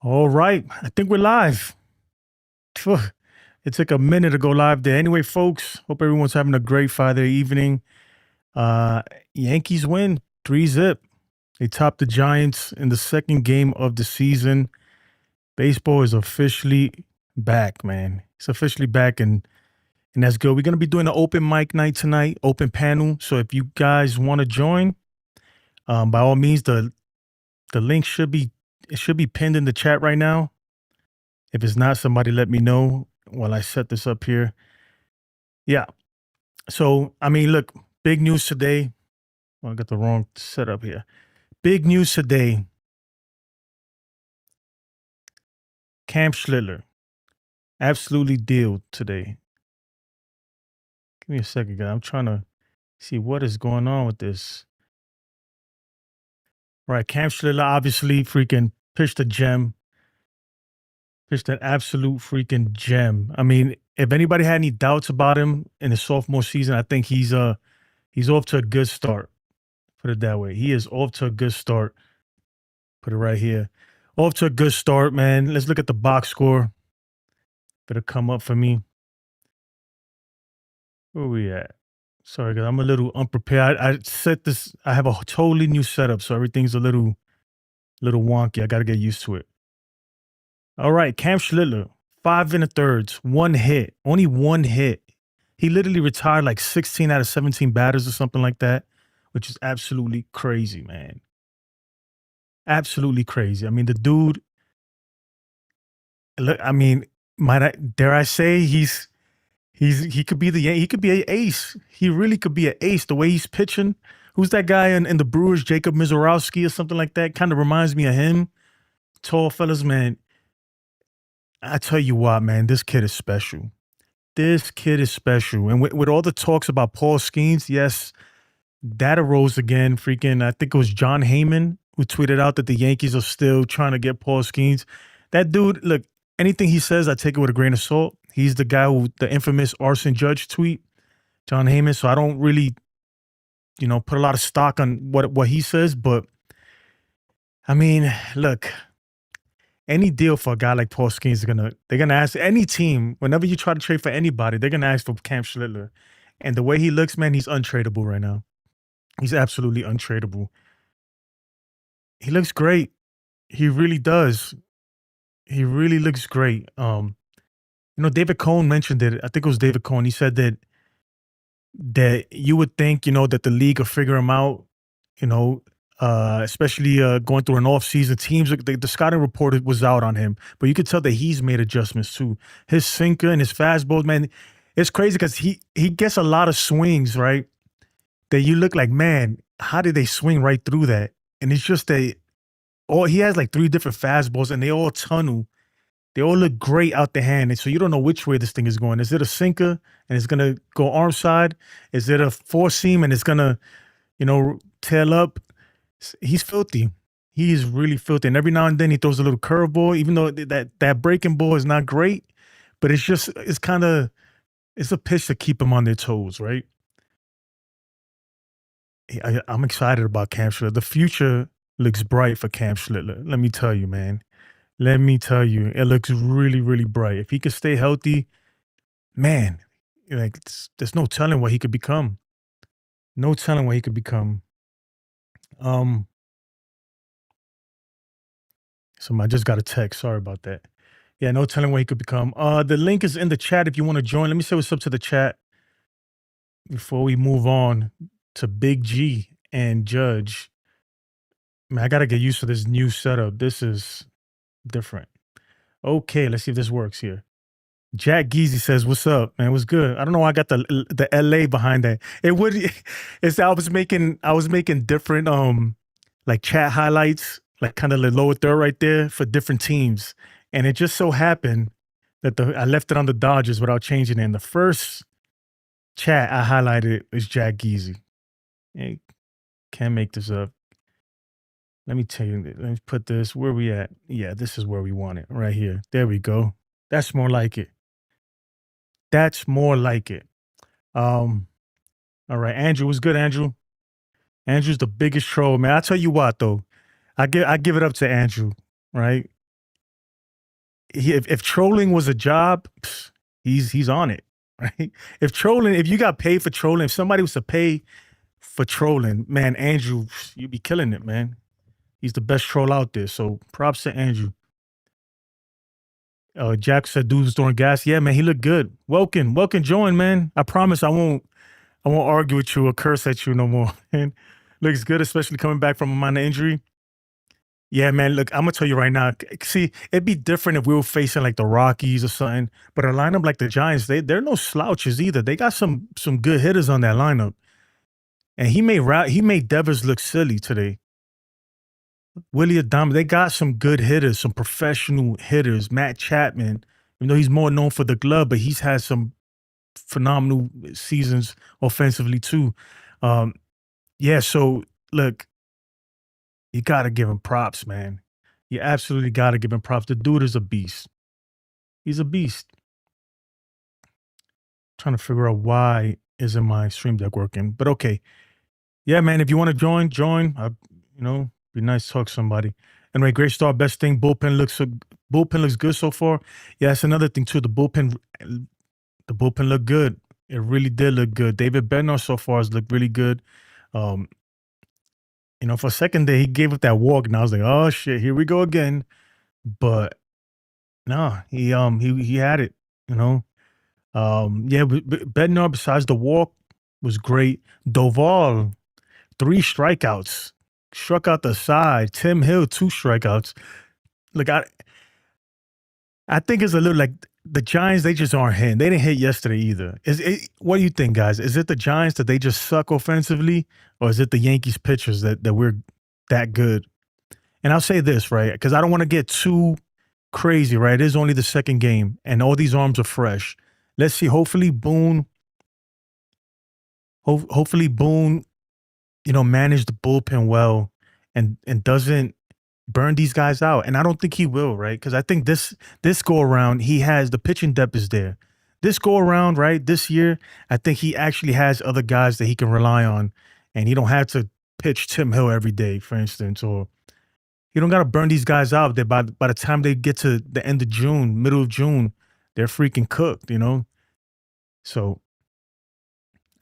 All right. I think we're live. Phew, it took a minute to go live there. Anyway, folks, hope everyone's having a great Friday evening. Uh Yankees win 3-zip. They topped the Giants in the second game of the season. Baseball is officially back, man. It's officially back and that's good. We're gonna be doing an open mic night tonight, open panel. So if you guys want to join, by all means, the link should be pinned in the chat right now. If it's not, somebody let me know while I set this up here. Yeah. So, I mean, look, big news today. Well, I got the wrong setup here. Big news today. Cam Schlittler absolutely dealed today. Give me a second, guys. I'm trying to see what is going on with this. Right. Cam Schlittler obviously freaking pitched a gem, pitched an absolute freaking gem. I mean, if anybody had any doubts about him in his sophomore season, I think he's off to a good start. Put it that way. He is off to a good start. Put it right here. Off to a good start, man. Let's look at the box score. Better come up for me. Where we at? Sorry, guys. I'm a little unprepared. I set this. I have a totally new setup, so everything's a little wonky. I got to get used to it. All right, Cam Schlittler, 5 1/3, one hit, only one hit. He literally retired like 16 out of 17 batters or something like that, which is absolutely crazy, man. Absolutely crazy. I mean, the dude. Look, I mean, dare I say he could be he could be an ace. He really could be an ace. The way he's pitching. Who's that guy in the Brewers? Jacob Mizorowski or something like that. Kind of reminds me of him. Tall fellas, man. I tell you what, man, this kid is special. This kid is special. And with all the talks about Paul Skeens, yes, that arose again. Freaking, I think it was John Heyman who tweeted out that the Yankees are still trying to get Paul Skeens. That dude, look, anything he says, I take it with a grain of salt. He's the guy who the infamous arson judge tweet, John Heyman. So I don't really, put a lot of stock on what he says. But I mean, look, any deal for a guy like Paul Skeens they're gonna ask any team whenever you try to trade for anybody, they're gonna ask for Cam Schlittler. And the way he looks, man, he's untradeable right now. He's absolutely untradeable. He looks great. He really does. He really looks great. David Cohn mentioned it. I think it was David Cohn. He said that you would think, that the league will figure him out, especially going through an off-season. Teams, the scouting report was out on him, but you could tell that he's made adjustments too. His sinker and his fastball, man, it's crazy because he gets a lot of swings, right? That you look like, man, how did they swing right through that? And it's just he has like 3 different fastballs and they all tunnel. They all look great out the hand. And so you don't know which way this thing is going. Is it a sinker and it's going to go arm side? Is it a four seam and it's going to, tail up? He's filthy. He is really filthy. And every now and then he throws a little curveball, even though that breaking ball is not great, but it's a pitch to keep them on their toes, right? I'm excited about Cam Schlittler. The future looks bright for Cam Schlittler. Let me tell you, man. Let me tell you, it looks really, really bright. If he could stay healthy, man, like there's no telling what he could become. No telling what he could become. I just got a text. Sorry about that. Yeah, no telling what he could become. The link is in the chat if you want to join. Let me say what's up to the chat before we move on to Big G and Judge. Man, I gotta get used to this new setup. This is different. Okay, let's see if this works here. Jack Geezy says, "What's up, man? What's good?" I don't know why I got the LA behind that. It would it's I was making different like chat highlights, like kind of the lower third right there for different teams. And it just so happened that I left it on the Dodgers without changing it. And the first chat I highlighted is Jack Geezy. Hey, can't make this up. Let me tell you, let me put this where we at. Yeah, this is where we want it. Right here. There we go. That's more like it. That's more like it. All right, Andrew, what's good, Andrew? Andrew's the biggest troll, man. I tell you what, though, I give it up to Andrew, right? if trolling was a job, he's on it, right? If you got paid for trolling, if somebody was to pay for trolling, man, Andrew, you'd be killing it, man. He's the best troll out there. So props to Andrew. Jack said dude was throwing gas. Yeah, man, he looked good. Welcome, join, man. I promise I won't argue with you or curse at you no more. And looks good, especially coming back from a minor injury. Yeah, man. Look, I'm gonna tell you right now. See, it'd be different if we were facing like the Rockies or something. But a lineup like the Giants, they're no slouches either. They got some good hitters on that lineup. And he made Devers look silly today. Willie Adama, they got some good hitters, some professional hitters. Matt Chapman, you know, he's more known for the glove, but he's had some phenomenal seasons offensively too. Yeah, so look, you got to give him props, man. You absolutely got to give him props. The dude is a beast. He's a beast. Trying to figure out why isn't my stream deck working, but okay. Yeah, man, if you want to join. Be nice to talk to somebody. Anyway, great start. Best thing, bullpen looks good so far. Yeah, that's another thing too. The bullpen looked good. It really did look good. David Bednar so far has looked really good. For a second there, he gave up that walk, and I was like, oh shit, here we go again. But no, he had it. Bednar besides the walk was great. Doval, 3 strikeouts. Struck out the side. Tim Hill, 2 strikeouts. Look, I think it's a little like the Giants, they just aren't hitting. They didn't hit yesterday either. What do you think, guys? Is it the Giants that they just suck offensively, or is it the Yankees pitchers that we're that good? And I'll say this, right, because I don't want to get too crazy, right? It is only the second game, and all these arms are fresh. Let's see. Hopefully Boone manage the bullpen well and doesn't burn these guys out. And I don't think he will, right? Because I think this go around, he has the pitching depth is there. This go around, right, this year, I think he actually has other guys that he can rely on, and he don't have to pitch Tim Hill every day, for instance, or you don't got to burn these guys out. That by the time they get to the end of June, middle of June, they're freaking cooked, So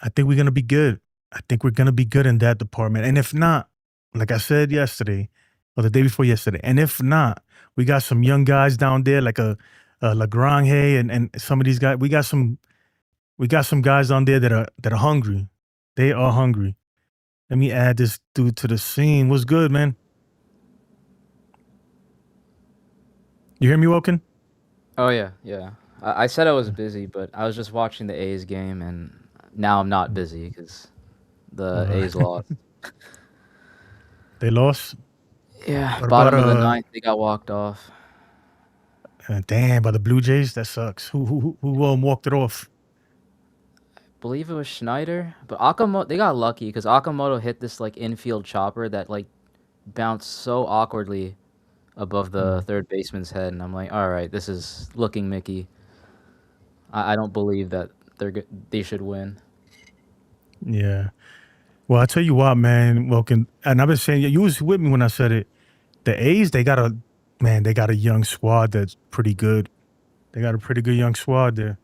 I think we're going to be good. I think we're going to be good in that department. And if not, like I said yesterday or the day before yesterday, and if not, we got some young guys down there like a Lagrange and some of these guys. We got some guys down there that are hungry. They are hungry. Let me add this dude to the scene. What's good, man? You hear me, Wilkin? Oh, yeah. I said I was busy, but I was just watching the A's game, and now I'm not busy because the A's lost. They lost? Yeah, bottom of the ninth, they got walked off. Damn, by the Blue Jays? That sucks. Who walked it off? I believe it was Schneider, but they got lucky because Akamoto hit this like infield chopper that like bounced so awkwardly above the third baseman's head, and I'm like, all right, this is looking Mickey. I don't believe that they should win. Yeah. Well, I tell you what, man, Wilkin, and I've been saying, you was with me when I said it. The A's, they got a young squad that's pretty good. They got a pretty good young squad there.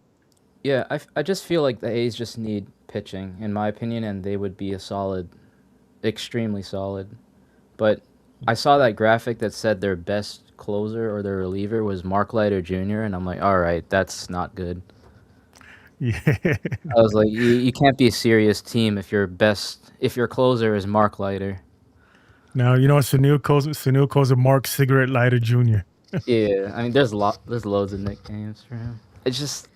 Yeah, I just feel like the A's just need pitching, in my opinion, and they would be extremely solid. But I saw that graphic that said their best closer or their reliever was Mark Leiter Jr., and I'm like, all right, that's not good. Yeah. I was like, you can't be a serious team if your closer is Mark Leiter. Now, you know what Sunil calls it Mark Cigarette Lighter Jr. Yeah, I mean, there's loads of nicknames for him. It's just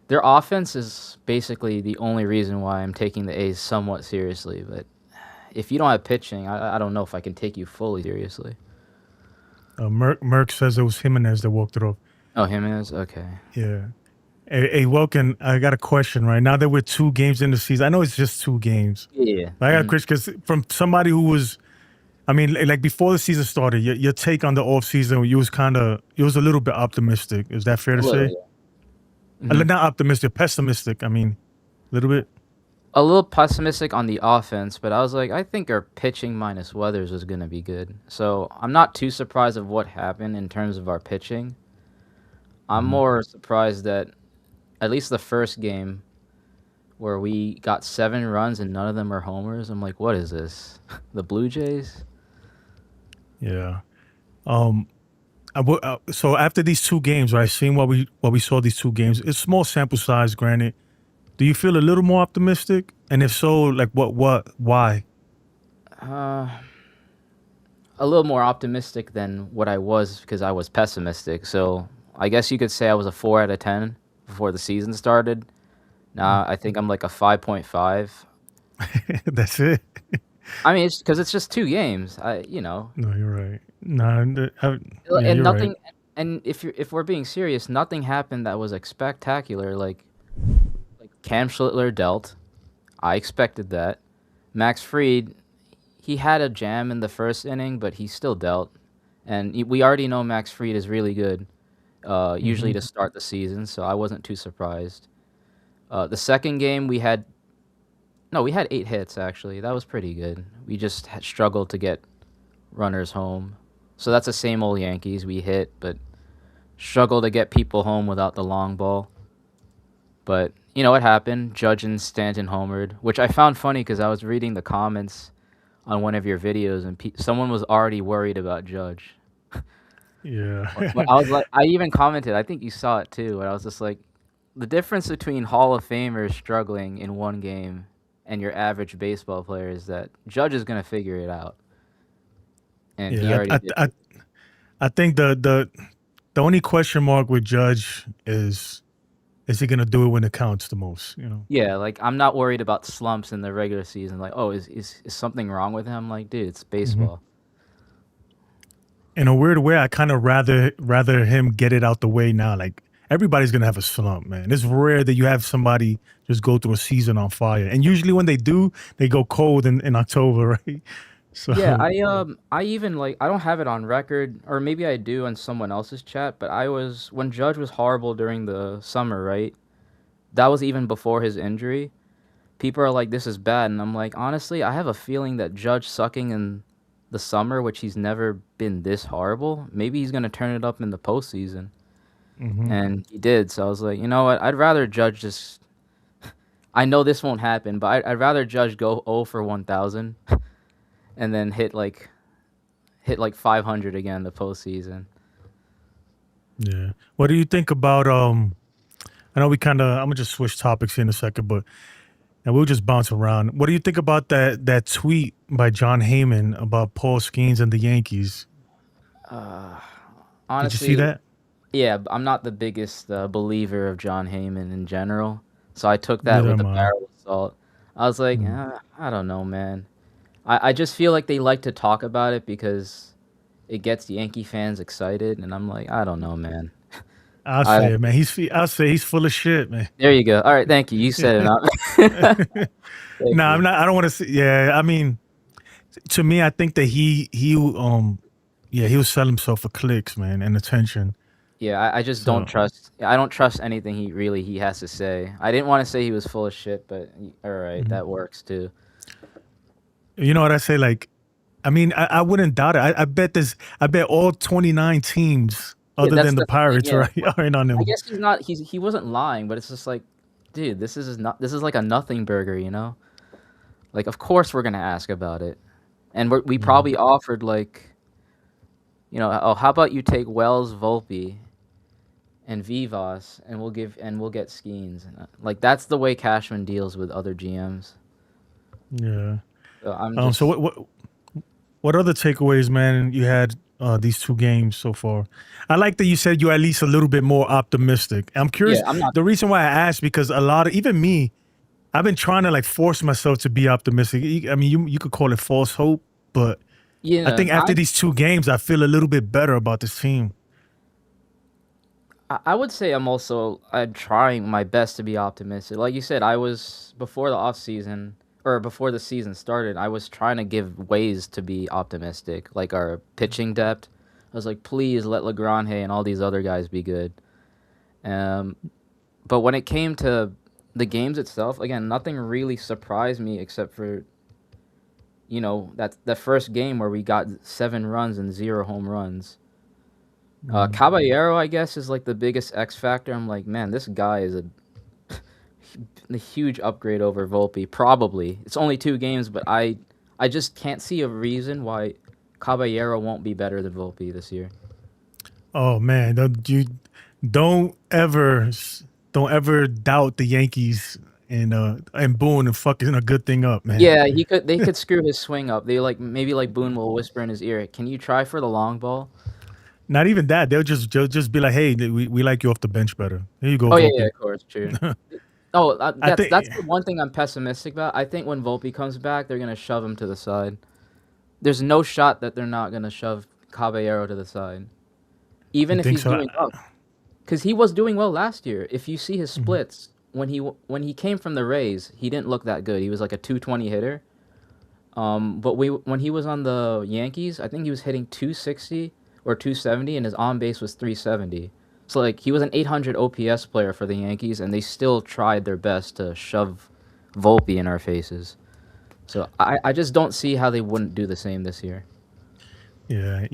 their offense is basically the only reason why I'm taking the A's somewhat seriously. But if you don't have pitching, I don't know if I can take you fully seriously. Merck says it was Jimenez that walked it off. Oh, Jimenez? Okay. Yeah. Hey, Welkin, I got a question, right? Now that we're 2 games in the season, I know it's just 2 games. Yeah. I got a question because from somebody who was, I mean, like before the season started, your take on the offseason, you was a little bit optimistic. Is that fair to say? Yeah. Mm-hmm. Not optimistic, pessimistic. I mean, a little bit. a little pessimistic on the offense, but I was like, I think our pitching minus Weathers was going to be good. So I'm not too surprised of what happened in terms of our pitching. I'm Mhm. more surprised that at least the first game where we got 7 runs and none of them are homers. I'm like, what is this? The Blue Jays? Yeah. Um. So after these two games, right? Seeing what we saw these two games, it's small sample size, granted. Do you feel a little more optimistic? And if so, like why? Uh, a little more optimistic than what I was because I was pessimistic. So I guess you could say I was a 4 out of 10 before the season started. Now I think I'm like a 5.5. That's it. I mean, it's because it's just 2 games. You know, No, you're right. No, yeah, and you're right. nothing. And if we're being serious, nothing happened that was like spectacular. Like Cam Schlittler dealt. I expected that. Max Fried, he had a jam in the first inning, but he still dealt. And we already know Max Fried is really good, usually Hmm. to start the season, so I wasn't too surprised. The second game, we had 8 hits, actually. That was pretty good. We just had struggled to get runners home. So that's the same old Yankees. We hit, but struggle to get people home without the long ball. But you know what happened? Judge and Stanton homered, which I found funny because I was reading the comments on one of your videos, and someone was already worried about Judge. But Yeah. I was like, I even commented. I think you saw it too. And I was just like, the difference between Hall of Famers struggling in one game and your average baseball player is that Judge is gonna figure it out, and he Yeah. already did. I think the only question mark with Judge is he gonna do it when it counts the most? You know. Yeah, like I'm not worried about slumps in the regular season. Like, oh, is something wrong with him? Like, dude, it's Hmm. baseball. In a weird way, I kind of rather him get it out the way now. Like everybody's gonna have a slump, man. It's rare that you have somebody just go through a season on fire, and usually when they do, they go cold in October, right? Yeah, So. I even like I don't have it on record, or maybe I do on someone else's chat, but I was when Judge was horrible during the summer, right? That was even before his injury. People are like, this is bad, and I'm like, honestly, I have a feeling that Judge sucking in the summer, which he's never been this horrible, maybe he's gonna turn it up in the postseason, Hmm. and he did. So I was like, you know what? I'd rather Judge just. I know this won't happen, but I'd rather Judge go 0 for 1,000 and then hit like 500 again in the postseason. Yeah. What do you think about I know we kind of I'm gonna just switch topics here in a second, but and we'll just bounce around. What do you think about that tweet by John Heyman about Paul Skeens and the Yankees? Uh, Did you see honestly, that? yeah, I'm not the biggest believer of John Heyman in general, so I took that Neither with a am I. barrel of salt. I was like, Mm. I don't know, man. I just feel like they like to talk about it because it gets Yankee fans excited, and I'm like, I don't know, man. I'll I say don't. it, man. I'll say he's full of shit, man. There you go. All right, thank you. You set it up. Thank No, I'm you. not. I don't want to see. Yeah, I mean, to me, I think that yeah, he'll sell himself for clicks, man, and attention. Yeah, I just don't So, trust. I don't trust anything he has to say. I didn't want to say he was full of shit, but all right, mhm. that works too. You know what I say? Like, I mean, I wouldn't doubt it. I bet all 29 teams Yeah, other that's than the the thing. Pirates, Yeah, right, are in on I him. guess he wasn't lying, but it's just like, dude, this is like a nothing burger, you know? Like, of course we're gonna ask about it, and we Yeah. probably offered like, oh, how about you take Wells, Volpe, and Vivas, and we'll get Skeens. Like that's the way Cashman deals with other GMs. Yeah. So I'm So just what other takeaways, man, you had these two games so far? I like that you said you're at least a little bit more optimistic. I'm yeah, curious. I'm not. The reason why I asked because a lot of even me, I've been trying to like force myself to be optimistic. I mean, you could call it false hope, but I Yeah, think after these two games, I feel a little bit better about this team. I would say I'm trying my best to be optimistic. Like you said, I was before the off season or before the season started, I was trying to give ways to be optimistic, like our pitching depth. I was like, please let Legrand and all these other guys be good. Um, but when it came to the games itself, again, nothing really surprised me except for that the first game where we got 7 runs and 0 home runs. Caballero, I guess, is like the biggest X factor. I'm like, man, this guy is a huge upgrade over Volpe. Probably it's only 2 games, but I just can't see a reason why Caballero won't be better than Volpe this year. Oh man, don't ever don't ever doubt the Yankees and Boone and fucking a good thing up, man. Yeah, they could screw his swing up. Maybe like Boone will whisper in his ear, "Can you try for the long ball?" Not even that. They'll just be like, hey, we like you off the bench better. Here you go, Oh yeah, Volpe. of course, true. Oh, I that's think the one thing I'm pessimistic about. I think when Volpe comes back, they're gonna shove him to the side. There's no shot that they're not gonna shove Caballero to the side, you even if think he's so. doing well, because he was doing well last year. If you see his Mhm. splits when he came from the Rays, he didn't look that good. He was like a 220 hitter. But when he was on the Yankees, I think he was hitting 260 or 270, and his on base was 370. So like he was an 800 OPS player for the Yankees, and they still tried their best to shove Volpe in our faces. So I just don't see how they wouldn't do the same this year. Yeah,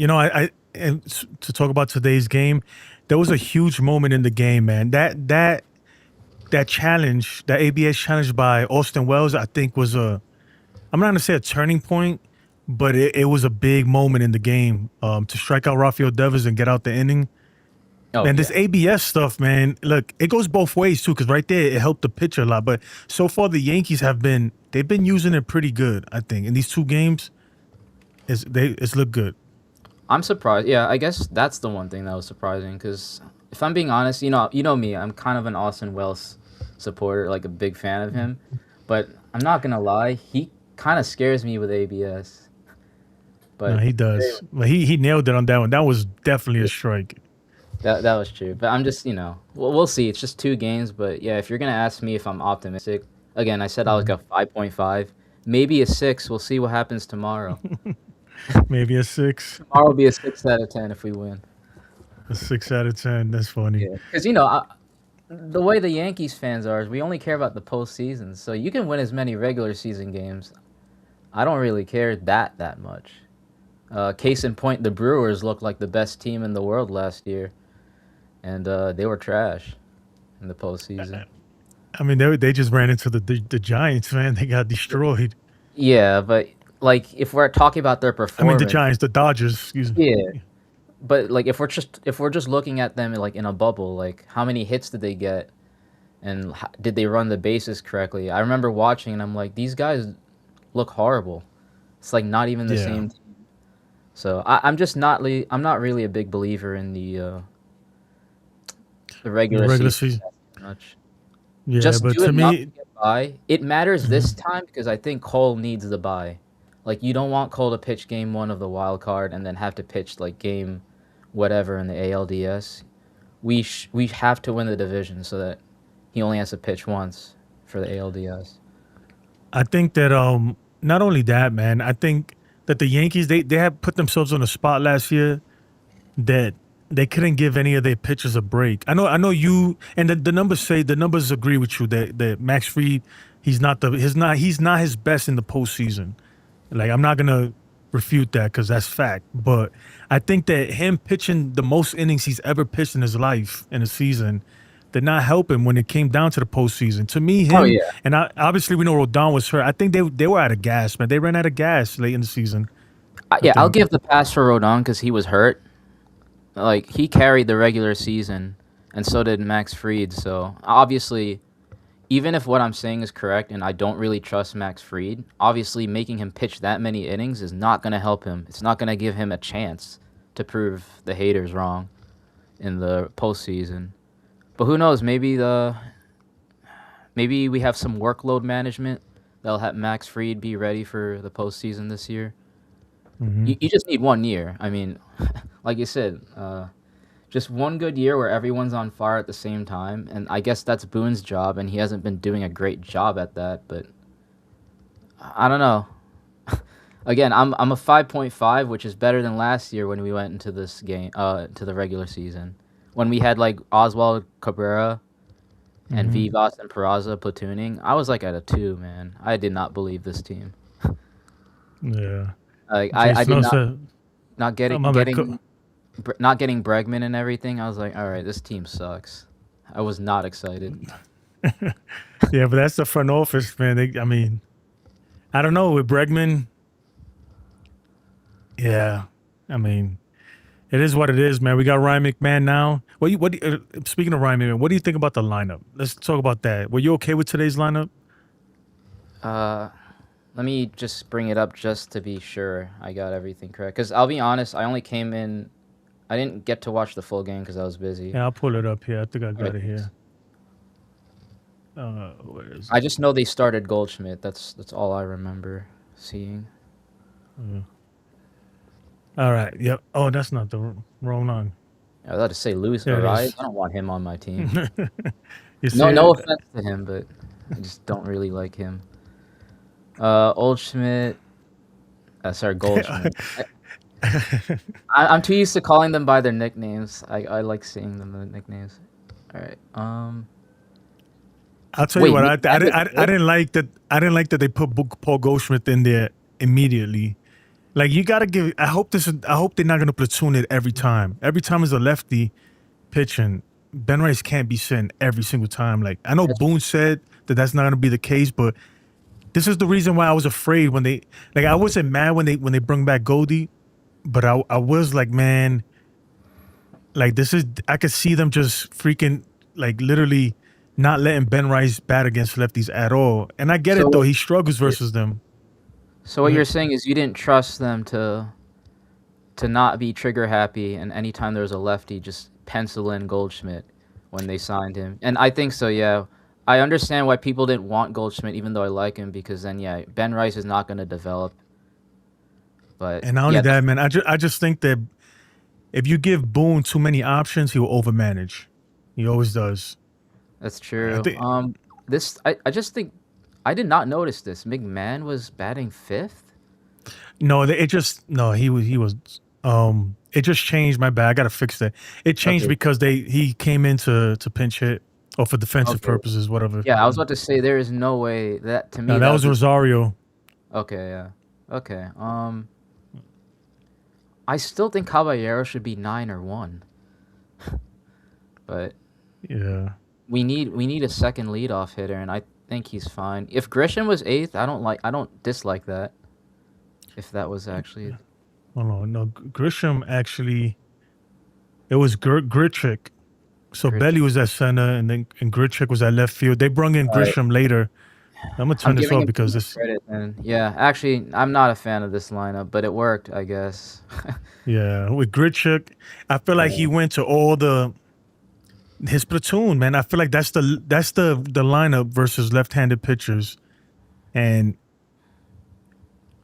to talk about today's game, there was a huge moment in the game, man. That challenge, that ABS challenge by Austin Wells, I think was I'm not gonna say a turning point, but it was a big moment in the game. To strike out Rafael Devers and get out the inning. Oh Man, this yeah, ABS stuff, man. Look, it goes both ways too, because right there it helped the pitcher a lot. But so far, the Yankees they've been using it pretty good. I think in these 2 games, it's looked good. I'm surprised. Yeah, I guess that's the one thing that was surprising. Because if I'm being honest, you know me, I'm kind of an Austin Wells supporter, like a big fan of him. But I'm not gonna lie, he kind of scares me with ABS. No, But he does. But he nailed it on that one. That was definitely a strike. that was true. But I'm just, we'll see. It's just 2 games. But yeah, if you're gonna ask me if I'm optimistic, again, I said I was like a 5.5, maybe a 6. We'll see what happens tomorrow. Maybe a 6, Tomorrow will be a 6 out of 10 if we win. a 6 out of 10. That's funny. Yeah, because the way the Yankees fans are is we only care about the postseason. So you can win as many regular season games. I don't really care that much. Case in point, the Brewers looked like the best team in the world last year, and they were trash in the postseason. I mean, they just ran into the Giants, man. They got destroyed. Yeah, but like if we're talking about their I mean, the performance, Giants, the Dodgers. Excuse me. yeah. But like if we're just looking at them like in a bubble, like how many hits did they get, and did they run the bases correctly? I remember watching, and I'm like, these guys look horrible. It's like not even the Yeah, same team. So I'm not really a big believer in the the regular regular season season. much. Yeah, Just but do to enough to me, get by. It matters this mhm. time because I think Cole needs the bye. Like you don't want Cole to pitch game 1 of the wild card and then have to pitch like game whatever in the ALDS. We have to win the division so that he only has to pitch once for the ALDS. I think that not only that, man. I think that the Yankees they had put themselves on a spot last year that they couldn't give any of their pitchers a break. I know you and the numbers agree with you that Max Fried he's not his best in the postseason. Like I'm not gonna refute that because that's fact. But I think that him pitching the most innings he's ever pitched in his life in a season did not help him when it came down to the postseason. To me, Oh him yeah. and obviously we know Rodon was hurt. I think they were out of gas, man. They ran out of gas late in the season. I Yeah, I'll think. give the pass for Rodon because he was hurt. Like he carried the regular season, and so did Max Fried. So obviously, even if what I'm saying is correct, and I don't really trust Max Fried, obviously making him pitch that many innings is not going to help him. It's not going to give him a chance to prove the haters wrong in the postseason. But who knows? Maybe we have some workload management that'll have Max Fried be ready for the postseason this year. Hmm. You just need 1 year. I mean, like you said, just one good year where everyone's on fire at the same time, and I guess that's Boone's job, and he hasn't been doing a great job at that. But I don't know. Again, I'm a 5.5, which is better than last year when we went into this game, to the regular season, when we had like Oswald Cabrera and Mhm. Vivas and Peraza platooning, I was like at a 2, man. I did not believe this team. Yeah. Like Jay I did Snow said, not "Oh getting my bad." not getting Bregman and everything. I was like, all right, this team sucks. I was not excited. Yeah, but that's the front office, man. I mean, I don't know with Bregman. Yeah, I mean, it is what it is, man. We got Ryan McMahon now. Speaking of Ryan McMahon, what do you think about the lineup? Let's talk about that. Were you okay with today's lineup? Let me just bring it up just to be sure I got everything correct. Because I'll be honest, I only came in. I didn't get to watch the full game because I was busy. Yeah, I'll pull it up here. I think I got Alright, it thanks. here. Where is I it? just know they started Goldschmidt. That's all I remember seeing. All right. Yep. Oh, that's not the wrong one. I was about to say Luis There it Ariz. is. I don't want him on my team. You see No it? offense to him, but I just don't really like him. Old Schmidt. Sorry, Goldschmidt. I'm too used to calling them by their nicknames. I like seeing them the nicknames. All right. I'll tell you Wait, what. McMahon was I good? didn't like that. I didn't like that they put Paul Goldschmidt in there immediately. Like you got to give. I hope they're not going to platoon it every time. Every time is a lefty pitching. Ben Rice can't be sent every single time. Like I know That's- Boone said that that's not going to be the case, but this is the reason why I was afraid when they like. I wasn't mad when they bring back Goldie, but I was like, man, like this is. I could see them just freaking like literally not letting Ben Rice bat against lefties at all. And I get So it though. what, He struggles versus them. so Go what you're ahead. saying is you didn't trust them to not be trigger happy, and anytime there was a lefty, just pencil in Goldschmidt when they signed him. And I think so, yeah. I understand why people didn't want Goldschmidt, even though I like him, because then, yeah, Ben Rice is not going to develop. But And not only yeah, that, man, I just think that if you give Boone too many options, he will overmanage. He always does. that's I true. think I just think I did not notice this. McMahon was batting fifth. no, it just no. He was. It just changed. My bad. I gotta fix that. It changed Okay, because he came in to pinch hit or for defensive okay. purposes, whatever. Yeah, I was about to say there is no way that to No, me that that was would be Rosario. okay. Yeah, okay. I still think Caballero should be 9 or 1, but Yeah. we need a second leadoff hitter, and I think he's fine. If Grisham was 8th, I don't dislike that. If that was actually Hold on. No, Grisham actually. It was Grichuk. So Grisham. Belly was at center, and Grichuk was at left field. They brung in All right, Grisham later. I'm gonna I'm turn this giving off him too because much this. credit, and yeah, actually, I'm not a fan of this lineup, but it worked, I guess. Yeah, with Grichuk, I feel like he Yeah. went to all his platoon, man. I feel like that's the lineup versus left-handed pitchers, and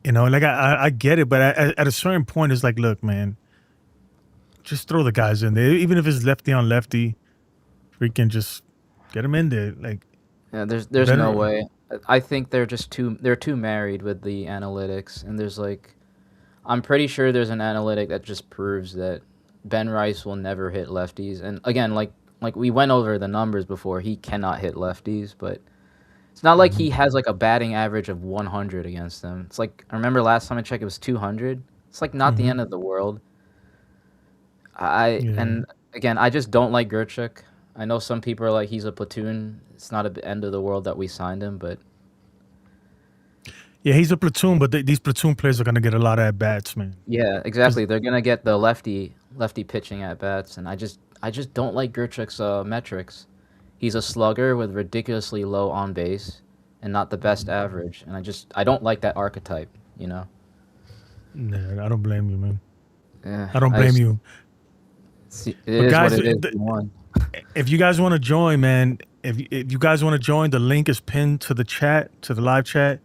like I get it, but at a certain point, it's like, look, man, just throw the guys in there, even if it's lefty on lefty, freaking just get them in there. Like Yeah, there's no better, way. I think they're too married with the analytics, and there's like I'm pretty sure there's an analytic that just proves that Ben Rice will never hit lefties. And again, like we went over the numbers before, he cannot hit lefties, but it's not like he has like a batting average of 100 against them. It's like I remember last time I checked it was 200. It's like not the mm-hmm. end of the world. I Yeah. and again, I just don't like Gerchuk. I know some people are like he's a platoon. It's not the end of the world that we signed him, but Yeah, he's a platoon, but these platoon players are gonna get a lot of at bats, man. yeah, Because exactly. They're gonna get the lefty pitching at bats, and I just don't like Gerchuk's metrics. He's a slugger with ridiculously low on base and not the best average, and I don't like that archetype. You know. I don't blame you, man. Yeah, I don't blame you. it But is what guys, it is. We won. if you guys want to join, man, if you guys want to join, the link is pinned to the chat, to the live chat.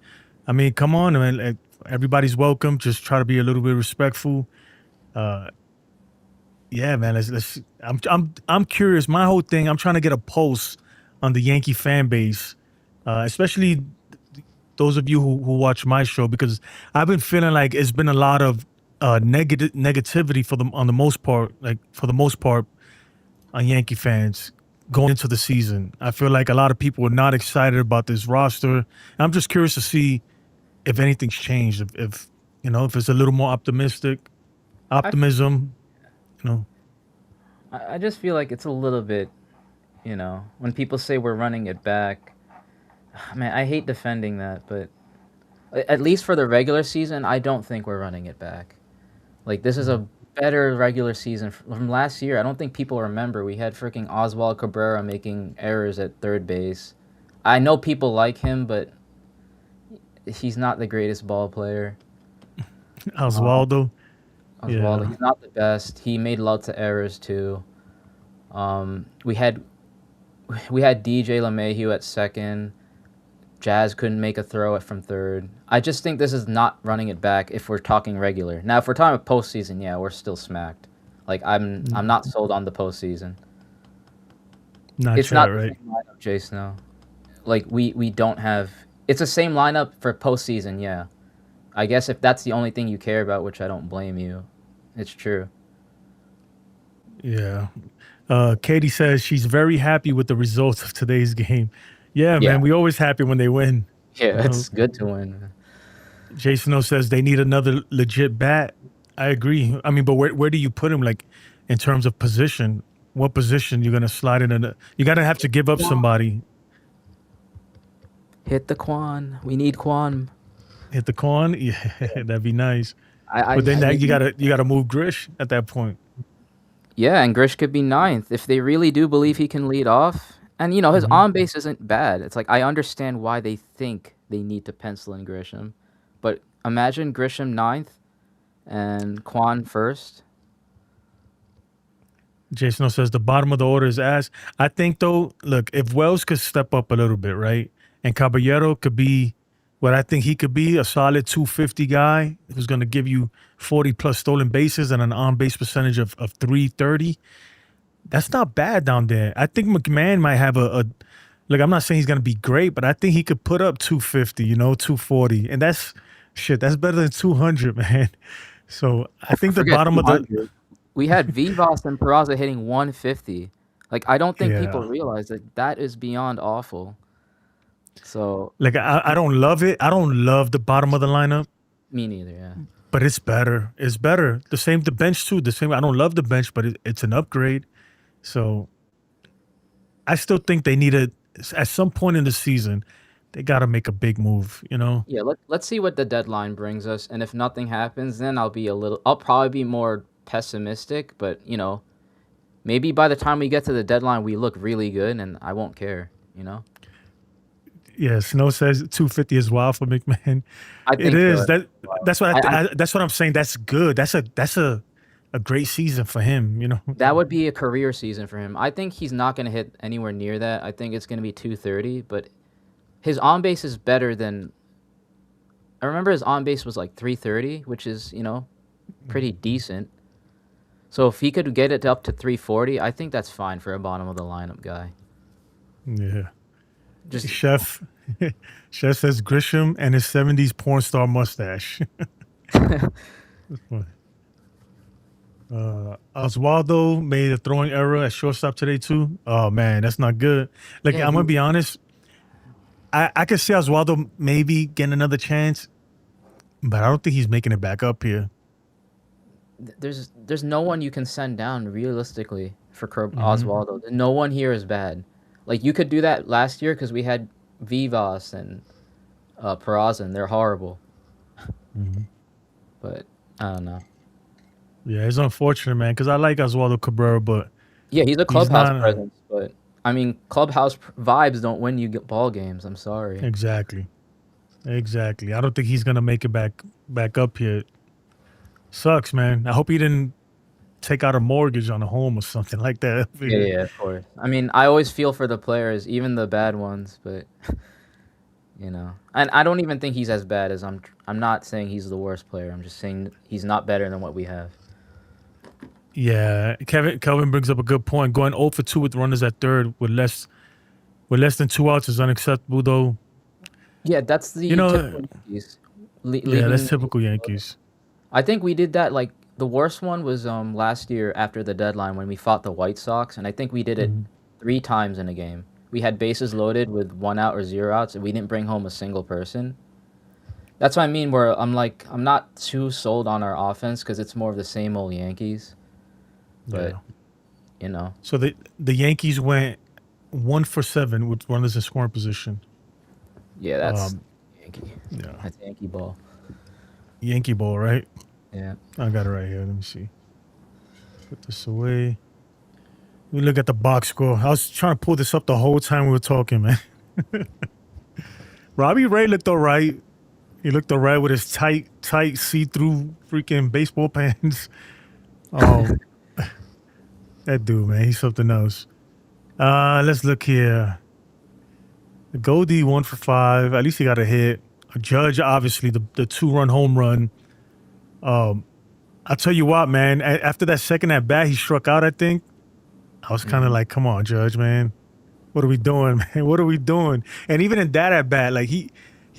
I mean, come on, man. Everybody's welcome. Just try to be a little bit respectful. Yeah, man. Let's. I'm curious. My whole thing. I'm trying to get a pulse on the Yankee fan base, especially those of you who watch my show, because I've been feeling like it's been a lot of negativity on the most part, like for the most part, on Yankee fans. going into the season. I feel like a lot of people are not excited about this roster. I'm just curious to see if anything's changed, if if it's a little more I optimism, you know. I just feel like it's a little bit, when people say we're running it back. Man, I hate defending that, but at least for the regular season, I don't think we're running it back. Like, this is a better regular season from last year. I don't think people remember. We had freaking Oswald Cabrera making errors at third base. I know people like him, but he's not the greatest ball player. Oswaldo. Oswaldo, Yeah. he's not the best. He made lots of errors too. We had DJ LeMahieu at second. Jazz couldn't make a throw from third. I just think this is not running it back if we're talking regular. Now, if we're talking postseason, yeah, we're still smacked. Like, I'm not sold on the postseason. Not It's yet, not the right? same lineup, Jay Snow. Like, we don't have. It's the same lineup for postseason, yeah. I guess if that's the only thing you care about, which I don't blame you, it's true. Yeah. Katie says she's very happy with the results of today's game. Yeah, Yeah, man, we always happy when they win. yeah, it's good to win. Jason says they need another legit bat. I agree. I mean, but where do you put him? Like, in terms of position, what position you're gonna slide in? You gotta have to give up somebody. Hit the Quan. We need Quan. Hit the corn. Yeah, that'd be nice. I But then I you need. gotta move Grish at that point. Yeah, and Grish could be ninth if they really do believe he can lead off. And his Hmm. on base isn't bad. It's like I understand why they think they need to pencil in Grisham, but imagine Grisham ninth and Quan first. Jason says the bottom of the order is ass. I think though, look, if Wells could step up a little bit, right, and Caballero could be what I think he could be, a solid 250 guy who's going to give you 40 plus stolen bases and an on base percentage of 330. That's not bad down there. I think McMahon might have a look. I'm not saying he's going to be great, but I think he could put up 250, 240, and that's shit. That's better than 200, man. So I think the Forget bottom of the 200. We had Vivas and Peraza hitting 150. Like, I don't think people yeah. realize that is beyond awful. So, Like I don't love it. I don't love the bottom of the lineup, me neither, yeah. but it's better. It's better. The bench too. The same. I don't love the bench, but it's an upgrade. So I still think they need at some point in the season, they got to make a big move. Yeah, let's see what the deadline brings us, and if nothing happens, then I'll probably be more pessimistic, but maybe by the time we get to the deadline, we look really good, and I won't care. Yeah, Snow says 250 is wild for McMahon. I It think is. so. That's what I that's what I'm saying. That's good. That's a great season for him. That would be a career season for him. I think he's not going to hit anywhere near that. I think it's going to be 230, but his on base is better than. I remember his on base was like 330, which is pretty decent. So if he could get it up to 340, I think that's fine for a bottom of the lineup guy. Yeah. Just Chef Chef says Grisham and his 70s porn star mustache. Oswaldo made a throwing error at shortstop today too. Oh man, that's not good. Like yeah, I'm gonna be honest, I could see Oswaldo maybe getting another chance, but I don't think he's making it back up here. there's no one you can send down realistically for Hmm. Oswaldo. No one here is bad. Like, you could do that last year because we had Vivas and Peraza, and they're horrible. Hmm. But I don't know. Yeah, it's unfortunate, man, because I like Oswaldo Cabrera, but Yeah, he's a he's clubhouse not presence, but I mean, clubhouse vibes don't win you ball games. I'm sorry. exactly. Exactly. I don't think he's gonna make it back up here. Sucks, man. I hope he didn't take out a mortgage on a home or something like that. Yeah, yeah, of course. I mean, I always feel for the players, even the bad ones, but and I don't even think he's as bad as I'm not saying he's the worst player. I'm just saying he's not better than what we have. Yeah, Kelvin brings up a good point. Going 0 for 2 with runners at third with less than 2 outs is unacceptable, though. Yeah, that's the You know, typical Yankees. yeah, that's Leaving. typical Yankees. I think we did that, like, the worst one was last year after the deadline when we fought the White Sox, and I think we did it Mhm. 3 times in a game. We had bases loaded with 1 out or 0 outs, and we didn't bring home a single person. That's what I mean. Where I'm like, I'm not too sold on our offense because it's more of the same old Yankees. But Yeah. So the Yankees went 1 for 7 with runners in scoring position. Yeah, that's Yankee. Yeah. That's Yankee ball. Yankee ball, right? Yeah. I got it right here. Let me see. Put this away. We look at the box score. I was trying to pull this up the whole time we were talking, man. Robbie Ray looked all right. He looked all right with his tight, see-through freaking baseball pants. That dude, man, he's something else. Let's look here. The Goldie 1 for 5. At least he got a hit. A Judge, obviously, the 2-run home run. I'll tell you what, man. After that second at bat, he struck out, I think. I was kind of like, come on, Judge, man. What are we doing, man? What are we doing? And even in that at bat, like he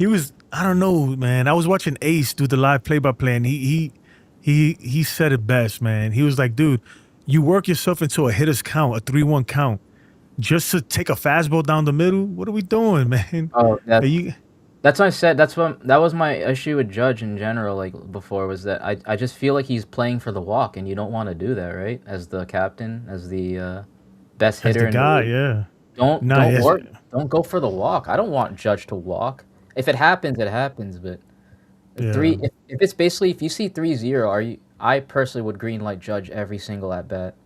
was, I don't know, man. I was watching Ace do the live play-by-play, and he said it best, man. He was like, dude, you work yourself into a hitter's count, a 3-1 count, just to take a fastball down the middle. What are we doing, man? Oh, that's what I said. That was my issue with Judge in general. Like before, was that I just feel like he's playing for the walk, and you don't want to do that, right? As the captain, as the best hitter in the guy, yeah. Don't go for the walk. I don't want Judge to walk. If it happens, it happens. But if it's basically if you see 3-0, I personally would green light Judge every single at bat.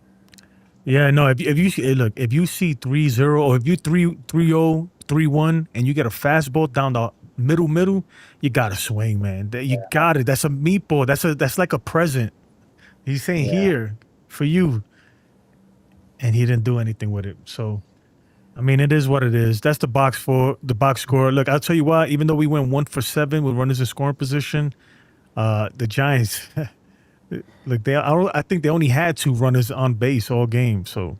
Yeah, no. If you see 3-0 or if you 3-0, 3-1, and you get a fastball down the middle, you gotta swing, man. You got it. That's a meatball. That's like a present. He's saying here for you, and he didn't do anything with it. So, I mean, it is what it is. That's the box score. Look, I'll tell you what. Even though we went 1 for 7 with runners in scoring position, the Giants. Look, I think they only had 2 runners on base all game. So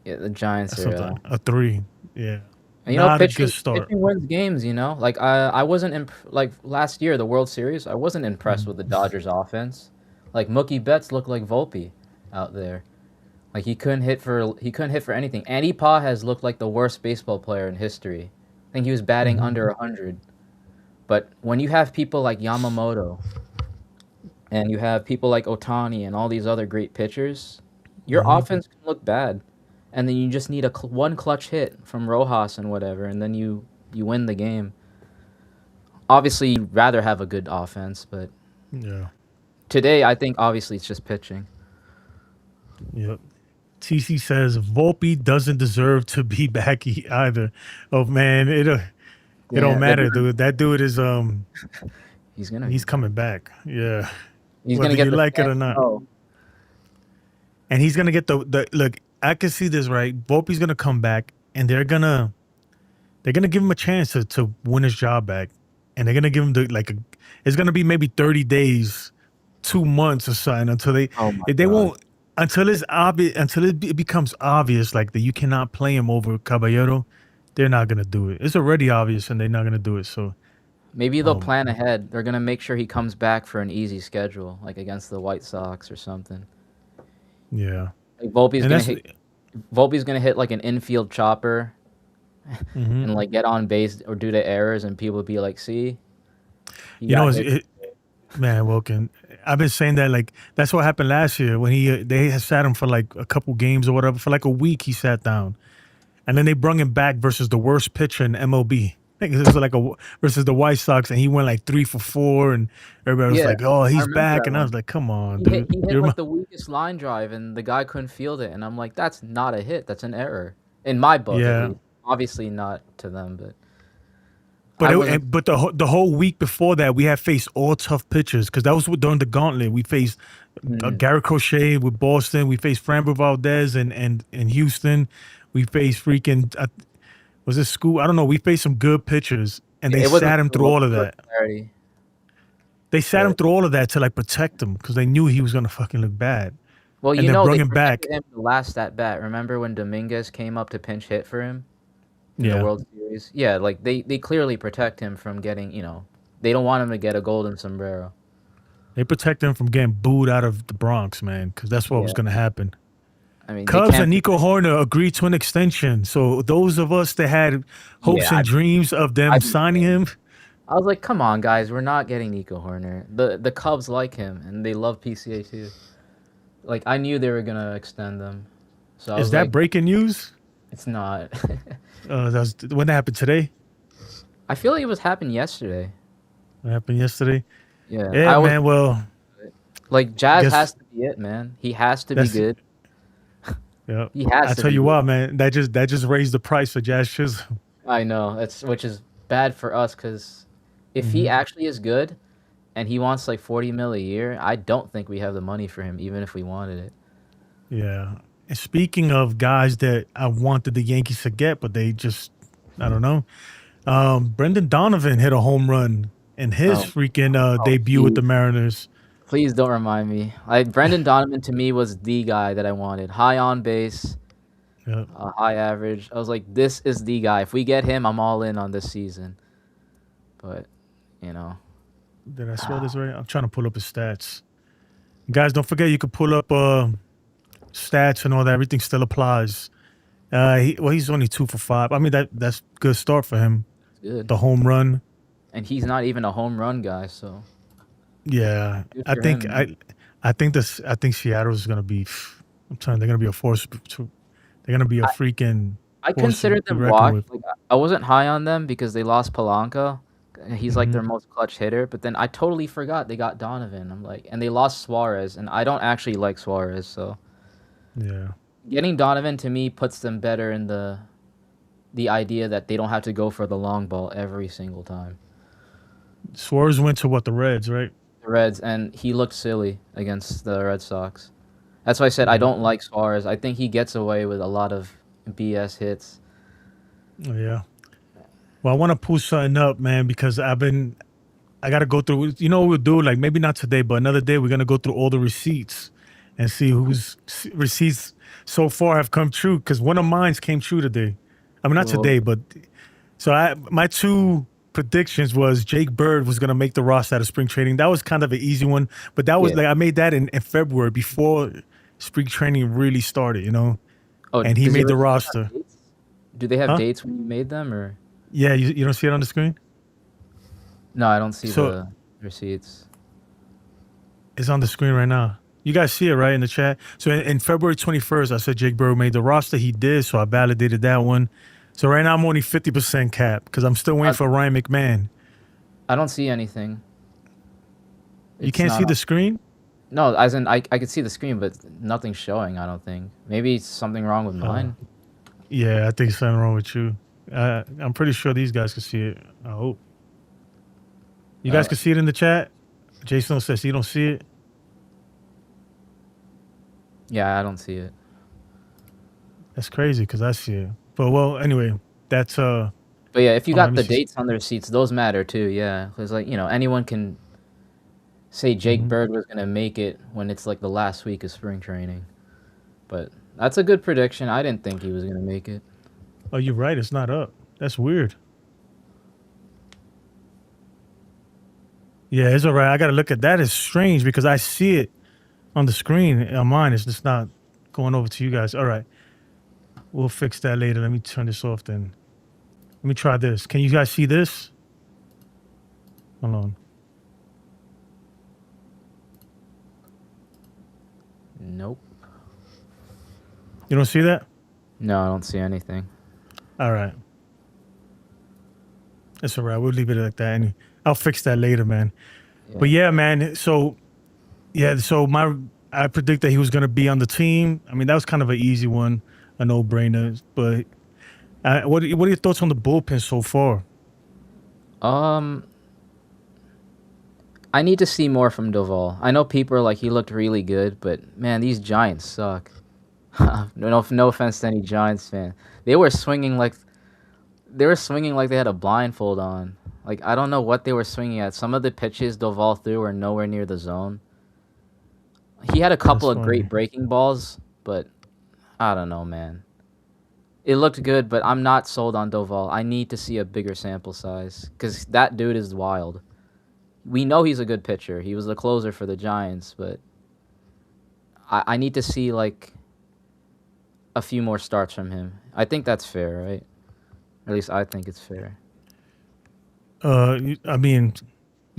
yeah, the Giants are a 3. Yeah, and, not a good start. Pitching wins games. Like I wasn't like last year the World Series. I wasn't impressed with the Dodgers offense. Like Mookie Betts looked like Volpe out there. Like he couldn't hit for anything. Andy Pa has looked like the worst baseball player in history. I think he was batting under 100. But when you have people like Yamamoto and you have people like Ohtani and all these other great pitchers, your offense can look bad. And then you just need one clutch hit from Rojas and whatever, and then you win the game. Obviously, you'd rather have a good offense, but today I think obviously it's just pitching. Yep. TC says Volpe doesn't deserve to be back either. Oh man, it don't matter, dude. That dude is he's coming back. Yeah. He's whether gonna get you like it or not. Oh. And he's gonna get the look. I can see this, right? Volpe's gonna come back, and they're gonna give him a chance to win his job back, and they're gonna give him it's gonna be maybe 30 days, 2 months or something until until it's obvious, until it becomes obvious like that you cannot play him over Caballero. They're not gonna do it. It's already obvious, and they're not gonna do it. So maybe they'll plan ahead. They're gonna make sure he comes back for an easy schedule, like against the White Sox or something. Yeah. Like Volpe's gonna hit like an infield chopper, and like get on base or do the errors, and people will be like, "See, man, Wilkin." I've been saying that like that's what happened last year when they had sat him for like a couple games or whatever for like a week. He sat down, and then they brung him back versus the worst pitcher in MLB. I think it was like versus the White Sox, and he went like 3 for 4, and everybody was like, "Oh, he's back," and I was like, "Come on, dude." He hit like the weakest line drive, and the guy couldn't field it, and I'm like, "That's not a hit. That's an error." In my book, at least. Obviously not to them, but. But the whole week before that, we had faced all tough pitchers because that was during the gauntlet. We faced Garrett Crochet with Boston. We faced Framber Valdez in Houston. We faced freaking was it School? I don't know. We faced some good pitchers, and they sat him through all of that. They sat him through all of that to like protect him because they knew he was gonna fucking look bad. Well, and they brought him back. Him the last at bat. Remember when Dominguez came up to pinch hit for him? In the World Series. Yeah, like they clearly protect him from getting, they don't want him to get a golden sombrero. They protect him from getting booed out of the Bronx, man, because that's what was going to happen. I mean, they Cubs can't. and Nico Horner agreed to an extension. So those of us that had hopes Yeah, and dreams of them I've been signing saying. him, I was like, come on, guys, we're not getting Nico Horner. The Cubs like him and they love PCA too. Like I knew they were gonna extend them, so I is was that like, breaking news? it's not. That's when that happened today. I feel like it was happened yesterday. What happened yesterday? Yeah, Yeah, I was man. Well, like, Jazz guess has to be it, man. He has to be that's good. yeah. He has I to tell be you good. what, man. That just raised the price for Jazz Chisholm. I know it's which is bad for us because if he Hmm. actually is good and he wants like 40 mil a year, I don't think we have the money for him, even if we wanted it. Yeah. And speaking of guys that I wanted the Yankees to get, but they just I don't know. Brendan Donovan hit a home run in his Oh, freaking oh, debut with geez. the Mariners. Please don't remind me. Like Brendan Donovan to me was the guy that I wanted. High on base, Yeah. high average. I was like, this is the guy. If we get him, I'm all in on this season. But you know, Did I spell this right? I'm trying to pull up his stats. Guys, don't forget you could pull up stats and all that. Everything still applies. He's only 2 for 5. I mean that's good start for him. it's good. The home run. And he's not even a home run guy, so Yeah, good I for him, think man. I think Seattle's gonna be. I'm telling you, they're gonna be a force. They're gonna be a freaking I force to considered be them reckoned washed. with. Like I wasn't high on them because they lost Polanco. He's like Hmm. their most clutch hitter, but then I totally forgot they got Donovan. I'm like, and they lost Suarez, and I don't actually like Suarez, so Yeah, getting Donovan to me puts them better in the idea that they don't have to go for the long ball every single time. Suarez went to what the Reds, right? The Reds, and he looked silly against the Red Sox. That's why I said I Yeah, don't like Suarez. I think he gets away with a lot of BS hits. yeah. Well, I want to pull something up, man, because I got to go through. You know what we'll do? Like maybe not today, but another day, we're gonna go through all the receipts and see whose receipts so far have come true. Because one of mine's came true today. I mean, not Well, today, but so my two predictions was Jake Bird was gonna make the roster out of spring training. That was kind of an easy one, but that was yeah. like I made that in February before spring training really started. Oh, And he does made your the receipts have roster. dates? Do they have Huh? dates when you made them, or Yeah, you don't see it on the screen. no? I don't see So the receipts. it's on the screen right now. You guys see it right in the chat. So in February 21st, I said Jake Bird made the roster. He did, so I validated that one. So right now I'm only 50% cap because I'm still waiting I, for Ryan McMahon. I don't see anything. You It's can't not see on. the screen? No, as in I could see the screen, but nothing's showing. I don't think. Maybe it's something wrong with Uh, mine. yeah, I think something wrong with you. I'm pretty sure these guys can see it. I hope. You guys Uh, can see it in the chat? Jason says you don't see it. yeah, I don't see it. That's crazy because I see it. But well, anyway, that's But yeah, if you hold on, let got me the see. dates on the receipts, those matter too. Yeah, because like anyone can say Jake Hmm. Bird was gonna make it when it's like the last week of spring training. But that's a good prediction. I didn't think he was gonna make it. Oh, you're right. It's not up. That's weird. Yeah, it's all right. I got to look at that. Is strange because I see it on the screen on mine. It's just not going over to you guys. All right. We'll fix that later. Let me turn this off then. Let me try this. Can you guys see this? Hold on. Nope. You don't see that? No, I don't see anything. All right. That's all right. We'll leave it like that. And I'll fix that later, man. But Yeah. yeah, man. So yeah, so I predict that he was gonna be on the team. I mean, that was kind of an easy one, a no-brainer. But what are your thoughts on the bullpen so far? Um, I need to see more from Doval. I know people are like he looked really good, but man, these Giants suck. No offense to any Giants fan. They were swinging like they had a blindfold on. Like I don't know what they were swinging at. Some of the pitches Doval threw were nowhere near the zone. He had a That's couple of great funny. breaking balls, but I don't know, man. It looked good, but I'm not sold on Doval. I need to see a bigger sample size because that dude is wild. We know he's a good pitcher. He was the closer for the Giants, but I need to see like a few more starts from him. I think that's fair, right? At least I think it's fair. I mean,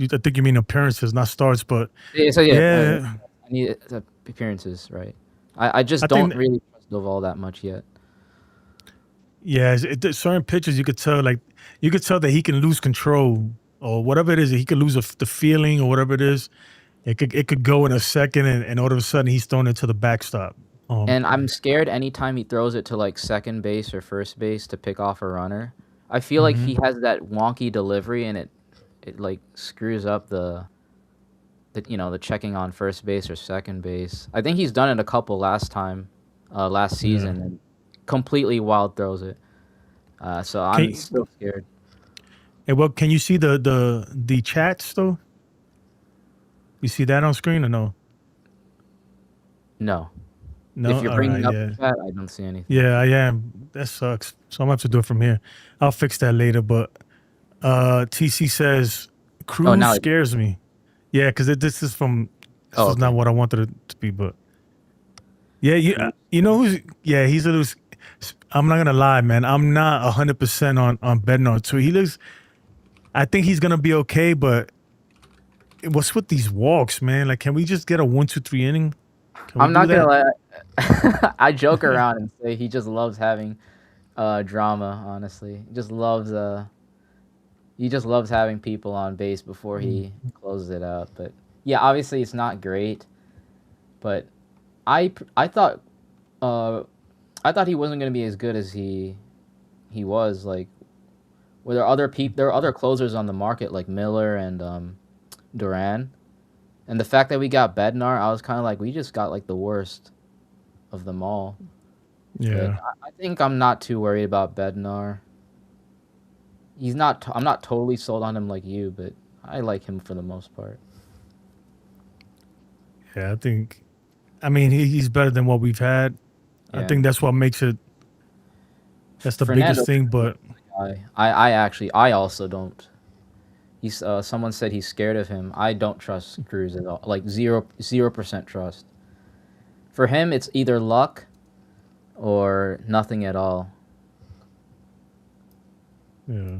I think you mean appearances, not starts, but Yeah, so yeah, yeah, I need appearances, right? I just I think don't really trust Doval that much yet. yeah, there's certain pitches you could tell, like you could tell that he can lose control or whatever it is. He could lose the feeling or whatever it is. It could go in a second, and all of a sudden he's thrown into the backstop. And I'm scared anytime he throws it to like second base or first base to pick off a runner. I feel like he has that wonky delivery, and it like screws up the checking on first base or second base. I think he's done it a couple last season, and completely wild throws it. So I'm still scared. Hey, well, can you see the chats though? You see that on screen or no? No. No, If you're all bringing right, up yeah, the chat, I don't see anything. yeah, I am. That sucks. So I'm gonna have to do it from here. I'll fix that later. But TC says Cruz now scares me. Yeah, because this is okay. not what I wanted it to be. But yeah, you know who's he's a little. I'm not gonna lie, man. I'm not 100% on Bednar too. He looks. I think he's gonna be okay, but what's with these walks, man? Like, can we just get a 1, 2, 3 inning? Can we I'm do not gonna that? lie. I joke around and say he just loves having drama. Honestly, he just loves having people on base before he closes it out. But yeah, obviously it's not great. But I thought he wasn't gonna be as good as he was. Like, were there other people? There were other closers on the market like Miller and Duran. And the fact that we got Bednar, I was kind of like, we just got like the worst of them all. Yeah. But I think I'm not too worried about Bednar. I'm not totally sold on him like you, but I like him for the most part. Yeah, I mean, he's better than what we've had. Yeah. I think that's what makes it. That's the biggest thing. But I also don't. He's someone said he's scared of him. I don't trust Cruz at all. Like 0% trust. For him, it's either luck or nothing at all. yeah.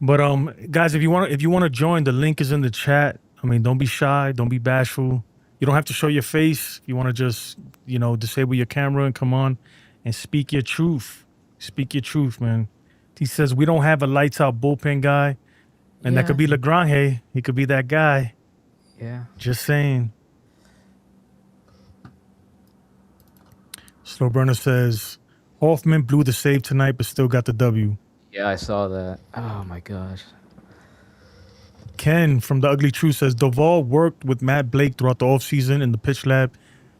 But guys, if you want to join, the link is in the chat. I mean, don't be shy, don't be bashful. You don't have to show your face. You want to just disable your camera and come on and speak your truth. Speak your truth, man. He says we don't have a lights out bullpen guy, and that could be Lagrange. He could be that guy. Yeah. Just saying. Slow Burner says Hoffman blew the save tonight, but still got the W. Yeah, I saw that. Oh my gosh. Ken from The Ugly Truth says Doval worked with Matt Blake throughout the offseason in the pitch lab.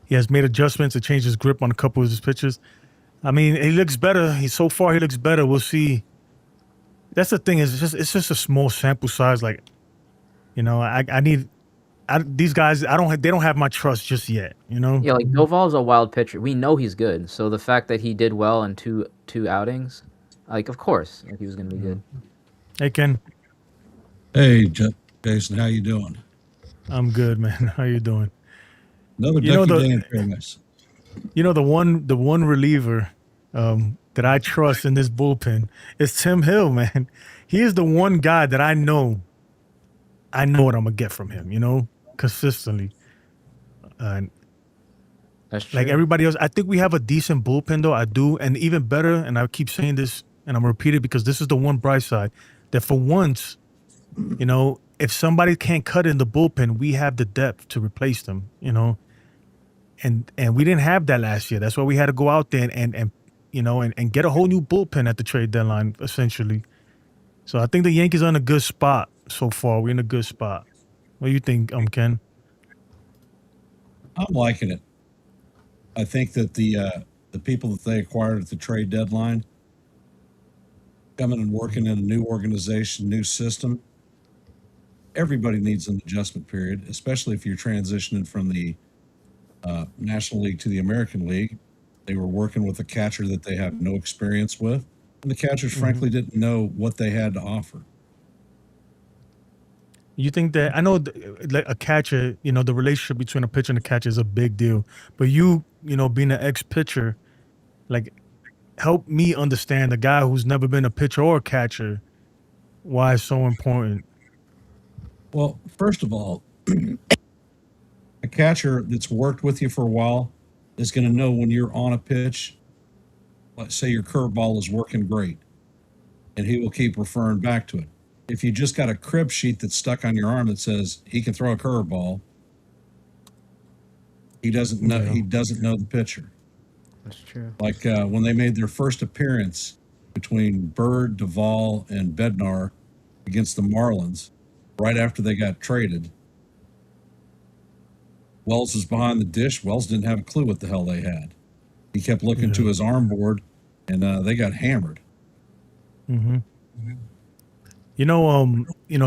He has made adjustments to change his grip on a couple of his pitches. I mean, he looks better. So far he looks better. We'll see. That's the thing, is it's just a small sample size. Like, these guys, they don't have my trust just yet, Yeah, like Doval's a wild pitcher. We know he's good. So the fact that he did well in two outings, like, of course, like, he was going to be good. Hey, Ken. Hey, Jason, how you doing? I'm good, man. How you doing? Another Ducky Dan paradise. The one reliever that I trust in this bullpen is Tim Hill, man. He is the one guy that I know what I'm gonna get from him, consistently. That's true. Like everybody else, I think we have a decent bullpen, though. I do, and even better. And I keep saying this, and I'm repeating because this is the one bright side, that for once, if somebody can't cut in the bullpen, we have the depth to replace them. And we didn't have that last year. That's why we had to go out there and get a whole new bullpen at the trade deadline, essentially. So I think the Yankees are in a good spot so far. We're in a good spot. What do you think, Ken? I'm liking it. I think that the people that they acquired at the trade deadline, coming and working in a new organization, new system, everybody needs an adjustment period, especially if you're transitioning from the National League to the American League. They were working with a catcher that they have no experience with, and the catchers, frankly, didn't know what they had to offer. You think that, I know like a catcher, the relationship between a pitcher and a catcher is a big deal, but being an ex-pitcher, Like, help me understand, the guy who's never been a pitcher or a catcher, why it's so important. Well, first of all, a catcher that's worked with you for a while is going to know when you're on a pitch. Let's say your curveball is working great, and he will keep referring back to it. If you just got a crib sheet that's stuck on your arm that says he can throw a curveball, he doesn't know. Yeah. He doesn't know the pitcher. That's true. Like when they made their first appearance between Bird, Duvall, and Bednar against the Marlins, right after they got traded, Wells was behind the dish. Wells didn't have a clue what the hell they had. He kept looking to his arm board, and they got hammered. Mm-hmm.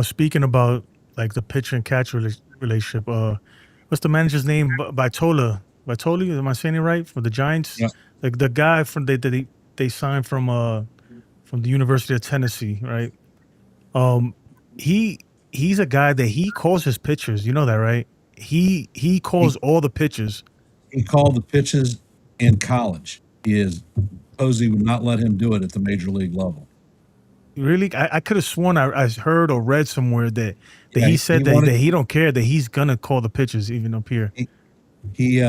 Speaking about like the pitcher and catcher relationship, what's the manager's name? Vitola, am I saying it right? For the Giants? Yeah. Like the guy from they signed from the University of Tennessee, right? He's a guy that he calls his pitchers. You know that, right? He calls all the pitches. He called the pitches in college. Posey would not let him do it at the major league level. Really, I could have sworn I heard or read somewhere that Yeah, he said he wanted- that he don't care, that he's gonna call the pitches even up here. He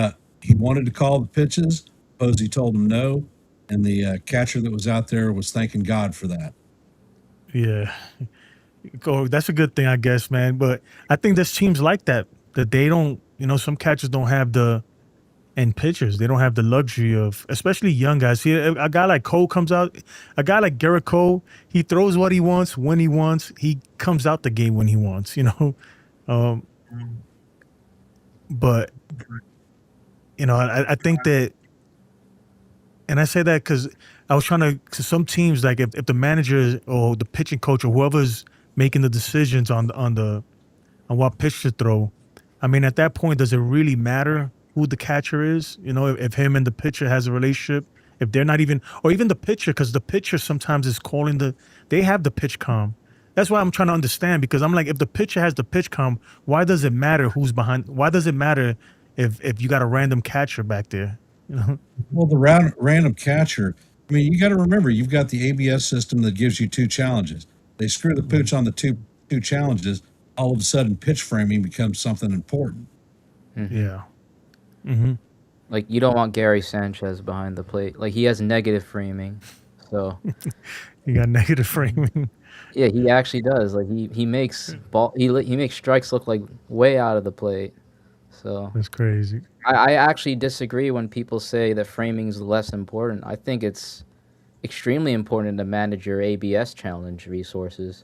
wanted to call the pitches. Posey told him no, and the catcher that was out there was thanking God for that. Yeah, that's a good thing, I guess, man. But I think there's teams like that they don't. Some catchers don't have and pitchers, they don't have the luxury of, especially young guys. See, a guy like Cole comes out, a guy like Garrett Cole, he throws what he wants when he wants. He comes out the game when he wants, But, I think that, and I say that because I was trying to some teams, like if the manager or the pitching coach or whoever's making the decisions on what pitch to throw, I mean, at that point, does it really matter who the catcher is? If him and the pitcher has a relationship, if they're not even, or even the pitcher, because the pitcher sometimes is calling they have the pitch comm. That's why I'm trying to understand, because I'm like, if the pitcher has the pitch comm, why does it matter who's behind? Why does it matter if you got a random catcher back there? Well, the random catcher, I mean, you got to remember, you've got the ABS system that gives you two challenges. They screw the pooch on the two challenges. All of a sudden, pitch framing becomes something important. Mm-hmm. Yeah. Mm-hmm. Like, you don't want Gary Sanchez behind the plate. Like, he has negative framing, so You got negative framing. yeah, he actually does. Like, he makes he makes strikes look like way out of the plate. So That's crazy. I actually disagree when people say that framing is less important. I think it's extremely important to manage your ABS challenge resources,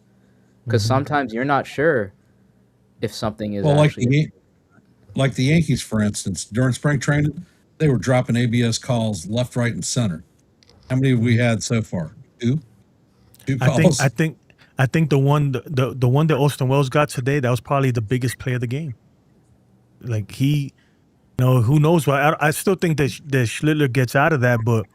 because sometimes you're not sure if something is actually. Like the Yankees, for instance, during spring training, they were dropping ABS calls left, right, and center. How many have we had so far? Two calls. I think the one that Austin Wells got today, that was probably the biggest play of the game. Like he, who knows why? I still think that Schlitler gets out of that, but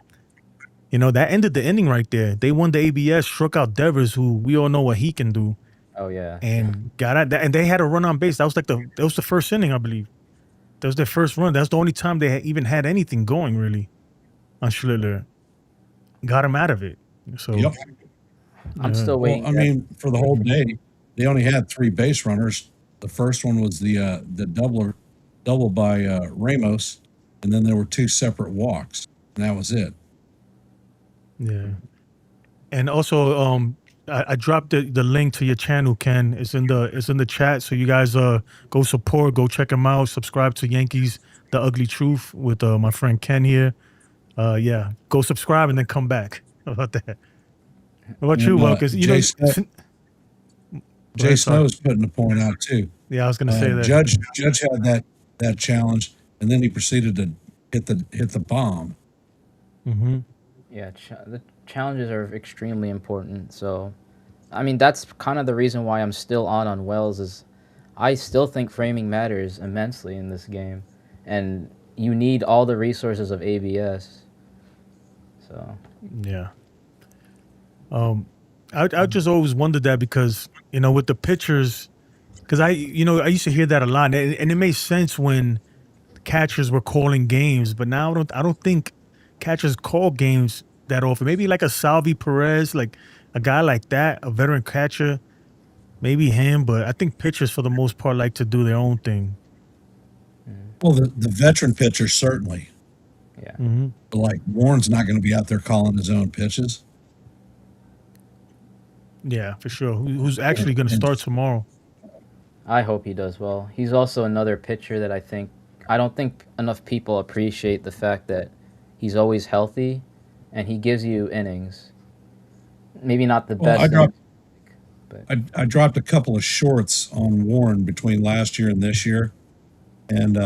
that ended the inning right there. They won the ABS, struck out Devers, who we all know what he can do. Oh yeah. And got out, and they had a run on base. That was the first inning, I believe. That was their first run. That's the only time they even had anything going really on Schlitler. Got him out of it. So Yep. I'm still waiting. Well, I mean, for the whole day, they only had 3 base runners. The first one was the double by Ramos, and then there were 2 separate walks, and that was it. Yeah. And also, I dropped the link to your channel, Ken. It's in the chat. So you guys go support, go check him out, subscribe to Yankees The Ugly Truth with my friend Ken here. Yeah, go subscribe and then come back. How about that? What about you, Will? Because Jay Snow's putting a point out too. Yeah, I was gonna say that. Judge had that challenge, and then he proceeded to hit the bomb. Mm-hmm. Yeah, the challenges are extremely important. So, I mean, that's kind of the reason why I'm still on Wells, is I still think framing matters immensely in this game, and you need all the resources of ABS. So yeah. I just always wondered that, because with the pitchers, because I used to hear that a lot, and it made sense when catchers were calling games, but now I don't think catchers call games that often. Maybe like a Salvi Perez, like a guy like that, a veteran catcher, maybe him. But I think pitchers for the most part like to do their own thing. Well, the veteran pitchers certainly. Yeah. Mm-hmm. But like Warren's not going to be out there calling his own pitches. Yeah, for sure. Who's actually going to start tomorrow? I hope he does well. He's also another pitcher that I don't think enough people appreciate the fact that he's always healthy and he gives you innings. Maybe not the Well, best. I dropped a couple of shorts on Warren between last year and this year, and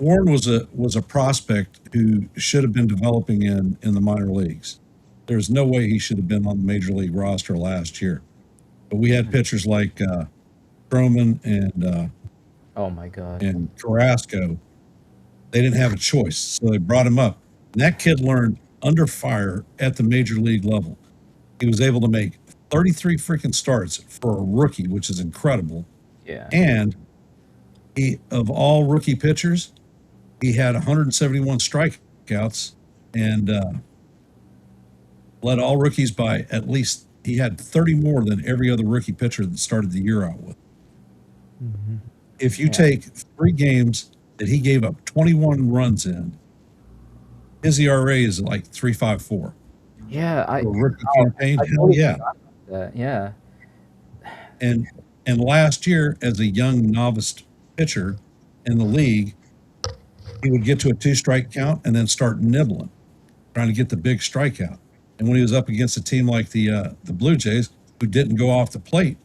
Warren was a prospect who should have been developing in the minor leagues. There's no way he should have been on the major league roster last year. But we had pitchers like Stroman and Oh my God. and Carrasco. They didn't have a choice, so they brought him up. And that kid learned under fire at the major league level. He was able to make 33 freaking starts for a rookie, which is incredible. Yeah. And he, of all rookie pitchers, he had 171 strikeouts and led all rookies by at least, he had 30 more than every other rookie pitcher that started the year out with. Mm-hmm. If you take 3 games that he gave up 21 runs in, his ERA is like 3.54. Yeah, For a rookie campaign, I hell totally yeah. forgot about that. Yeah. And last year, as a young novice pitcher in the league, he would get to a 2-strike count and then start nibbling, trying to get the big strikeout. And when he was up against a team like the Blue Jays, who didn't go off the plate,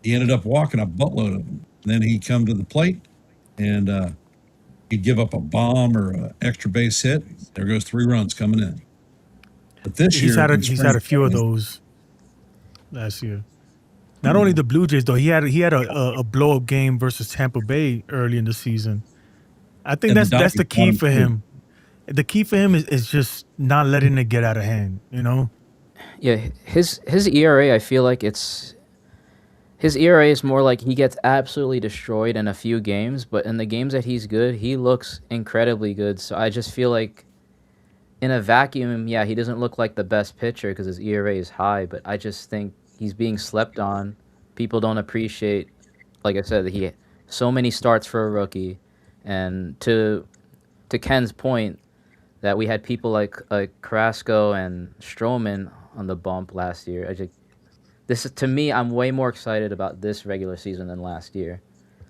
he ended up walking a buttload of them. And then he'd come to the plate, and he'd give up a bomb or an extra base hit. There goes 3 runs coming in. But this He's year, had a few of those last year. Not only the Blue Jays though, he had a blow up game versus Tampa Bay early in the season. I think And that's the key for too. him. The key for him is just not letting it get out of hand. You know. Yeah, his ERA, I feel like his ERA is more like he gets absolutely destroyed in a few games, but in the games that he's good, he looks incredibly good. So I just feel like in a vacuum, yeah, he doesn't look like the best pitcher because his ERA is high, but I just think he's being slept on. People don't appreciate, like I said, that he so many starts for a rookie, and to Ken's point, that we had people like Carrasco and Stroman on the bump last year. This is, to me, I'm way more excited about this regular season than last year.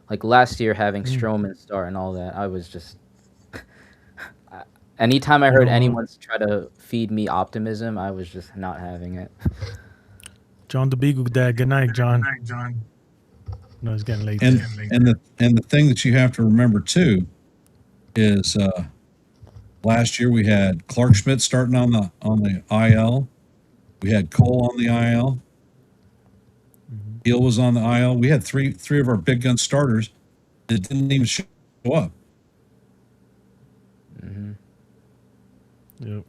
Like last year, having Stroman start and all that, I was just. Anytime I heard anyone try to feed me optimism, I was just not having it. John the Beagle Dad. Good night, John. No, it's getting late. And the thing that you have to remember too is last year we had Clark Schmidt starting on the IL. We had Cole on the IL. Hill was on the IL. We had three of our big gun starters that didn't even show up. Mm-hmm. Yep.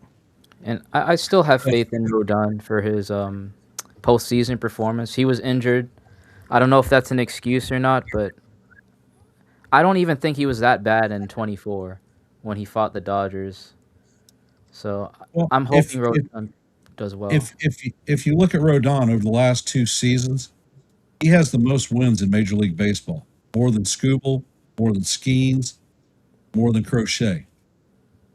And I still have faith in Rodon for his postseason performance. He was injured. I don't know if that's an excuse or not, but I don't even think he was that bad in 24 when he fought the Dodgers. So I'm hoping Rodon does well. If you look at Rodon over the last 2 seasons, he has the most wins in Major League Baseball. More than Skubal, more than Skeens, more than Crochet.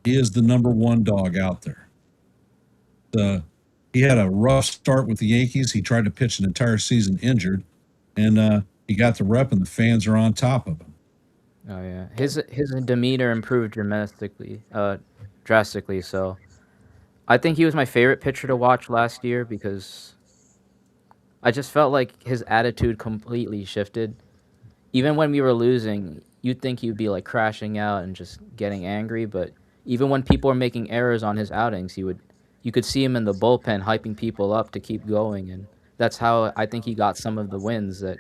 He is the number 1 dog out there. He had a rough start with the Yankees. He tried to pitch an entire season injured, and he got the rep, and the fans are on top of him. Oh yeah, his demeanor improved drastically. So I think he was my favorite pitcher to watch last year because I just felt like his attitude completely shifted. Even when we were losing, you'd think he'd be like crashing out and just getting angry, but even when people were making errors on his outings, you could see him in the bullpen hyping people up to keep going, and that's how I think he got some of the wins that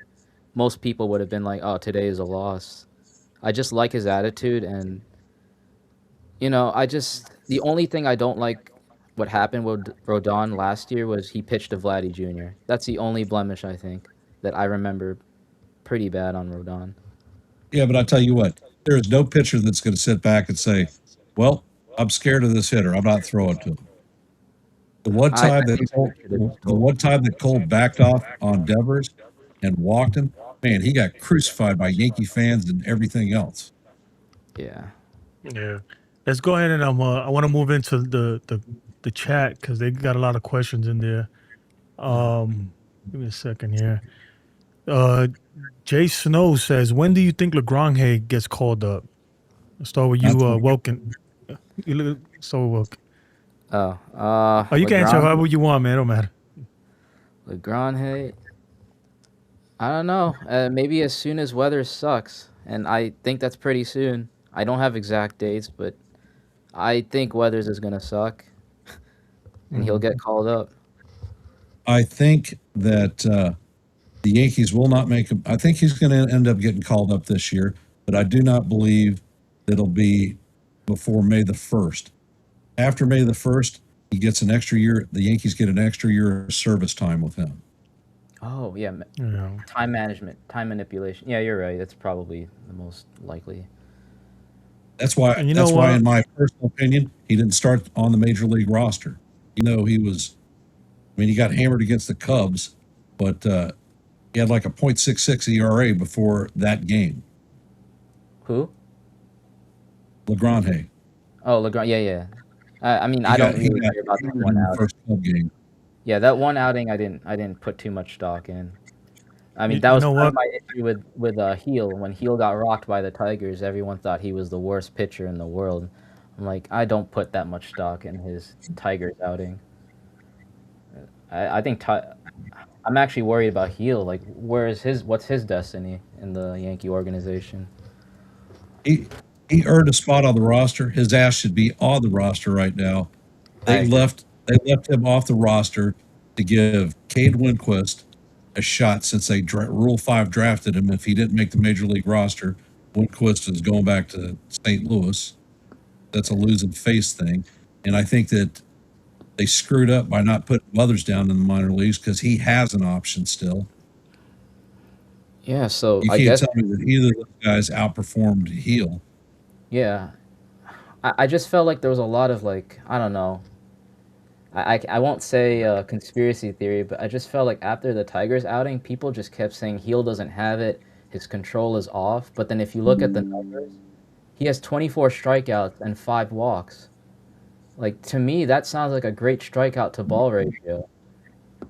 most people would have been like, "Oh, today is a loss." I just like his attitude, and the only thing I don't like what happened with Rodon last year was he pitched to Vladdy Jr. That's the only blemish I think that I remember pretty bad on Rodon. Yeah, but I tell you what, there is no pitcher that's going to sit back and say, well, I'm scared of this hitter. I'm not throwing to him. The one I time that think Cole, I should've just the told one time that Cole backed off on Devers and walked him, man, he got crucified by Yankee fans and everything else. Yeah. Yeah. Let's go ahead and I want to move into the chat because they got a lot of questions in there. Give me a second here. Jay Snow says, when do you think LeGrand gets called up? Let's start with you, Welkin. So Welkin. Oh, you can answer however you want, man. It don't matter. LeGrand, I don't know. Maybe as soon as weather sucks, and I think that's pretty soon. I don't have exact dates, but I think Weathers is gonna suck, and he'll get called up. I think that the Yankees will not make him. I think he's going to end up getting called up this year, but I do not believe it'll be before May the 1st. After May the 1st, he gets an extra year. The Yankees get an extra year of service time with him. Oh yeah, Yeah. time management, time manipulation. Yeah, you're right. That's probably the most likely. That's why. And you That's know why, what? in my personal opinion, he didn't start on the major league roster. You know, he was. I mean, he got hammered against the Cubs, but he had like a .66 ERA before that game. Who? LeGrand. Oh, LeGrand. Yeah. I mean, I don't really care about that one outing. First Cub game. Yeah, that one outing, I didn't put too much stock in. I mean, You that was know part of what? my issue with Heel. When Heel got rocked by the Tigers, everyone thought he was the worst pitcher in the world. I'm like, I don't put that much stock in his Tigers outing. I think I'm actually worried about Heel. Like, what's his destiny in the Yankee organization? He earned a spot on the roster. His ass should be on the roster right now. They left him off the roster to give Cade Winquist a shot since they Rule 5 drafted him. If he didn't make the major league roster, Winquist is going back to St. Louis. That's a losing face thing. And I think that they screwed up by not putting others down in the minor leagues because he has an option still. Yeah, so You I can't guess tell me that either of those guys outperformed Heel. yeah. I just felt like there was a lot of like, I don't know. I won't say conspiracy theory, but I just felt like after the Tigers outing, people just kept saying Heel doesn't have it, his control is off. But then if you look at the numbers, he has 24 strikeouts and 5 walks. Like, to me, that sounds like a great strikeout to ball ratio.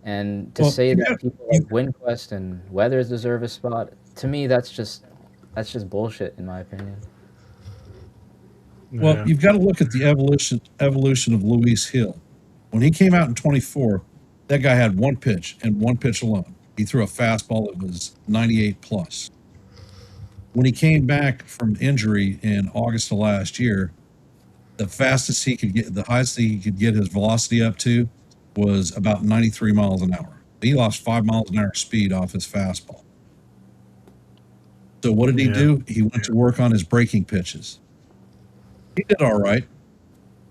And to say that people like Winquist and Weathers deserve a spot, to me, that's just bullshit, in my opinion. Well, Yeah. you've got to look at the evolution of Luis Hill. When he came out in 24, that guy had one pitch and one pitch alone. He threw a fastball that was 98 plus. When he came back from injury in August of last year, the fastest he could get, the highest he could get his velocity up to was about 93 miles an hour. He lost 5 miles an hour speed off his fastball. So what did he do? He went to work on his breaking pitches. He did all right.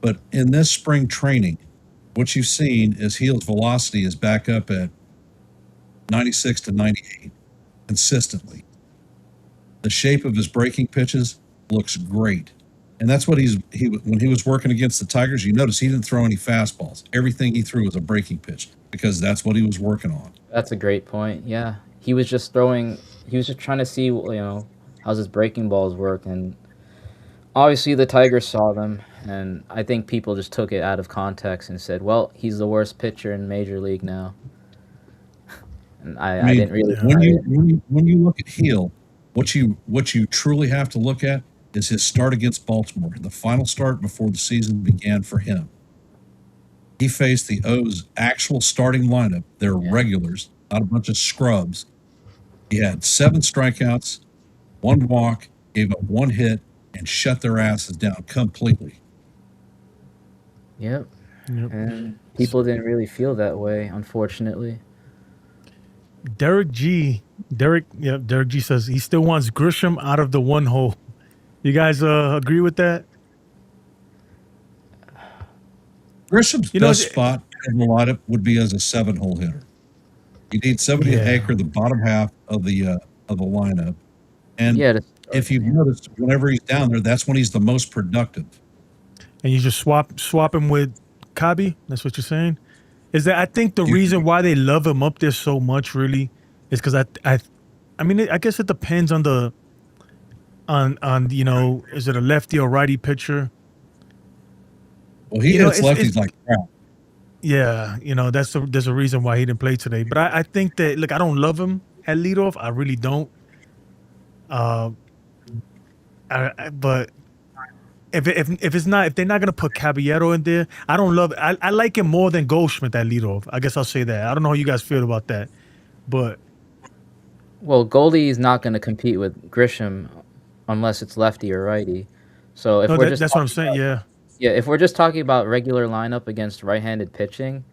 But in this spring training, what you've seen is Hill's velocity is back up at 96 to 98 consistently. The shape of his breaking pitches looks great. And that's what when he was working against the Tigers, you notice he didn't throw any fastballs. Everything he threw was a breaking pitch because that's what he was working on. That's a great point. Yeah. He was just trying to see, how's his breaking balls work, and obviously the Tigers saw them, and I think people just took it out of context and said, well, he's the worst pitcher in Major League now. And I didn't really when you look at Hill, what you truly have to look at is his start against Baltimore, the final start before the season began for him. He faced the O's actual starting lineup, their regulars, not a bunch of scrubs. He had 7 strikeouts, 1 walk, gave up 1 hit, and shut their asses down completely. Yep. And people didn't really feel that way, unfortunately. Derek G says he still wants Grisham out of the 1 hole. You guys agree with that? Grisham's best spot in the lineup would be as a 7-hole hitter. You need somebody to anchor the bottom half of the lineup. And if you've noticed, whenever he's down there, that's when he's the most productive. and you just swap him with Kabi. That's what you're saying. Is that I think the reason why they love him up there so much really is because I mean I guess it depends on the on is it a lefty or righty pitcher? Well, he hits lefties like crap. Yeah, there's a reason why he didn't play today. But I think that look, I don't love him at leadoff. I really don't. But if they're not gonna put Caballero in there, I don't love it. I like him more than Goldschmidt at leadoff. I guess I'll say that. I don't know how you guys feel about that, but Well, Goldie is not going to compete with Grisham unless it's lefty or righty. So if that's what I'm saying. Yeah, if we're just talking about regular lineup against right-handed pitching,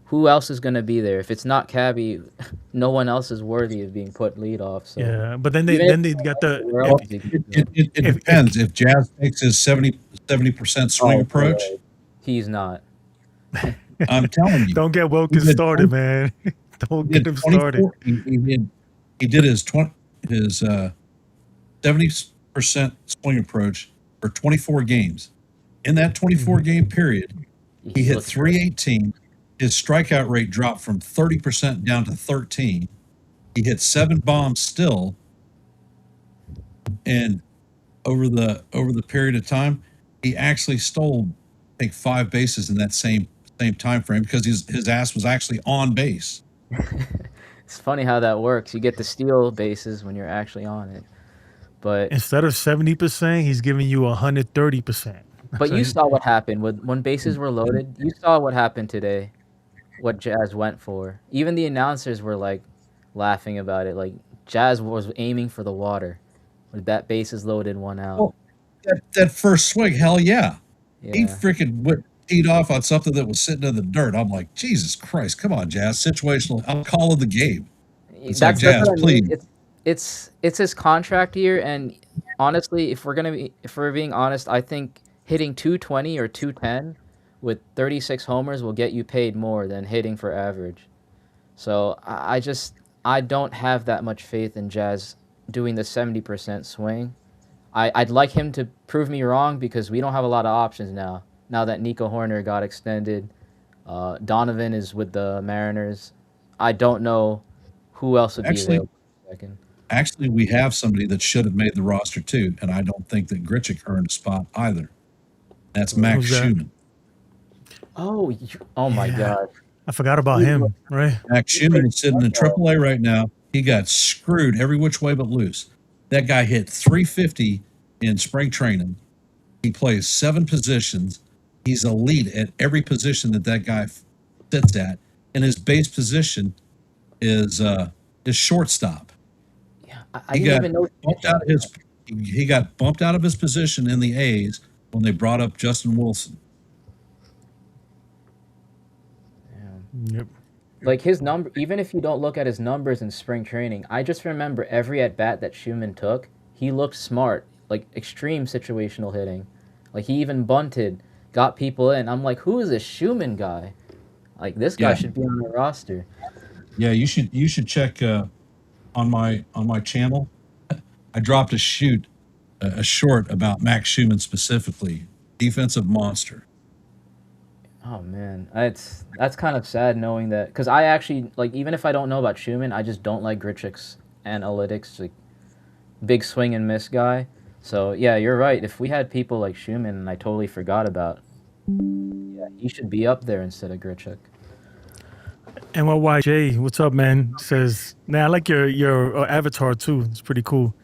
who else is going to be there? If it's not Cabby, no one else is worthy of being put leadoff. So yeah, but then they got the. It depends. If Jazz takes his 70% swing approach, he's not. I'm telling you. Don't get Wilkins started, man. Don't get him started. He did his 70% swing approach for 24 games. In that 24 game period, he hit 318. His strikeout rate dropped from 30% down to 13. He hit 7 bombs still. And over the period of time, he actually stole, I think, 5 bases in that same time frame because his ass was actually on base. It's funny how that works. You get to steal bases when you're actually on it. But instead of 70%, he's giving you 130%. But you saw what happened when bases were loaded. You saw what happened today. What Jazz went for. Even the announcers were like laughing about it. Like Jazz was aiming for the water. With that bases loaded, 1 out. Well, that first swing, hell yeah. He freaking teed off on something that was sitting in the dirt. I'm like, Jesus Christ, come on, Jazz. Situational. I'm calling the game. It's like, Jazz, please. It's his contract year, and honestly, if we're being honest, I think hitting 220 or 210 with 36 homers will get you paid more than hitting for average. So I don't have that much faith in Jazz doing the 70% swing. I'd like him to prove me wrong because we don't have a lot of options now. Now that Nico Horner got extended, Donovan is with the Mariners. I don't know who else would be there. Actually, we have somebody that should have made the roster too, and I don't think that Grichuk earned a spot either. That's Max Schumann. Oh my God. I forgot about him, right? Max Schumann is sitting in AAA right now. He got screwed every which way but loose. That guy hit 350 in spring training. He plays 7 positions. He's elite at every position that guy sits at, and his base position is shortstop. Yeah, I didn't even know. He got bumped out of his position in the A's when they brought up Justin Wilson. Yep. Like his number, even if you don't look at his numbers in spring training, I just remember every at bat that Schumann took, he looked smart, like extreme situational hitting. Like he even bunted, got people in. I'm like, who is this Schumann guy? Like this guy should be on the roster. Yeah, you should check on my channel. I dropped a short about Max Schumann specifically, defensive monster. Oh man, that's kind of sad knowing that, because I actually, like, even if I don't know about Schumann, I just don't like Grichuk's analytics, like big swing and miss guy. So yeah, you're right. If we had people like Schumann, and I totally forgot about, yeah, he should be up there instead of Grichuk. And YJ, what's up, man? Says, I like your avatar too. It's pretty cool.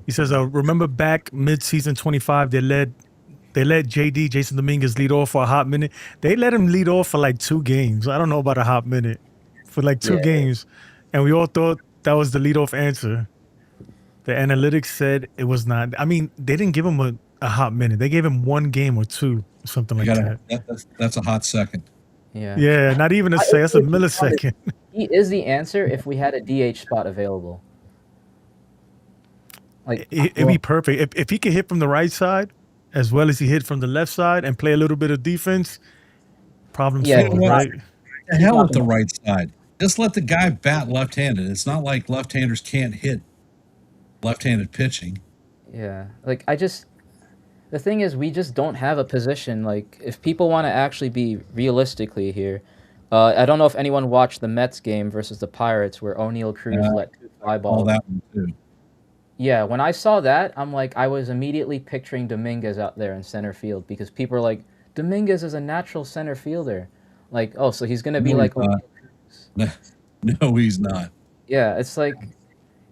He says, remember back mid-season 25, they let JD, Jason Dominguez, lead off for a hot minute. They let him lead off for like 2 games. I don't know about a hot minute. For like 2 games. And we all thought that was the leadoff answer. The analytics said it was not. I mean, they didn't give him a hot minute. They gave him 1 game or 2, something like that. That's a hot second. Yeah, not even a second. That's a millisecond. He is the answer if we had a DH spot available. Like it'd be perfect. If he could hit from the right side as well as he hit from the left side and play a little bit of defense, problem solved, right? The hell with the right side. Just let the guy bat left-handed. It's not like left-handers can't hit left-handed pitching. Yeah, like The thing is, we just don't have a position. Like, if people want to actually be realistically here, I don't know if anyone watched the Mets game versus the Pirates where O'Neal Cruz let 2 fly All balls. that one too. Yeah, when I saw that, I'm like, I was immediately picturing Dominguez out there in center field because people are like, Dominguez is a natural center fielder. Like, oh, so he's gonna be No, like, he's not. No, he's not. yeah, it's like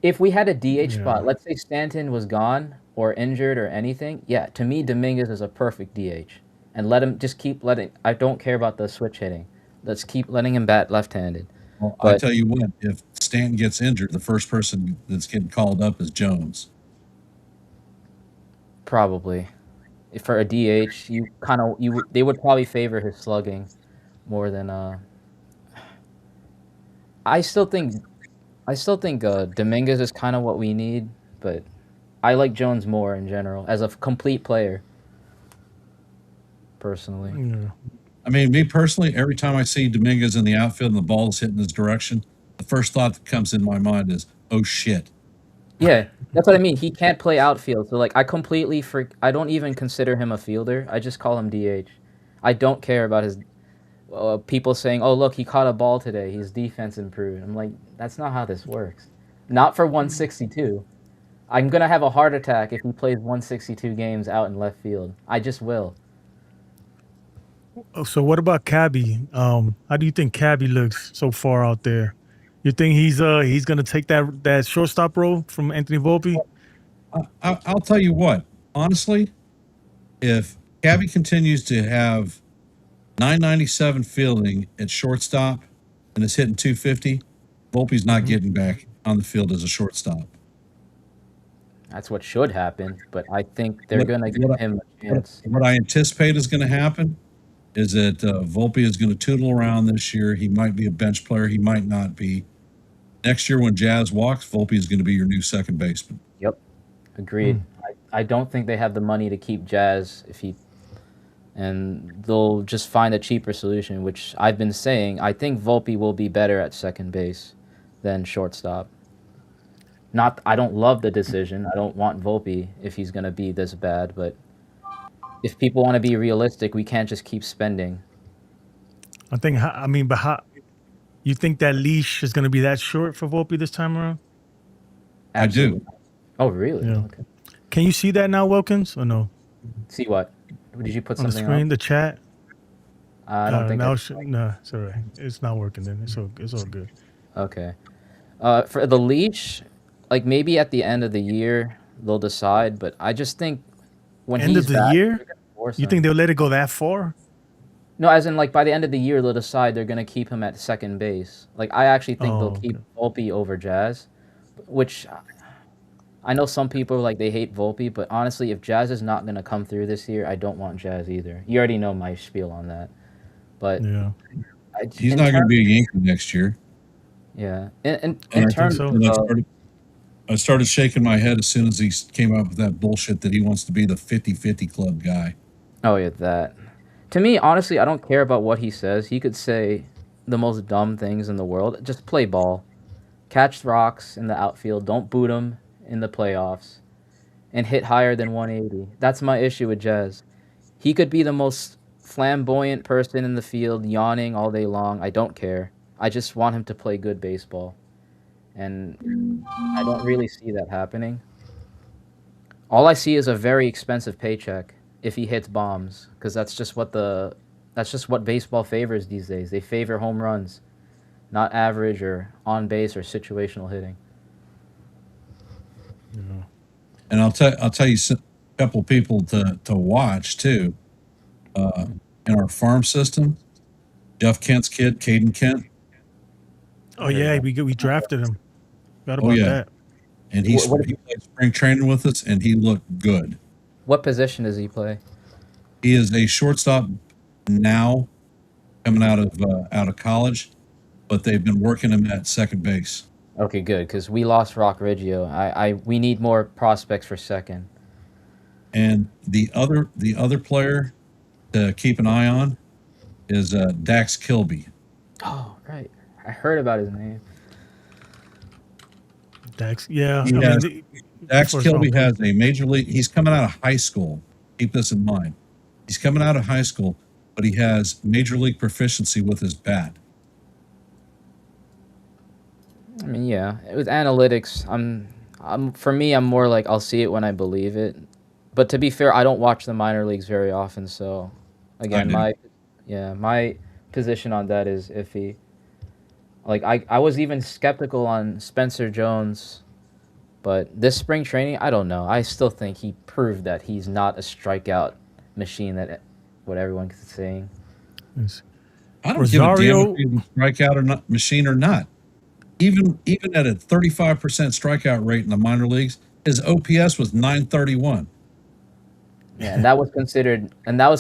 if we had a DH Yeah. spot, let's say Stanton was gone or injured or anything, yeah, to me Dominguez is a perfect DH. And let him just keep letting. I don't care about the switch hitting. Let's keep letting him bat left-handed. Well, I But tell you what, if Stanton gets injured, the first person that's getting called up is Jones. probably, if for a DH, they would probably favor his slugging more than I still think Dominguez is kind of what we need, but I like Jones more in general as a complete player. Personally, Yeah. I mean, me personally, every time I see Dominguez in the outfield and the ball is hitting his direction, the first thought that comes in my mind is, "Oh shit!" yeah, that's what I mean. He can't play outfield, so like I don't even consider him a fielder. I just call him DH. I don't care about his people saying, "Oh, look, he caught a ball today. His defense improved." I'm like, that's not how this works. Not for 162. I'm gonna have a heart attack if he plays 162 games out in left field. I just will. Oh, so what about Cabby? How do you think Cabby looks so far out there? You think he's gonna take that shortstop role from Anthony Volpe? I'll tell you what. Honestly, if Cabby continues to have 997 fielding at shortstop and is hitting 250, Volpe's not getting back on the field as a shortstop. That's what should happen, but I think they're gonna give him a chance. What I anticipate is going to happen is that Volpe is going to tootle around this year. He might be a bench player. He might not be. Next year when Jazz walks, Volpe is going to be your new second baseman. Yep, agreed. I don't think they have the money to keep Jazz and they'll just find a cheaper solution, which I've been saying. I think Volpe will be better at second base than shortstop. I don't love the decision. I don't want Volpe if he's gonna be this bad, but if people want to be realistic, we can't just keep spending. But how you think that leash is gonna be that short for Volpe this time around? Absolutely. I do. Oh, really? Yeah. Okay. Can you see that now, Wilkins, or no? See what? Did you put On the something screen, up? the chat? I don't think. No, it's all right. It's not working then. It's all good. Okay. For the leash, like maybe at the end of the year they'll decide, but I just think when End he's of the back, year? they're gonna force You him. think they'll let it go that far? No, as in like by the end of the year they'll decide they're gonna keep him at second base. Like I actually think Oh, they'll keep Volpe over Jazz, which I know some people like they hate Volpe, but honestly, if Jazz is not gonna come through this year, I don't want Jazz either. You already know my spiel on that, but Yeah. He's not going to be a Yankee next year. Yeah, And in I terms so. of I started shaking my head as soon as he came up with that bullshit that he wants to be the 50-50 club guy. oh yeah, that. To me, honestly, I don't care about what he says. He could say the most dumb things in the world. Just play ball, catch rocks in the outfield. Don't boot him in the playoffs, and hit higher than 180. That's my issue with Jazz. He could be the most flamboyant person in the field, yawning all day long. I don't care. I just want him to play good baseball. And I don't really see that happening. All I see is a very expensive paycheck if he hits bombs, because that's just what baseball favors these days. They favor home runs, not average or on base or situational hitting. Yeah. And I'll tell you a couple of people to watch too. In our farm system, Jeff Kent's kid, Caden Kent. Oh yeah, we drafted him. Forgot Oh about yeah, that. and he played spring training with us, and he looked good. What position does he play? He is a shortstop now, coming out of college, but they've been working him at second base. Okay, good, because we lost Rock Riggio. We need more prospects for second. And the other player to keep an eye on is Dax Kilby. Oh, right. I heard about his name. Dax, yeah. Dax Kilby has a major league. He's coming out of high school, Keep this in mind. He's coming out of high school, but he has major league proficiency with his bat. I mean, yeah, with analytics, for me, I'm more like I'll see it when I believe it. But to be fair, I don't watch the minor leagues very often, so again, do. my position on that is iffy. Like I was even skeptical on Spencer Jones, but this spring training, I don't know. I still think he proved that he's not a strikeout machine that what everyone's saying. Yes. I don't Rosario- give a damn if he's a strikeout or not, machine or not. Even at a 35% strikeout rate in the minor leagues, his OPS was 931. Yeah, and that was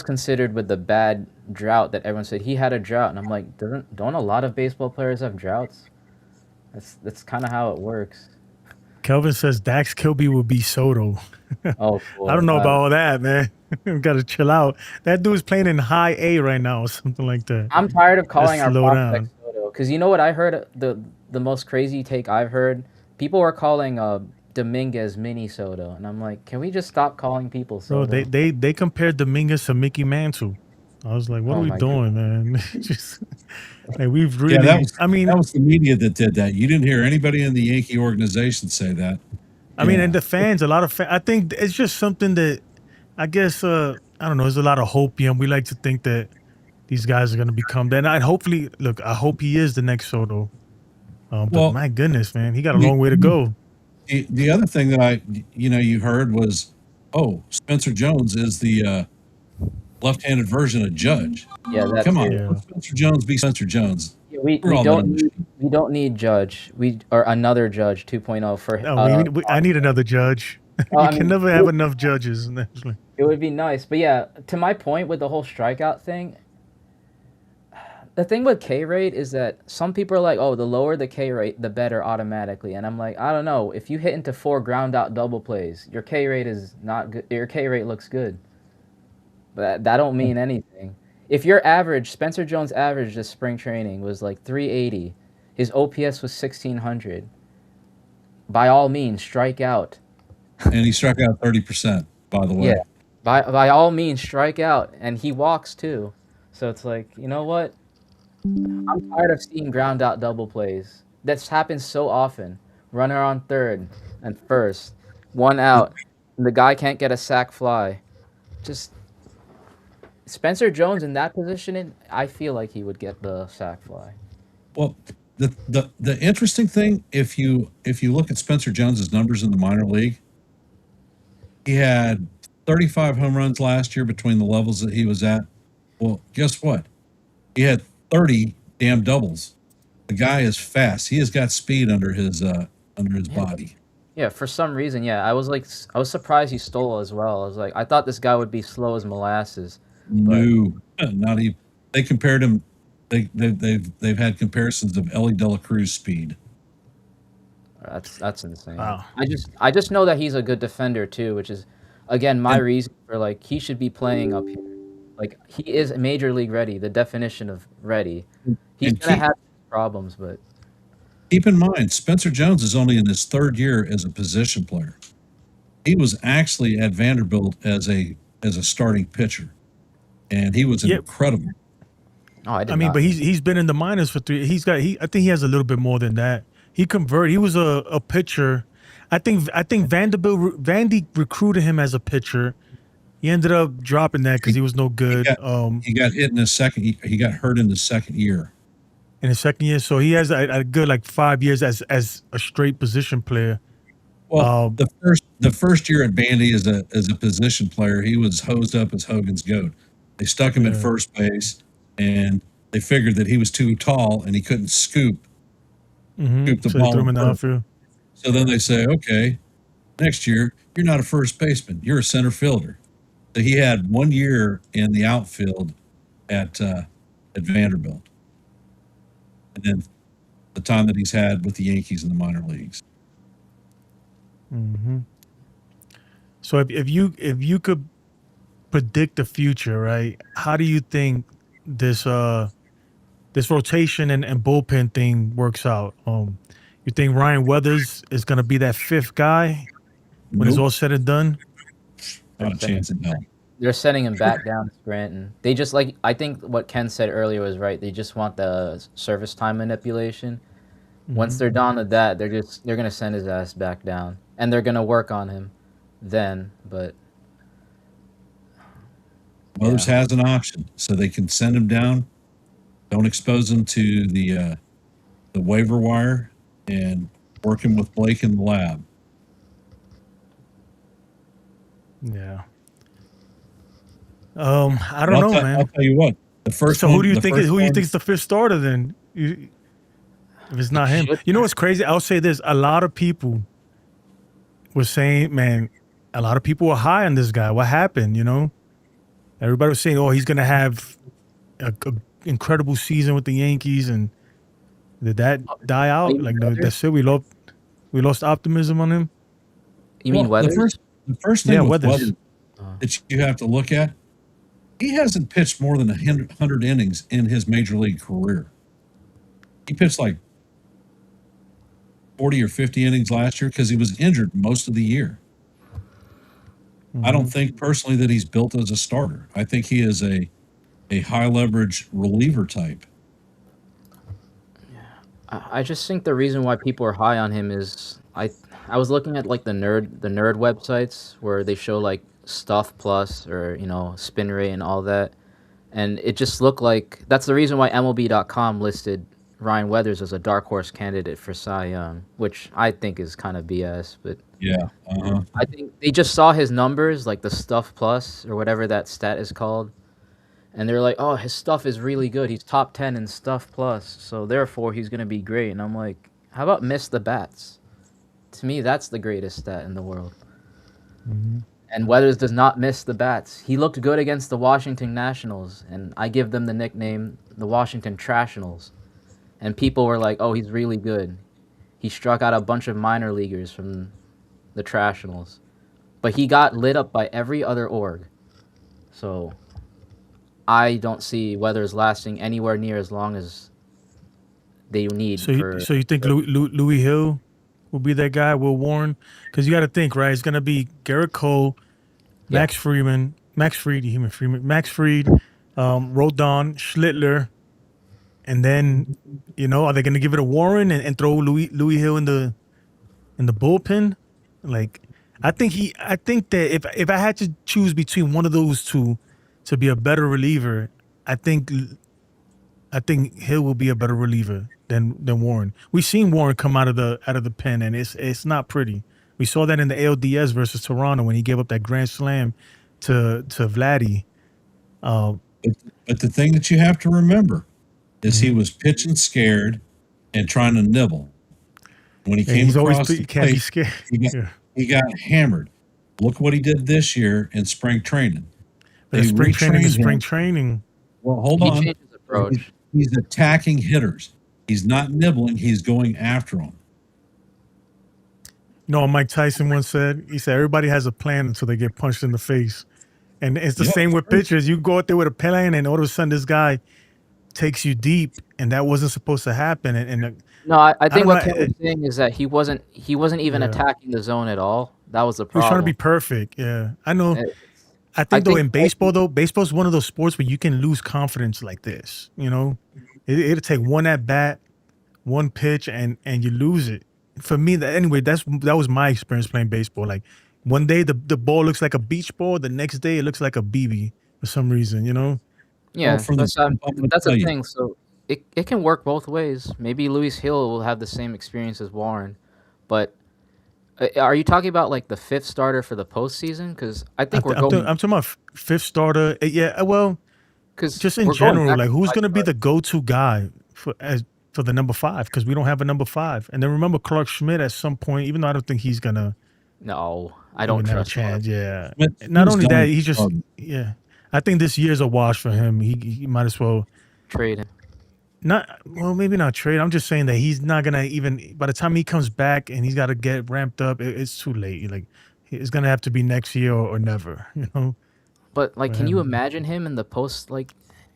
considered with the bad drought that everyone said he had a drought, and I'm like, don't a lot of baseball players have droughts? That's kind of how it works. Kelvin says Dax Kilby would be Soto. Oh, boy. I don't know about all that, man. Got to chill out. That dude's playing in high A right now or something like that. I'm tired of calling our slow prospect Soto, because you know what I heard, the most crazy take I've heard? People were calling Dominguez mini Soto, and I'm like, can we just stop calling people Bro, Soto? they compared Dominguez to Mickey Mantle. I was like, what Oh are we my doing, man? Just like we've really. Yeah, that was I the media that did that. You didn't hear anybody in the Yankee organization say that. mean, and the fans, a lot of fans. I think it's just something that I guess I don't know. There's a lot of hope, and we like to think that these guys are going to become that. And hopefully, look, I hope he is the next Soto. But Well, my goodness, man, he got a long way to go. The other thing that you heard was, oh, Spencer Jones is the left-handed version of Judge. Yeah, that Come on, too. let Spencer Jones be Spencer Jones. Yeah, we We're all don't need Judge. Or another Judge 2.0 for. I need another judge. Oh, You I can mean, never have enough judges. Naturally. It would be nice, but yeah, to my point with the whole strikeout thing, the thing with K rate is that some people are like, oh, the lower the K rate, the better automatically. And I'm like, I don't know. If you hit into 4 ground out double plays, your K rate is not good. Your K rate looks good. But that don't mean anything. If your average, Spencer Jones' average this spring training was like 380, his OPS was 1600. By all means, strike out. And he struck out 30%, by the way. Yeah. By all means, strike out. And he walks too. So it's like, you know what? I'm tired of seeing ground out double plays. That's happened so often. Runner on third and first, 1 out, and the guy can't get a sac fly. Just Spencer Jones in that position, I feel like he would get the sac fly. Well, the interesting thing, if you look at Spencer Jones's numbers in the minor league, he had 35 home runs last year between the levels that he was at. Well, guess what? He had 30 damn doubles. The guy is fast. He has got speed under his body. Yeah, for some reason, yeah. I was surprised he stole as well. I was like, I thought this guy would be slow as molasses. No, not even. They compared him. They've had comparisons of Ellie De La Cruz speed. That's insane. Wow. I just know that he's a good defender too, which is again my reason for like he should be playing up here. Like he is major league ready, the definition of ready. He's gonna have problems, but keep in mind, Spencer Jones is only in his 3rd year as a position player. He was actually at Vanderbilt as a starting pitcher, and he was incredible. Oh, I mean, but he's been in the minors for 3. I think he has a little bit more than that. He converted. He was a pitcher. I think Vandy recruited him as a pitcher. He ended up dropping that because he was no good. He got hit in his second. He got hurt in his 2nd year. In his 2nd year, so he has a good like 5 years as a straight position player. Well, the first year at Vandy as a position player, he was hosed up as Hogan's goat. They stuck him at first base, and they figured that he was too tall and he couldn't scoop the So ball. they threw him in the outfield. So then they say, okay, next year you're not a first baseman, you're a center fielder. So he had 1 year in the outfield at Vanderbilt, and then the time that he's had with the Yankees in the minor leagues. Mm-hmm. So if you could predict the future, right? How do you think this rotation and bullpen thing works out? You think Ryan Weathers is going to be that 5th guy when it's all said and done? Not a chance in hell. they're sending him back down to Scranton. They just like I think what Ken said earlier was right. They just want the service time manipulation. Once they're done with that, they're gonna send his ass back down, and they're gonna work on him then. But Mothers has an option, so they can send him down. Don't expose him to the waiver wire, and work him with Blake in the lab. Yeah. I don't know, man. I'll tell you what. The first. So one, who do you think? Who do you one- think is the fifth starter then? If it's not him, you know what's crazy? I'll say this: a lot of people were saying, "Man, a lot of people were high on this guy. What happened?" You know, everybody was saying, "Oh, he's gonna have a incredible season with the Yankees," and did that die out? Like that's it. We lost optimism on him. You mean Weathers? The first thing with Weathers. that you have to look at, he hasn't pitched more than 100 innings in his major league career. He pitched like 40 or 50 innings last year because he was injured most of the year. I don't think personally that he's built as a starter. I think he is a high leverage reliever type. I just think the reason why people are high on him is I was looking at like the nerd websites where they show like stuff plus or spin rate and all that, and it just looked like that's the reason why MLB.com listed Ryan Weathers as a dark horse candidate for Cy Young, which I think is kind of BS. But yeah, I think they just saw his numbers, like the stuff plus or whatever that stat is called, and they're like, oh, his stuff is really good. He's top 10 in stuff plus, so therefore he's gonna be great. And I'm like, how about miss the bats? To me, that's the greatest stat in the world. And Weathers does not miss the bats. He looked good against the Washington Nationals, and I give them the nickname the Washington Trashionals. And people were like, oh, he's really good. He struck out a bunch of minor leaguers from the Trashionals. But he got lit up by every other org. So I don't see Weathers lasting anywhere near as long as they need. So you think Louis Hill will be that guy, Will Warren? Because you got to think, right? It's going to be Garrett Cole, Max Fried, Rodon, Schlittler, and then, are they going to give it a Warren and throw Louis Hill in the bullpen? Like, I think that if I had to choose between one of those two to be a better reliever, I think Hill will be a better reliever than Warren. We've seen Warren come out of the pen, and it's not pretty. We saw that in the ALDS versus Toronto when he gave up that grand slam to Vladdy. But the thing that you have to remember is he was pitching scared and trying to nibble. When he came across the can't be plate, scared. he got hammered. Look what he did this year in spring training. But spring training is spring training. Well, hold He on. changed his approach. He's attacking hitters. He's not nibbling. He's going after them. Mike Tyson once said, he said, everybody has a plan until they get punched in the face. And it's the same with pitchers. You go out there with a plan, and all of a sudden this guy takes you deep, and that wasn't supposed to happen. No, I think what Ken was saying is that he wasn't even attacking the zone at all. That was the problem. He was trying to be perfect. Yeah, I know. I think though in baseball, baseball's one of those sports where you can lose confidence like this. It'll take one at bat, one pitch, and you lose it. For me, that was my experience playing baseball. Like one day the ball looks like a beach ball, the next day it looks like a BB for some reason. Yeah, that's the thing. So it can work both ways. Maybe Louis Hill will have the same experience as Warren, but are you talking about like the fifth starter for the postseason? Because I think I'm talking about fifth starter. Yeah, well, because just in general, like who's going to be the go-to guy for the number 5? Because we don't have a number 5. And then remember Clark Schmidt at some point, even though I don't think he's gonna. No, I don't trust him. Chance. Yeah, not only that, he's just I think this year's a wash for him. He might as well trade him. Maybe not trade. I'm just saying that he's not gonna even. By the time he comes back and he's got to get ramped up, it's too late. Like it's gonna have to be next year or never. But like, can you imagine him in the post? Like,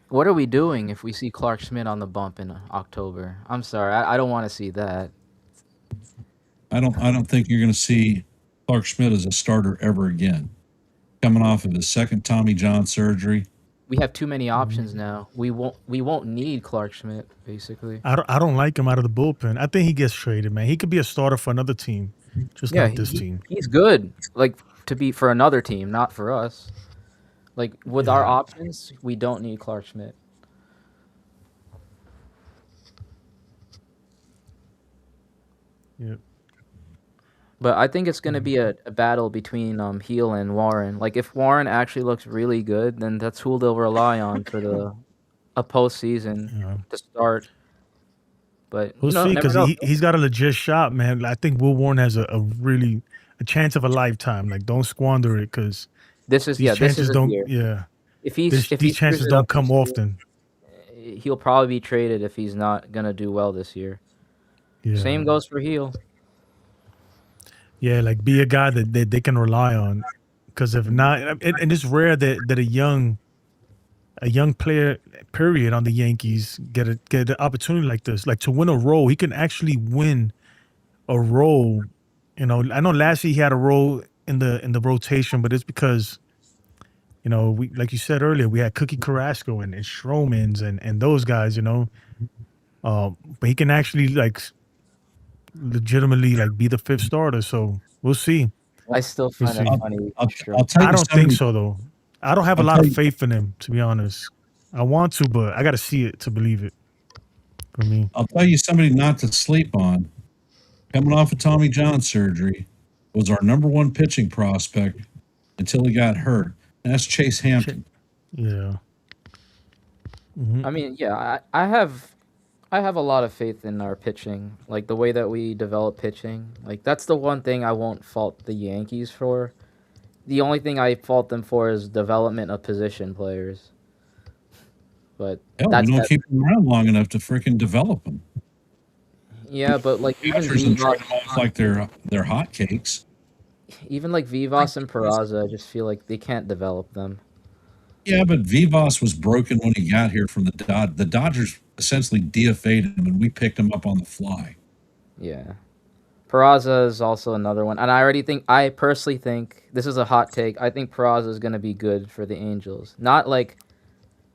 what are we doing if we see Clark Schmidt on the bump in October? I'm sorry, I don't want to see that. I don't think you're going to see Clark Schmidt as a starter ever again. coming off of his second Tommy John surgery. We have too many options now. We won't need Clark Schmidt, basically. I don't like him out of the bullpen. I think he gets traded, man. He could be a starter for another team, just not this team. He's good, like to be for another team, not for us. Like with our options, we don't need Clark Schmidt. Yep. But I think it's going to be a battle between Heel and Warren. Like if Warren actually looks really good, then that's who they'll rely on for a postseason to start. But we'll see, because he's got a legit shot, man. I think Will Warren has a chance of a lifetime. Like, don't squander it, because this is these chances a don't. year. Yeah, if these chances don't come often. He'll probably be traded if he's not gonna do well this year. Yeah. Same goes for Heel. Yeah, like be a guy that they can rely on, because if not, and it's rare that a young player, period, on the Yankees get an opportunity like this, like to win a role. He can actually win a role. You know, I know last year he had a role in the rotation, but it's because, you know, we, like you said earlier, we had Cookie Carrasco and Stromans and those guys, you know. But he can actually like legitimately like be the fifth starter. So we'll see. I still find it funny. I'll tell you I don't think so though. I don't have a lot of faith in him, to be honest. I want to, but I got to see it to believe it. For me, I'll tell you somebody not to sleep on. Coming off of Tommy John surgery, was our number one pitching prospect until he got hurt. And that's Chase Hampton. Yeah. I mean, yeah, I have a lot of faith in our pitching, like the way that we develop pitching. Like that's the one thing I won't fault the Yankees for. The only thing I fault them for is development of position players. But we don't keep them around long enough to freaking develop them. Yeah, but like even Vivas, like they're hotcakes. Even like Vivas and Peraza, I just feel like they can't develop them. Yeah, but Vivas was broken when he got here from the Dodgers. The Dodgers essentially DFA'd him, and we picked him up on the fly. Yeah. Peraza is also another one. And I personally think, this is a hot take, I think Peraza is going to be good for the Angels. Not like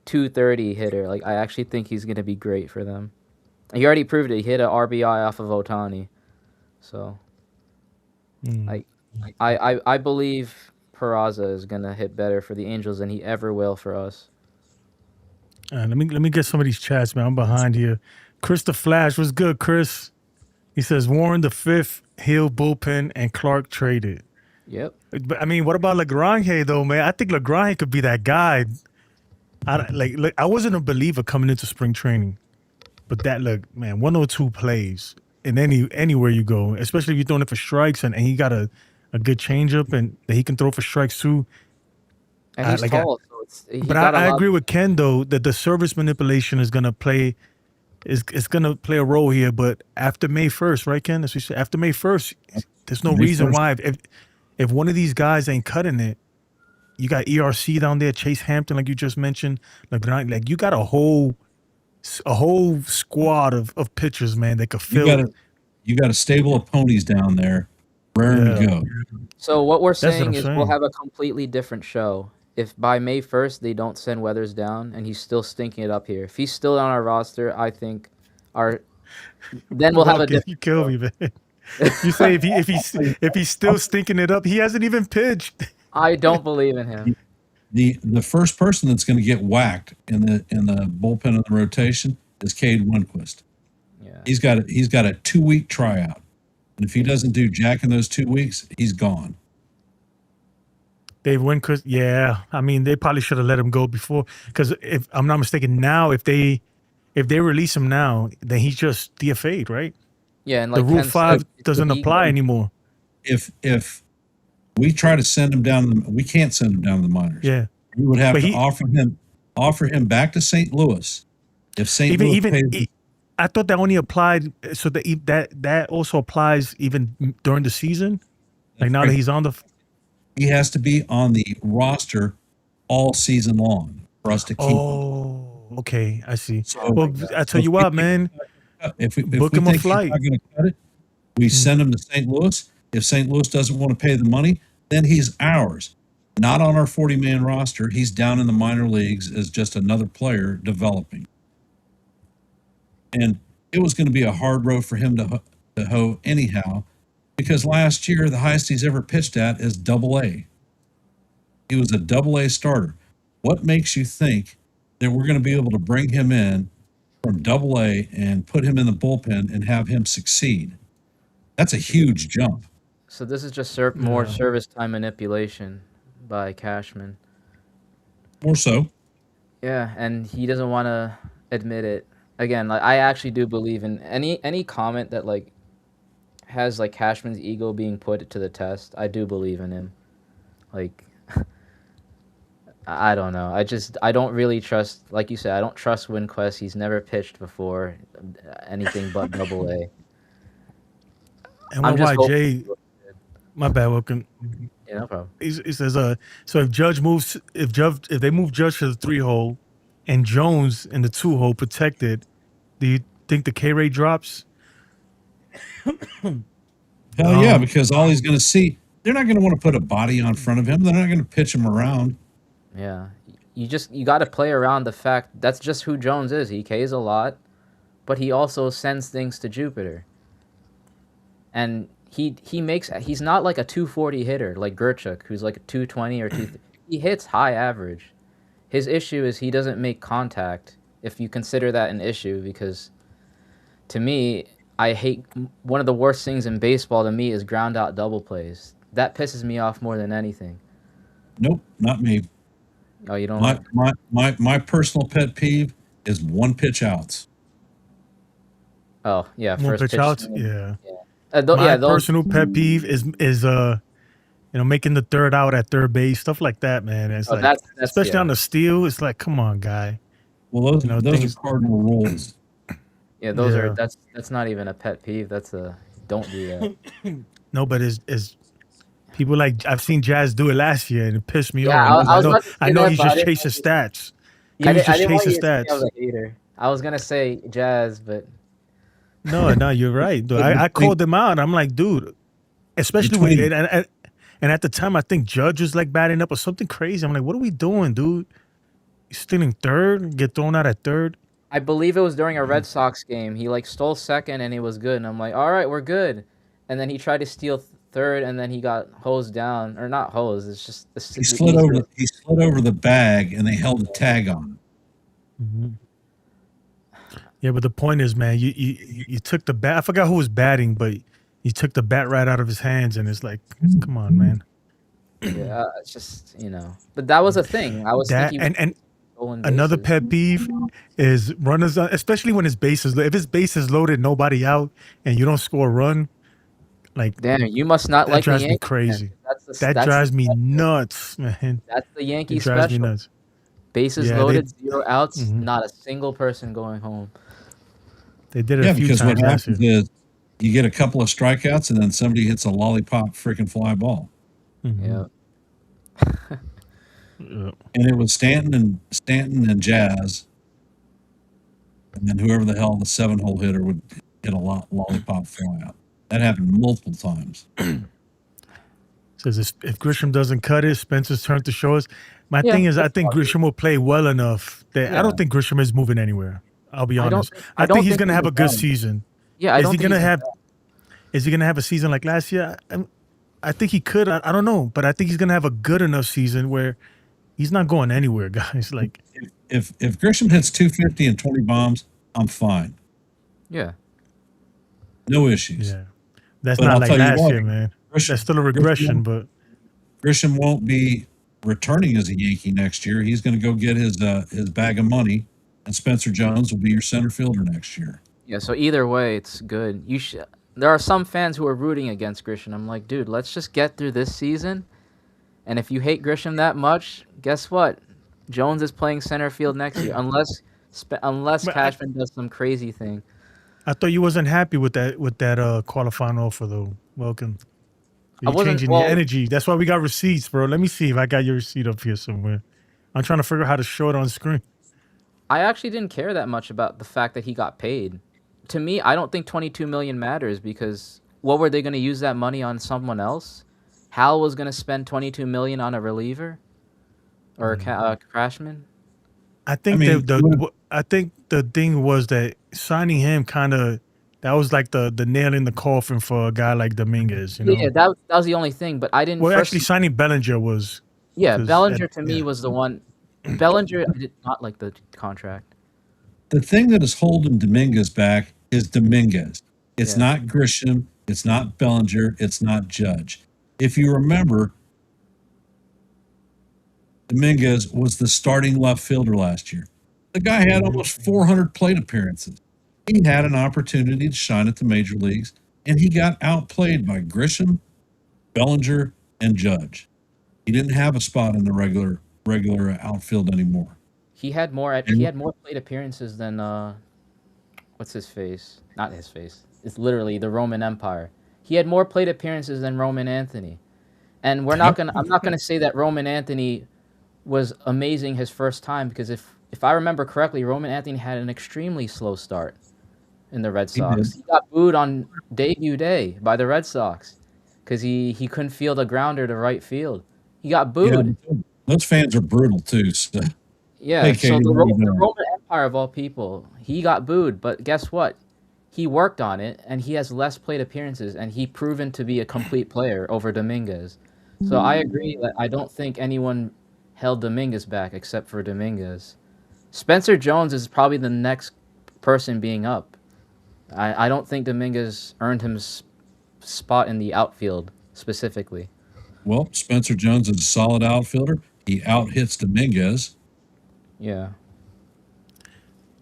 230 hitter. Like, I actually think he's going to be great for them. He already proved it. He hit an RBI off of Ohtani. So, I believe Peraza is going to hit better for the Angels than he ever will for us. Let me get some of these chats, man. I'm behind here. Chris the Flash, what's good, Chris? He says Warren the fifth, Hill bullpen, and Clark traded. Yep. But I mean, what about Lagrange though, man? I think Lagrange could be that guy. I wasn't a believer coming into spring training, but that 102 plays in anywhere you go, especially if you're throwing it for strikes, and he got a good changeup and that he can throw for strikes too. And he's tall, but I agree with Ken though that the service manipulation is gonna play. Is gonna play a role here, but after May 1st, right, Ken? As we said, after May 1st, there's no reason why if one of these guys ain't cutting it, you got ERC down there, Chase Hampton, like you just mentioned, like you got a whole squad of pitchers, man, that could fill. You got a stable of ponies down there, raring to go. So what we're saying is we'll have a completely different show. If by May 1st they don't send Weathers down and he's still stinking it up here, if he's still on our roster, I think then we'll have a different. You kill me, man. You say if he's still stinking it up, he hasn't even pitched. I don't believe in him. The first person that's going to get whacked in the bullpen of the rotation is Cade Lundquist. Yeah, he's got a 2-week tryout, and if he doesn't do jack in those 2 weeks, he's gone. Dave Winquist, yeah. I mean, they probably should have let him go before, because if I'm not mistaken, now if they release him now, then he's just DFA'd, right? Yeah, and like the Rule 5 doesn't apply anymore. If we try to send him down, we can't send him down to the minors. Yeah, we would have to offer him back to St. Louis. If St. Louis pays, I thought that only applied, so that also applies even during the season. Like now that he's on the. He has to be on the roster all season long for us to keep him. Oh, okay. I see. So, I tell you what, man. If we book him think a flight. He's not going to cut it, we send him to St. Louis. If St. Louis doesn't want to pay the money, then he's ours. not on our 40-man roster. He's down in the minor leagues as just another player developing. And it was going to be a hard road for him to hoe anyhow, because last year the highest he's ever pitched at is Double-A. He was a Double-A starter. What makes you think that we're going to be able to bring him in from Double-A and put him in the bullpen and have him succeed? That's a huge jump. So this is just more service time manipulation by Cashman. More so. Yeah, and he doesn't want to admit it. Again, like I actually do believe in any comment that like has like Cashman's ego being put to the test. I do believe in him. Like I don't know. I don't really trust, like you said, I don't trust Winquest. He's never pitched before anything but Double-A. And I'm just hoping- Jay, my bad, welcome. Yeah, no problem. He says, so if they move Judge to the 3-hole and Jones in the 2-hole protected, do you think the K rate drops? Hell yeah, because all he's going to see, they're not going to want to put a body on front of him. They're not going to pitch him around. Yeah, you got to play around the fact that's just who Jones is. He Ks a lot, but he also sends things to Jupiter. And he's not like a 240 hitter like Gerchuk, who's like a 220 or 2. He hits high average. His issue is he doesn't make contact. If you consider that an issue, because to me, I hate one of the worst things in baseball. To me, is ground out double plays. That pisses me off more than anything. Nope, not me. Oh, you don't. My personal pet peeve is one pitch outs. Oh yeah, One first pitch outs. Yeah. My personal pet peeve is making the third out at third base, stuff like that, man. It's like that's especially on the steal. It's like, come on, guy. Well, those are cardinal rules. Yeah, those are that's not even a pet peeve. That's a don't do that. No, but is people like I've seen Jazz do it last year and it pissed me off. I know he's just chasing stats. He's just chasing stats. I was a hater. I was gonna say Jazz, but no, you're right. Dude. I called them out. I'm like, dude, especially when and at the time I think Judge was like batting up or something crazy. I'm like, what are we doing, dude? He's stealing third, get thrown out at third. I believe it was during a Red Sox game. He like stole second and he was good. And I'm like, all right, we're good. And then he tried to steal third and then he got hosed down, or not hosed. It's just he slid over the bag and they held a tag on him. Mm-hmm. Yeah, but the point is, man, you took the bat. I forgot who was batting, but you took the bat right out of his hands, and it's like, come on, man. Yeah, it's just But that was a thing. I was thinking. And another pet peeve is runners, especially when his base is if his base is loaded, nobody out, and you don't score a run. Like, damn, you must not like the Yankees. That drives me crazy. That drives me nuts, man. That's the Yankee special. Drives me nuts. Bases loaded, 0 outs, not a single person going home. They did it a few times. Because what happens is you get a couple of strikeouts and then somebody hits a lollipop freaking fly ball. Yeah. And it was Stanton and Jazz, and then whoever the hell the 7-hole hitter would hit a lollipop fly out. That happened multiple times. Says if Grisham doesn't cut it, Spencer's turn to show us. My thing is, I think Grisham will play well enough that I don't think Grisham is moving anywhere. I'll be honest. I think he's going to have a good season. Yeah, Is he going to have a season like last year? I think he could. I don't know, but I think he's going to have a good enough season where he's not going anywhere, guys. Like if Grisham hits 250 and 20 bombs, I'm fine. Yeah. No issues. Yeah. That's not like last year, man. That's still a regression, but Grisham won't be returning as a Yankee next year. He's going to go get his bag of money, and Spencer Jones will be your center fielder next year. Yeah, so either way, it's good. There are some fans who are rooting against Grisham. I'm like, dude, let's just get through this season. And if you hate Grisham that much, guess what? Jones is playing center field next year, unless Cashman does some crazy thing. I thought you wasn't happy with that qualifying offer though. Welcome. You're changing the energy. That's why we got receipts, bro. Let me see if I got your receipt up here somewhere. I'm trying to figure out how to show it on screen. I actually didn't care that much about the fact that he got paid. To me, I don't think $22 million matters because what were they going to use that money on someone else? Hal was gonna spend $22 million on a reliever or a Crashman. I think I think the thing was that signing him kind of that was like the nail in the coffin for a guy like Dominguez. You know. Yeah, that was the only thing. But I didn't. Well, first actually, signing Bellinger was. Yeah, 'cause Bellinger that- to me yeah. was the one. Bellinger, I did not like the contract. The thing that is holding Dominguez back is Dominguez. It's Yeah. not Grisham. It's not Bellinger. It's not Judge. If you remember, Dominguez was the starting left fielder last year. The guy had almost 400 plate appearances. He had an opportunity to shine at the major leagues, and he got outplayed by Grisham, Bellinger, and Judge. He didn't have a spot in the regular outfield anymore. He had more plate appearances than what's his face? Not his face. It's literally the Roman Empire. He had more plate appearances than Roman Anthony. And I'm not gonna say that Roman Anthony was amazing his first time, because if I remember correctly, Roman Anthony had an extremely slow start in the Red Sox. He got booed on debut day by the Red Sox because he couldn't field a grounder to right field. He got booed. Yeah, those fans are brutal too. So. Yeah, Hey, so Katie, the what are you Roman doing? Empire of all people, he got booed, but guess what? He worked on it, and he has less plate appearances, and he proven to be a complete player over Dominguez. So I agree that I don't think anyone held Dominguez back except for Dominguez. Spencer Jones is probably the next person being up. I don't think Dominguez earned him spot in the outfield specifically. Well, Spencer Jones is a solid outfielder. He out-hits Dominguez. Yeah.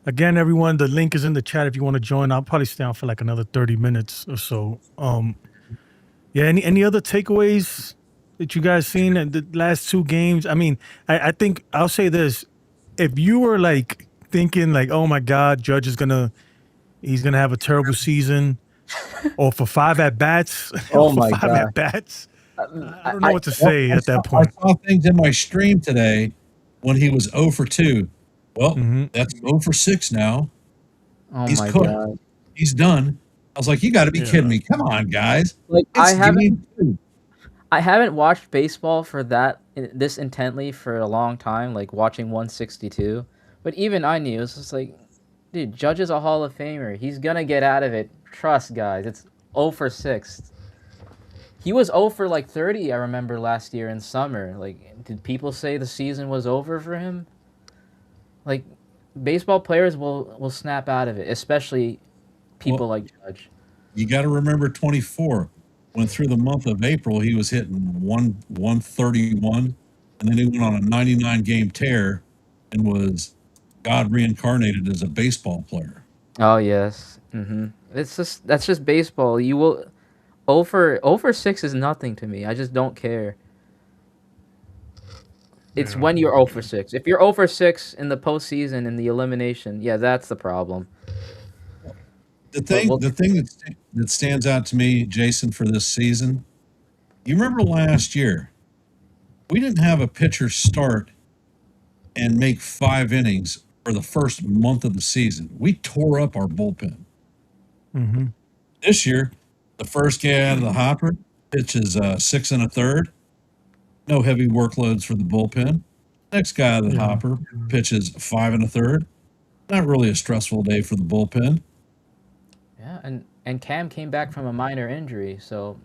Again, everyone, the link is in the chat if you want to join. I'll probably stay on for like another 30 minutes or so. Yeah, any other takeaways that you guys seen in the last two games? I mean, I think I'll say this. If you were like thinking like, oh my God, Judge is he's gonna have a terrible season, or for 5 at-bats, Oh or for my 5 God. at-bats, I don't know what to say at that I point. saw things in my stream today when he was 0 for 2. Well, Mhm. that's 0 for 6 now. Oh He's my cooked. God. He's done. I was like, you got to be Yeah. kidding me. Come on, guys. Like It's game 2. I haven't watched baseball for this intently for a long time, like watching 162. But even I knew, it's just like, dude, Judge is a Hall of Famer. He's gonna get out of it. Trust, guys. It's 0 for 6. He was 0 for like 30, I remember last year in summer. Like, did people say the season was over for him? Like, baseball players will snap out of it, especially people like Judge. You got to remember 24. When through the month of April, he was hitting 131, and then he went on a 99-game tear and was God reincarnated as a baseball player. Oh yes. That's just baseball. You will 0 for 6 is nothing to me. I just don't care. It's when you're 0 for 6. If you're 0 for 6 in the postseason in the elimination, yeah, that's the problem. The thing that stands out to me, Jason, for this season, you remember last year, we didn't have a pitcher start and make 5 innings for the first month of the season. We tore up our bullpen. Mm-hmm. This year, the first guy out of the hopper pitches 6 1/3. No heavy workloads for the bullpen. Next guy out of the hopper pitches 5 1/3. Not really a stressful day for the bullpen. Yeah, and Cam came back from a minor injury, so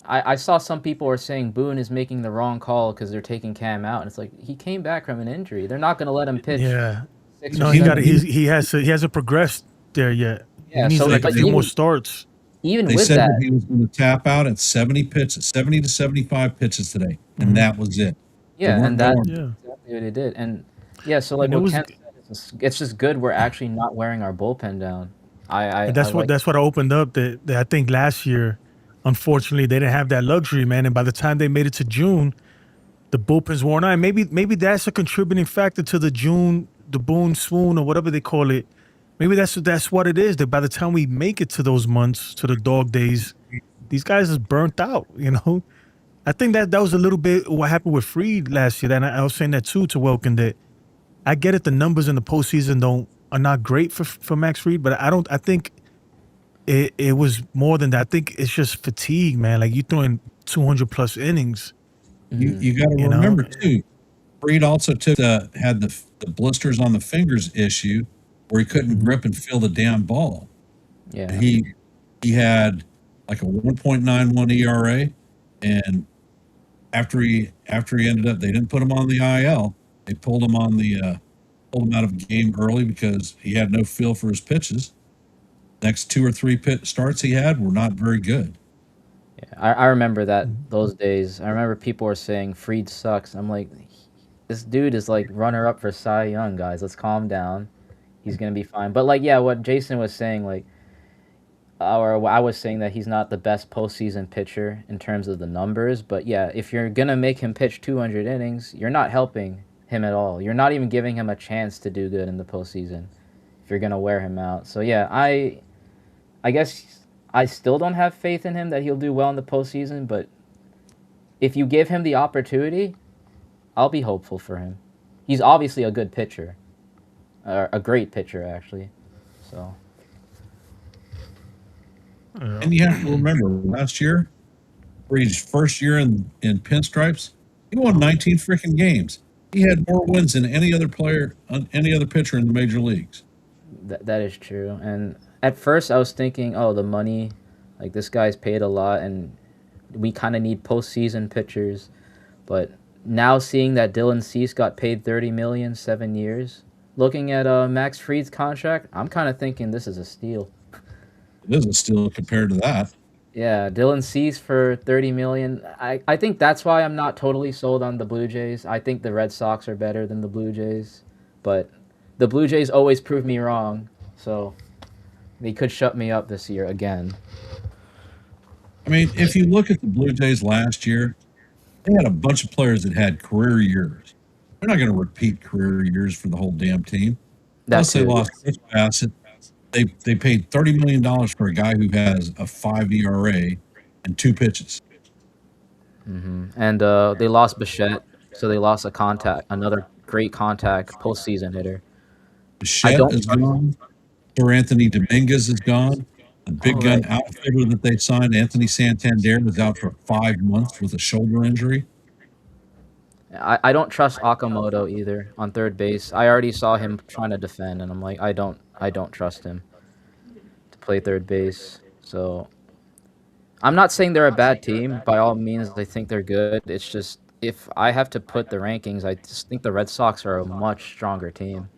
I saw some people were saying Boone is making the wrong call because they're taking Cam out, and it's like he came back from an injury. They're not going to let him pitch. Yeah. 6 No, or he 7 he hasn't progressed there yet. Yeah, he needs so like a but few more even- starts. Even They with said that, that he was going to tap out at 70 pitches, 70 to 75 pitches today, and that was it. yeah, weren't and that's going. Yeah. exactly what he did. And yeah, so like And it what was- Ken said, it's just good we're actually not wearing our bullpen down. And that's I what like- that's what opened up that I think last year, unfortunately, they didn't have that luxury, man. And by the time they made it to June, the bullpens worn out. Maybe that's a contributing factor to the Boone swoon or whatever they call it. Maybe that's what it is. That by the time we make it to those months, to the dog days, these guys is burnt out. You know, I think that was a little bit what happened with Freed last year. And I was saying that too to Welkin, that I get it. The numbers in the postseason are not great for Max Fried, but I think it was more than that. I think it's just fatigue, man. Like you throwing 200 plus innings. You got to You know? remember too. Fried also had the blisters on the fingers issue, where he couldn't grip and feel the damn ball. Yeah. He had like a 1.91 ERA, and after he ended up, they didn't put him on the IL. They pulled him out of the game early because he had no feel for his pitches. Next 2 or 3 starts he had were not very good. Yeah, I remember those days. I remember people were saying Fried sucks. I'm like, this dude is like runner up for Cy Young, guys. Let's calm down. He's gonna be fine. But like, yeah, what Jason was saying, like, or I was saying that he's not the best postseason pitcher in terms of the numbers. But yeah, if you're gonna make him pitch 200 innings, you're not helping him at all. You're not even giving him a chance to do good in the postseason if you're gonna wear him out. So yeah, I guess I still don't have faith in him that he'll do well in the postseason. But if you give him the opportunity, I'll be hopeful for him. He's obviously a good pitcher, a great pitcher actually. So. And you have to remember, last year, for his first year in pinstripes, he won 19 freaking games. He had more wins than any other pitcher in the major leagues. That is true. And at first I was thinking, oh, the money, like this guy's paid a lot and we kind of need postseason pitchers. But now seeing that Dylan Cease got paid $30 million, 7 years, looking at Max Fried's contract, I'm kind of thinking this is a steal. It is a steal compared to that. Yeah, Dylan Cease for $30 million. I think that's why I'm not totally sold on the Blue Jays. I think the Red Sox are better than the Blue Jays, but the Blue Jays always prove me wrong, so they could shut me up this year again. I mean, if you look at the Blue Jays last year, they had a bunch of players that had career years. They're not going to repeat career years for the whole damn team. Plus, they lost Chris Bassett. They paid $30 million for a guy who has a 5 ERA and 2 pitches. Mm-hmm. And they lost Bichette, so they lost another great contact postseason hitter. Bichette is gone. Sir Anthony Dominguez is gone. The big gun outfielder that they signed, Anthony Santander, was out for 5 months with a shoulder injury. I don't trust Okamoto either on third base. I already saw him trying to defend, and I'm like, I don't trust him to play third base. So I'm not saying they're a bad team. By all means, I think they're good. It's just if I have to put the rankings, I just think the Red Sox are a much stronger team.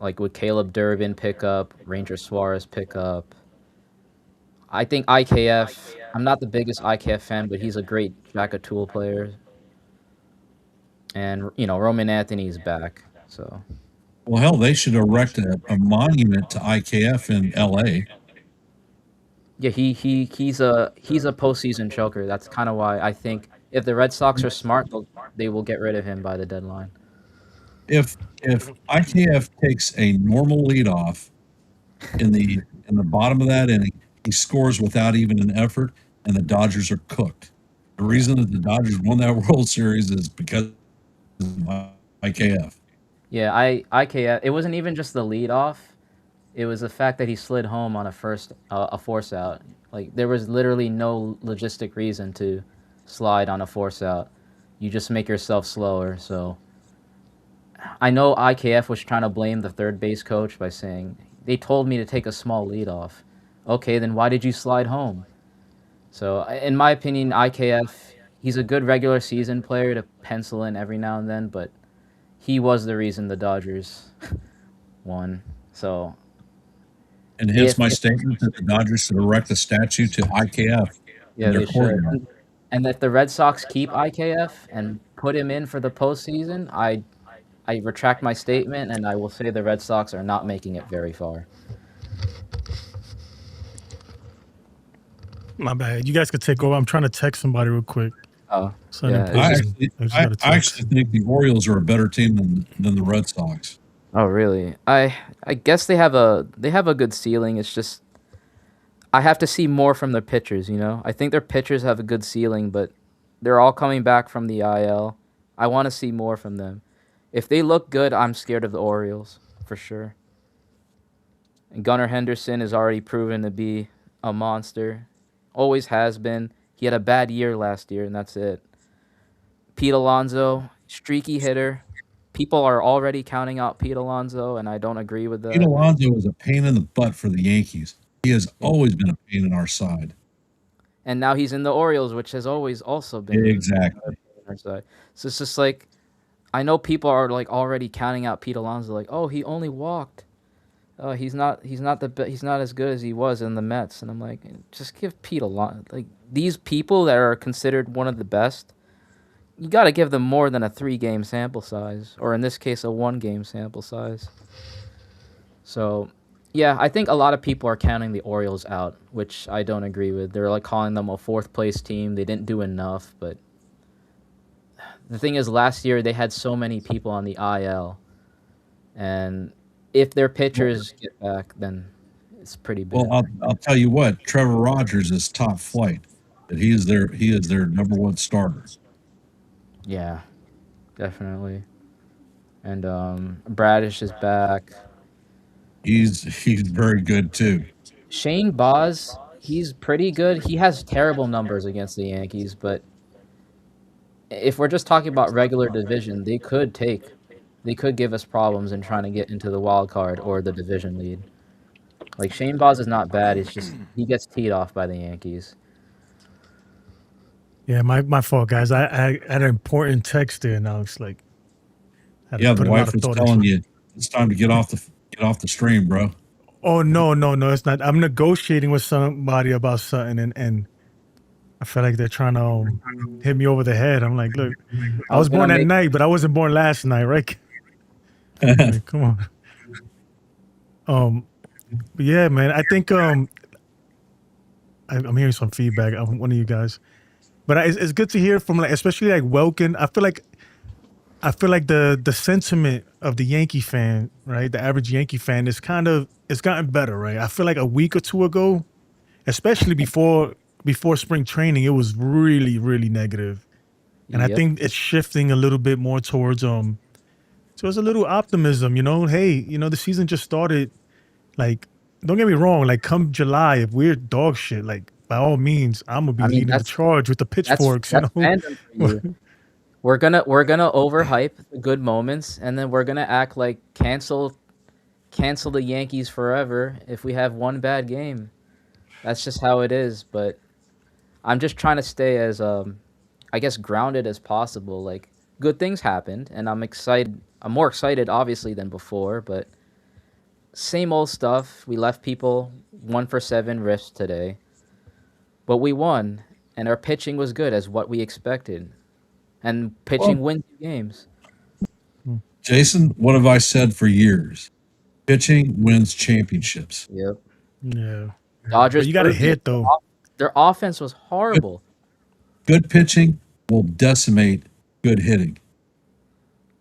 Like with Caleb Durbin pick up, Ranger Suarez pick up. I think IKF, I'm not the biggest IKF fan, but he's a great Jack O'Toole player. And, Roman Anthony's back, so. Well, hell, they should erect a monument to IKF in L.A. Yeah, he's a postseason choker. That's kind of why I think if the Red Sox are smart, they will get rid of him by the deadline. If IKF takes a normal leadoff in the bottom of that inning, he scores without even an effort, and the Dodgers are cooked. The reason that the Dodgers won that World Series is because of IKF. Yeah, IKF. It wasn't even just the leadoff. It was the fact that he slid home on a force out. Like there was literally no logistic reason to slide on a force out. You just make yourself slower. So I know IKF was trying to blame the third base coach by saying they told me to take a small leadoff. Okay, then why did you slide home? So in my opinion, IKF, he's a good regular season player to pencil in every now and then, but he was the reason the Dodgers won. So. And hence my statement that the Dodgers should erect a statue to IKF. Yeah, they should. And if the Red Sox keep IKF and put him in for the postseason, I retract my statement and I will say the Red Sox are not making it very far. My bad. You guys could take over. I'm trying to text somebody real quick. Oh, yeah. I actually think the Orioles are a better team than the Red Sox. Oh, really? I guess they have a good ceiling. It's just I have to see more from their pitchers, I think their pitchers have a good ceiling, but they're all coming back from the IL. I want to see more from them. If they look good, I'm scared of the Orioles, for sure. And Gunnar Henderson is already proven to be a monster. Always has been. He had a bad year last year, and that's it. Pete Alonso, streaky hitter. People are already counting out Pete Alonso, and I don't agree with Pete that. Alonso is a pain in the butt for the Yankees. He has Yeah. always been a pain in our side. And now he's in the Orioles, which has always also been Exactly. on our side. So it's just like, I know people are like already counting out Pete Alonso, like, oh, he only walked. He's not he's not as good as he was in the Mets. And I'm like, just give Pete Alonso, like, these people that are considered one of the best, you got to give them more than a 3-game sample size, or in this case, a 1-game sample size. So, yeah, I think a lot of people are counting the Orioles out, which I don't agree with. They're like calling them a 4th-place team. They didn't do enough, but the thing is, last year they had so many people on the IL, and if their pitchers get back, then it's pretty bad. Well, I'll tell you what, Trevor Rogers is top flight. That he is their number 1 starter. Yeah, definitely. And Bradish is back. He's very good too. Shane Baz, he's pretty good. He has terrible numbers against the Yankees, but if we're just talking about regular division, they could give us problems in trying to get into the wild card or the division lead. Like, Shane Baz is not bad. It's just he gets teed off by the Yankees. Yeah, my fault, guys. I had an important text there, and I was like, Yeah, the wife was telling you it's time to get off the stream, bro. Oh no, it's not. I'm negotiating with somebody about something, and I feel like they're trying to hit me over the head. I'm like, look, I was born that night, but I wasn't born last night, right? Like, come on. But yeah, man, I think I'm hearing some feedback on one of you guys, but it's good to hear from, like, especially like Welkin. I feel like the sentiment of the Yankee fan, right? The average Yankee fan it's gotten better, right? I feel like a week or two ago, especially before spring training, it was really, really negative. And Yep. I think it's shifting a little bit more towards a little optimism, Hey, the season just started. Like, don't get me wrong, like, come July, if we're dog shit, like, by all means, I'm gonna be leading the charge with the pitchforks, that's fandom for you. We're gonna overhype the good moments, and then we're gonna act like cancel the Yankees forever if we have one bad game. That's just how it is. But I'm just trying to stay as I guess grounded as possible. Like, good things happened, and I'm excited. I'm more excited, obviously, than before. But same old stuff. We left people 1 for 7 risps today, but we won, and our pitching was good as what we expected. And pitching wins games. Jason, what have I said for years? Pitching wins championships. Yep. Yeah. Dodgers. But you got to hit, though. Their offense was horrible. Good pitching will decimate good hitting.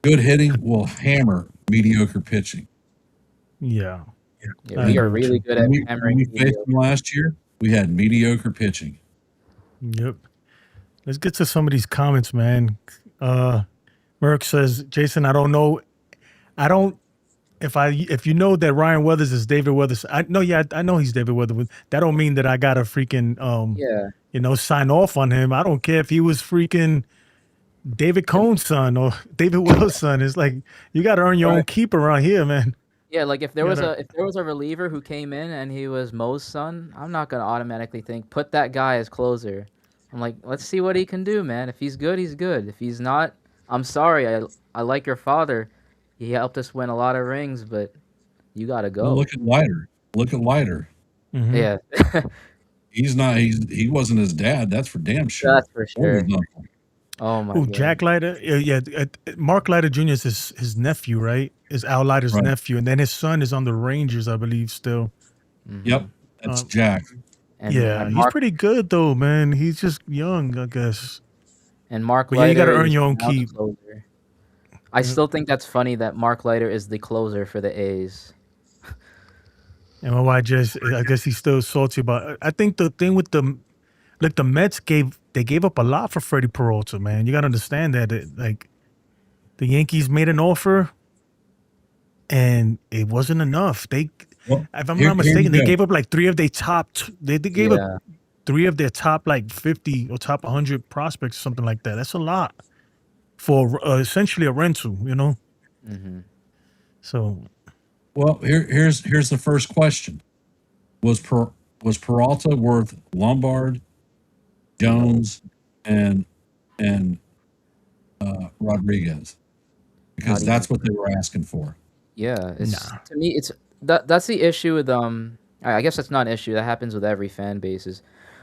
Good hitting will hammer mediocre pitching. Yeah. We are really good at hammering. When we faced them last year, we had mediocre pitching. Yep. Let's get to some of these comments, man. Merck says, Jason, I don't know. If you know that Ryan Weathers is David Weathers, I know he's David Weathers. That don't mean that I gotta freaking sign off on him. I don't care if he was freaking David Cohn's son or David Wells' son. It's like, you gotta earn your own keep around here, man. Yeah, like if there was a reliever who came in and he was Mo's son, I'm not gonna automatically think put that guy as closer. I'm like, let's see what he can do, man. If he's good, he's good. If he's not, I'm sorry. I like your father. He helped us win a lot of rings, but you gotta go. Well, look at Leiter. Mm-hmm. Yeah. He wasn't his dad. That's for damn sure. That's for sure. Oh my God. Jack Leiter. Yeah. Mark Leiter Jr. is his nephew, right? Is Al Leiter's nephew, and then his son is on the Rangers, I believe, still. Mm-hmm. Yep, that's Jack. And he's pretty good though, man. He's just young, I guess. And Mark Leiter, Leiter, you got to earn your own keep. I still think that's funny that Mark Leiter is the closer for the A's. And I guess he's still salty about it. I think the thing with the Mets gave up a lot for Freddie Peralta, man. You got to understand that the Yankees made an offer and it wasn't enough. If I'm not mistaken, they gave up like 3 of their top. They gave up 3 of their top like 50 or top 100 prospects, something like that. That's a lot for essentially a rental, you know. Mm-hmm. So, Well, here's the first question: Was Peralta worth Lombard, Jones, and Rodriguez? Because Not even. that's what they were asking for. Yeah, it's nah. to me, it's that's the issue with I guess that's not an issue. That happens with every fan base. Is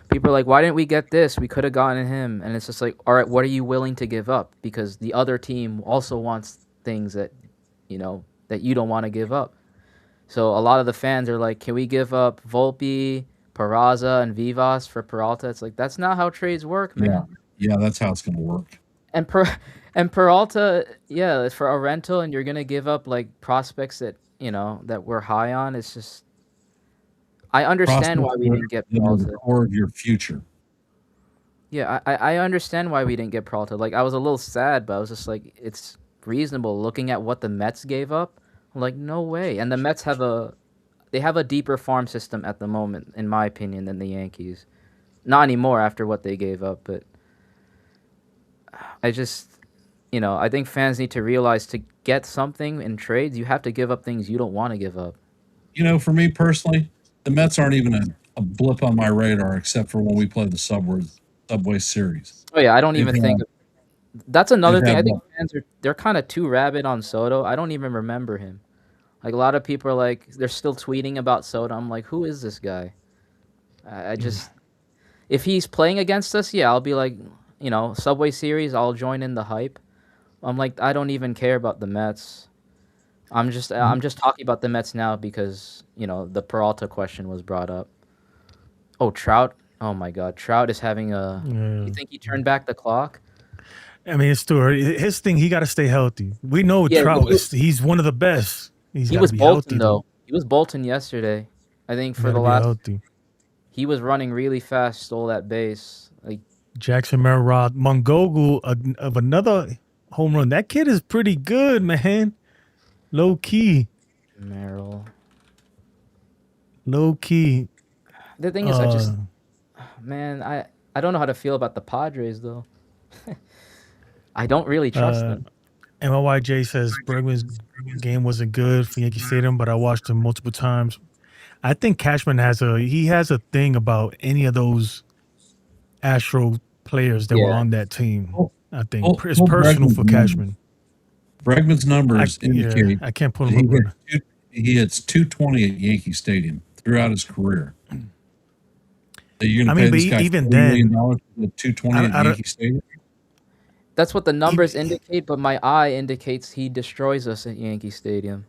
people are like, why didn't we get this? We could have gotten him, and it's just like, all right, what are you willing to give up? Because the other team also wants things that that you don't want to give up. So a lot of the fans are like, can we give up Volpe, Peraza, and Vivas for Peralta? It's like that's not how trades work, man. Yeah, that's how it's going to work. And and Peralta, yeah, it's for a rental, and you're gonna give up like prospects that that we're high on. It's just I understand why we didn't get Prospects that are the Peralta. core of your future. Yeah, I understand why we didn't get Peralta. Like I was a little sad, but I was just like, it's reasonable looking at what the Mets gave up. I'm like, no way. And the Mets have a deeper farm system at the moment, in my opinion, than the Yankees. Not anymore after what they gave up, but I just I think fans need to realize to get something in trades, you have to give up things you don't want to give up. For me personally, the Mets aren't even a blip on my radar, except for when we play the Subway Series. Oh yeah, I don't even They've think had- that's another they've thing. I had think fans they're kind of too rabid on Soto. I don't even remember him. Like a lot of people are like they're still tweeting about Soto. I'm like, who is this guy? I just if he's playing against us, yeah, I'll be like, Subway Series, I'll join in the hype. I'm like, I don't even care about the Mets. I'm just talking about the Mets now because the Peralta question was brought up. Oh, Trout! Oh my God, Trout is having a. You think he turned back the clock? I mean, it's too early. His thing, he got to stay healthy. We know Yeah, Trout he's one of the best. He's he got to was be Bolton healthy though. though. He was Bolton yesterday. I think He for got the to be last, healthy. he was running really fast, stole that base. Like Jackson Merrod, Mongogu of another home run. That kid is pretty good, man. Low key. Merrill. Low key. The thing is, man, I don't know how to feel about the Padres though. I don't really trust them. MLYJ says Bregman's game wasn't good for Yankee Stadium, but I watched him multiple times. I think Cashman has a thing about any of those Astro players that were on that team. I think it's personal for Cashman. Bregman's numbers indicate I can't put him up. He hits 220 at Yankee Stadium throughout his career. So you're going to pay this guy even $40 then, million for 220 at Yankee Stadium? That's what the numbers indicate, but my eye indicates he destroys us at Yankee Stadium.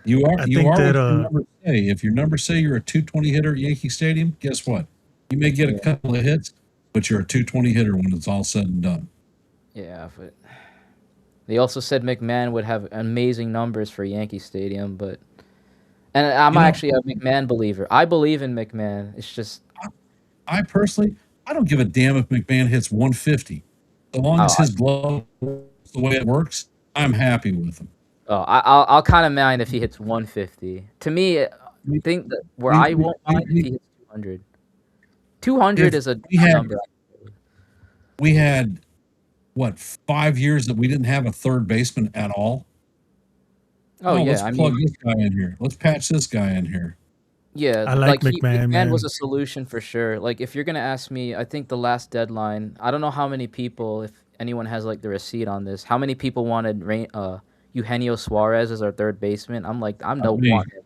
You are what your numbers say. If your numbers say you're a 220 hitter at Yankee Stadium, guess what? You may get a couple of hits, but you're a 220 hitter when it's all said and done. Yeah, but they also said McMahon would have amazing numbers for Yankee Stadium, and I'm actually a McMahon believer. I believe in McMahon. It's just I personally, I don't give a damn if McMahon hits 150. So long as his glove works the way it works, I'm happy with him. Oh, I'll kind of mind if he hits 150. To me, I think that I won't mind if he hits 200. 200 is a number. We had, 5 years that we didn't have a third baseman at all? Oh, yeah. Let's plug this guy in here. Let's patch this guy in here. Yeah, I like McMahon. McMahon was a solution for sure. Like, if you're going to ask me, I think the last deadline, I don't know how many people, if anyone has, like, the receipt on this, how many people wanted Eugenio Suarez as our third baseman? I'm like, I don't want him.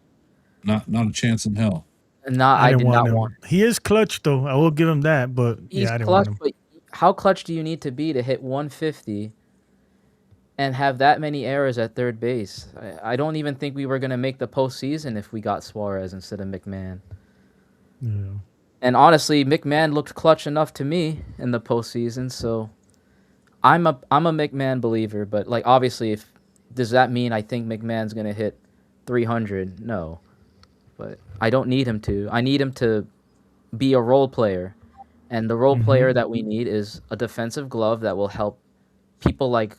Not a chance in hell. I did not want him. He is clutch, though. I will give him that, but He's I didn't clutch, want him. but how clutch do you need to be to hit 150 and have that many errors at third base? I don't even think we were going to make the postseason if we got Suarez instead of McMahon. Yeah. And honestly, McMahon looked clutch enough to me in the postseason, so I'm a McMahon believer. But like, obviously, does that mean I think McMahon's going to hit 300? No, but I don't need him to. I need him to be a role player, and the role player that we need is a defensive glove that will help people like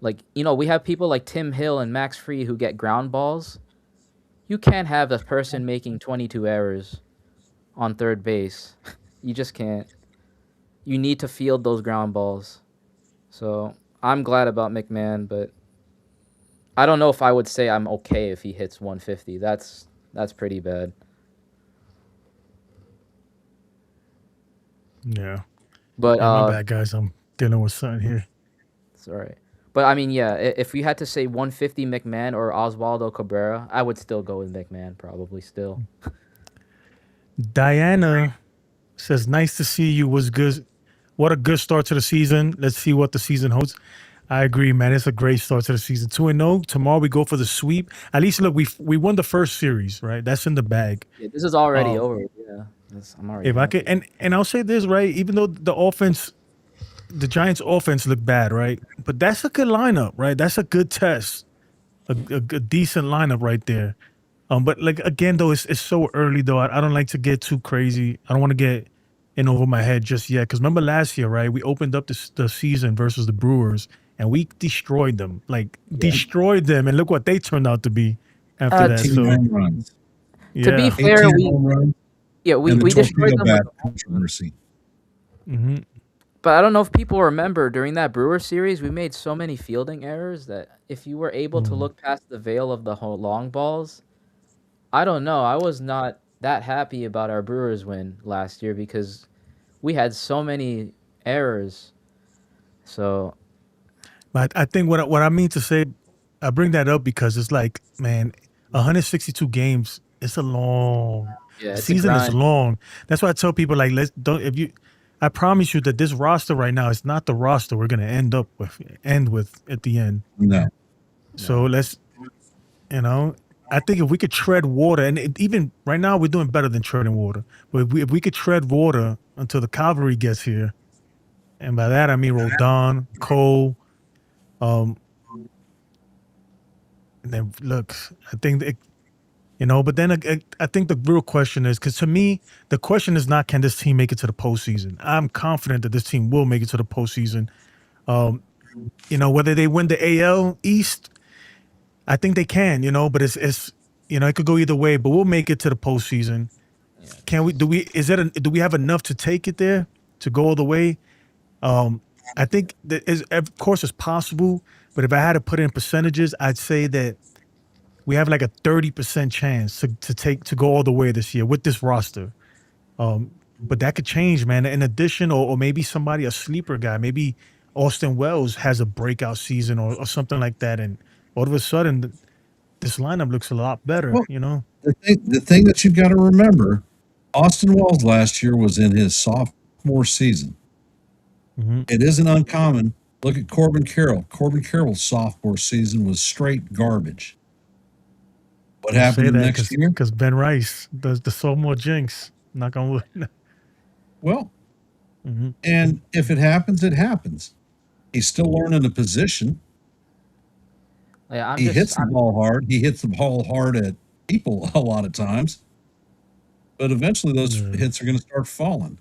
we have people like Tim Hill and Max Fried who get ground balls. You can't have a person making 22 errors on third base. You just can't. You need to field those ground balls. So I'm glad about McMahon, but I don't know if I would say I'm okay if he hits 150. That's pretty bad. Yeah. But Yeah, my bad, guys. I'm dealing with something here. it's all right. But I mean, yeah, if we had to say 150 McMahon or Oswaldo Cabrera, I would still go with McMahon, probably still. Diana says, "Nice to see you. Was good. What a good start to the season. Let's see what the season holds." I agree, man. It's a great start to the season. 2-0. Tomorrow we go for the sweep. At least look, we won the first series, right? That's in the bag. Yeah, this is already over. Yeah, I'm already. If I could, and I'll say this, right? Even though the offense, the Giants' offense looked bad, right? But that's a good lineup, right? That's a good test, a decent lineup right there. But like again, though, it's so early though. I don't like to get too crazy. I don't want to get in over my head just yet. Because remember last year, right? We opened up the season versus the Brewers, and we destroyed them, destroyed them. And look what they turned out to be after that. 18 So home runs. To be yeah, fair, 18 home runs. we And the destroyed torpedo them bat with controversy. But I don't know if people remember during that Brewer series, we made so many fielding errors that if you were able to look past the veil of the whole long balls, I don't know. I was not that happy about our Brewers win last year because we had so many errors. So but I think what I mean to say, I bring that up because it's like, man, 162 games. It's a long yeah, it's a season. Is grind. long. That's why I tell people like, let's don't if you. I promise you that this roster right now is not the roster we're gonna end with at the end. No. So let's, I think if we could tread water, and even right now we're doing better than treading water. But if we could tread water until the cavalry gets here, and by that I mean Rodon, Cole, and then look, I think that, but then I think the real question is, because to me the question is not can this team make it to the postseason. I'm confident that this team will make it to the postseason. Whether they win the AL East, I think they can, but it's it could go either way, but we'll make it to the postseason. Yeah. Can we? Do we have enough to take it there to go all the way? I think that of course it's possible, but if I had to put in percentages, I'd say that we have like a 30% chance to go all the way this year with this roster. But that could change, man. In addition, or maybe somebody, a sleeper guy, maybe Austin Wells has a breakout season or something like that, and all of a sudden this lineup looks a lot better. Well, the thing that you've got to remember, Austin Wells last year was in his sophomore season. It isn't uncommon. Look at Corbin Carroll. Corbin Carroll's sophomore season was straight garbage. What happened the next year? Because Ben Rice does the sophomore jinx. Knock on wood. Well, and if it happens, it happens. He's still learning the position. Yeah, He hits the ball hard. He hits the ball hard at people a lot of times. But eventually those hits are going to start falling.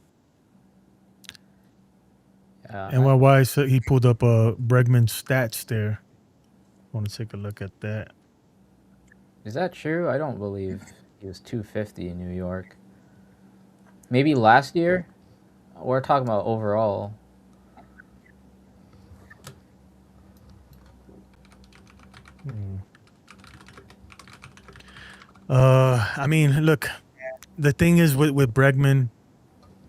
And why he pulled up Bregman's stats there. I want to take a look at that. Is that true? I don't believe he was 250 in New York. Maybe last year? We're talking about overall. I mean, look, the thing is with Bregman,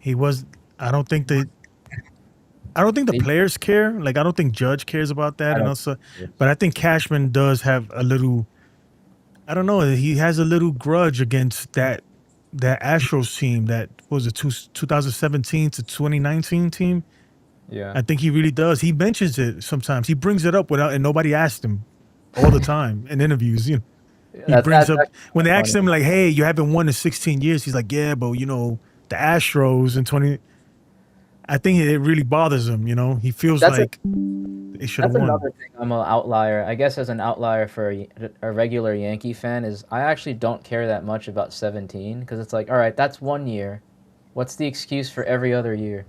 I don't think the players care. Like, I don't think Judge cares about that, and also, but I think Cashman does have a little. I don't know. He has a little grudge against that Astros team that was a 2017 to 2019 team. Yeah, I think he really does. He mentions it sometimes. He brings it up and nobody asked him all the time in interviews. He brings up when they ask him like, "Hey, you haven't won in 16 years." He's like, "Yeah, but the Astros in 20." I think it really bothers him. He feels like they should have won. That's another thing. I'm an outlier. I guess as an outlier for a regular Yankee fan is I actually don't care that much about 17 because it's like, all right, that's 1 year. What's the excuse for every other year?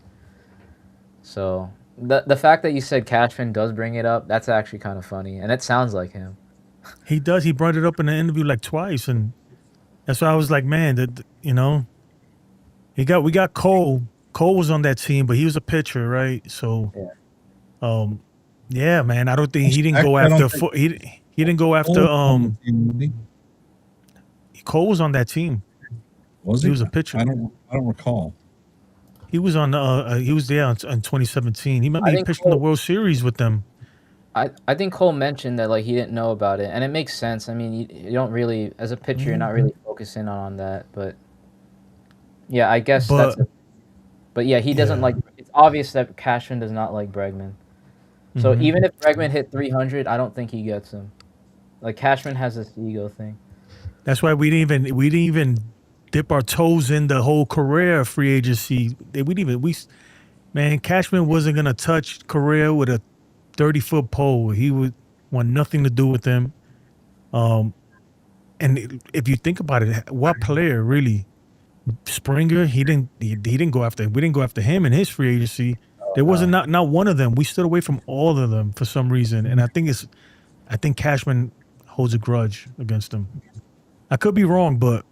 So the fact that you said Cashman does bring it up, that's actually kind of funny, and it sounds like him. He does. He brought it up in the interview like twice, and that's why I was like, man, that we got Cole. Cole was on that team, but he was a pitcher, right? So, yeah, man. I don't think he didn't go I don't after. think He didn't go after. Cole was on the team, was he? Cole was on that team. Was He he? was a pitcher. I don't recall. He was on. He was there in 2017. He remember I he think pitched in the Cole- World Series with them. I think Cole mentioned that like he didn't know about it, and it makes sense. I mean, you don't really, as a pitcher, you're not really focusing on that. But yeah, I guess But But yeah, he doesn't Yeah. like. It's obvious that Cashman does not like Bregman. So Mhm. even if Bregman hit 300, I don't think he gets him. Like Cashman has this ego thing. That's why we didn't even dip our toes in the whole Correa free agency. Man, Cashman wasn't gonna touch Correa with a 30-foot pole. He would want nothing to do with them. And if you think about it, what player really? Springer, he didn't go after. We didn't go after him in his free agency. There wasn't not one of them. We stood away from all of them for some reason, and I think Cashman holds a grudge against him. I could be wrong, but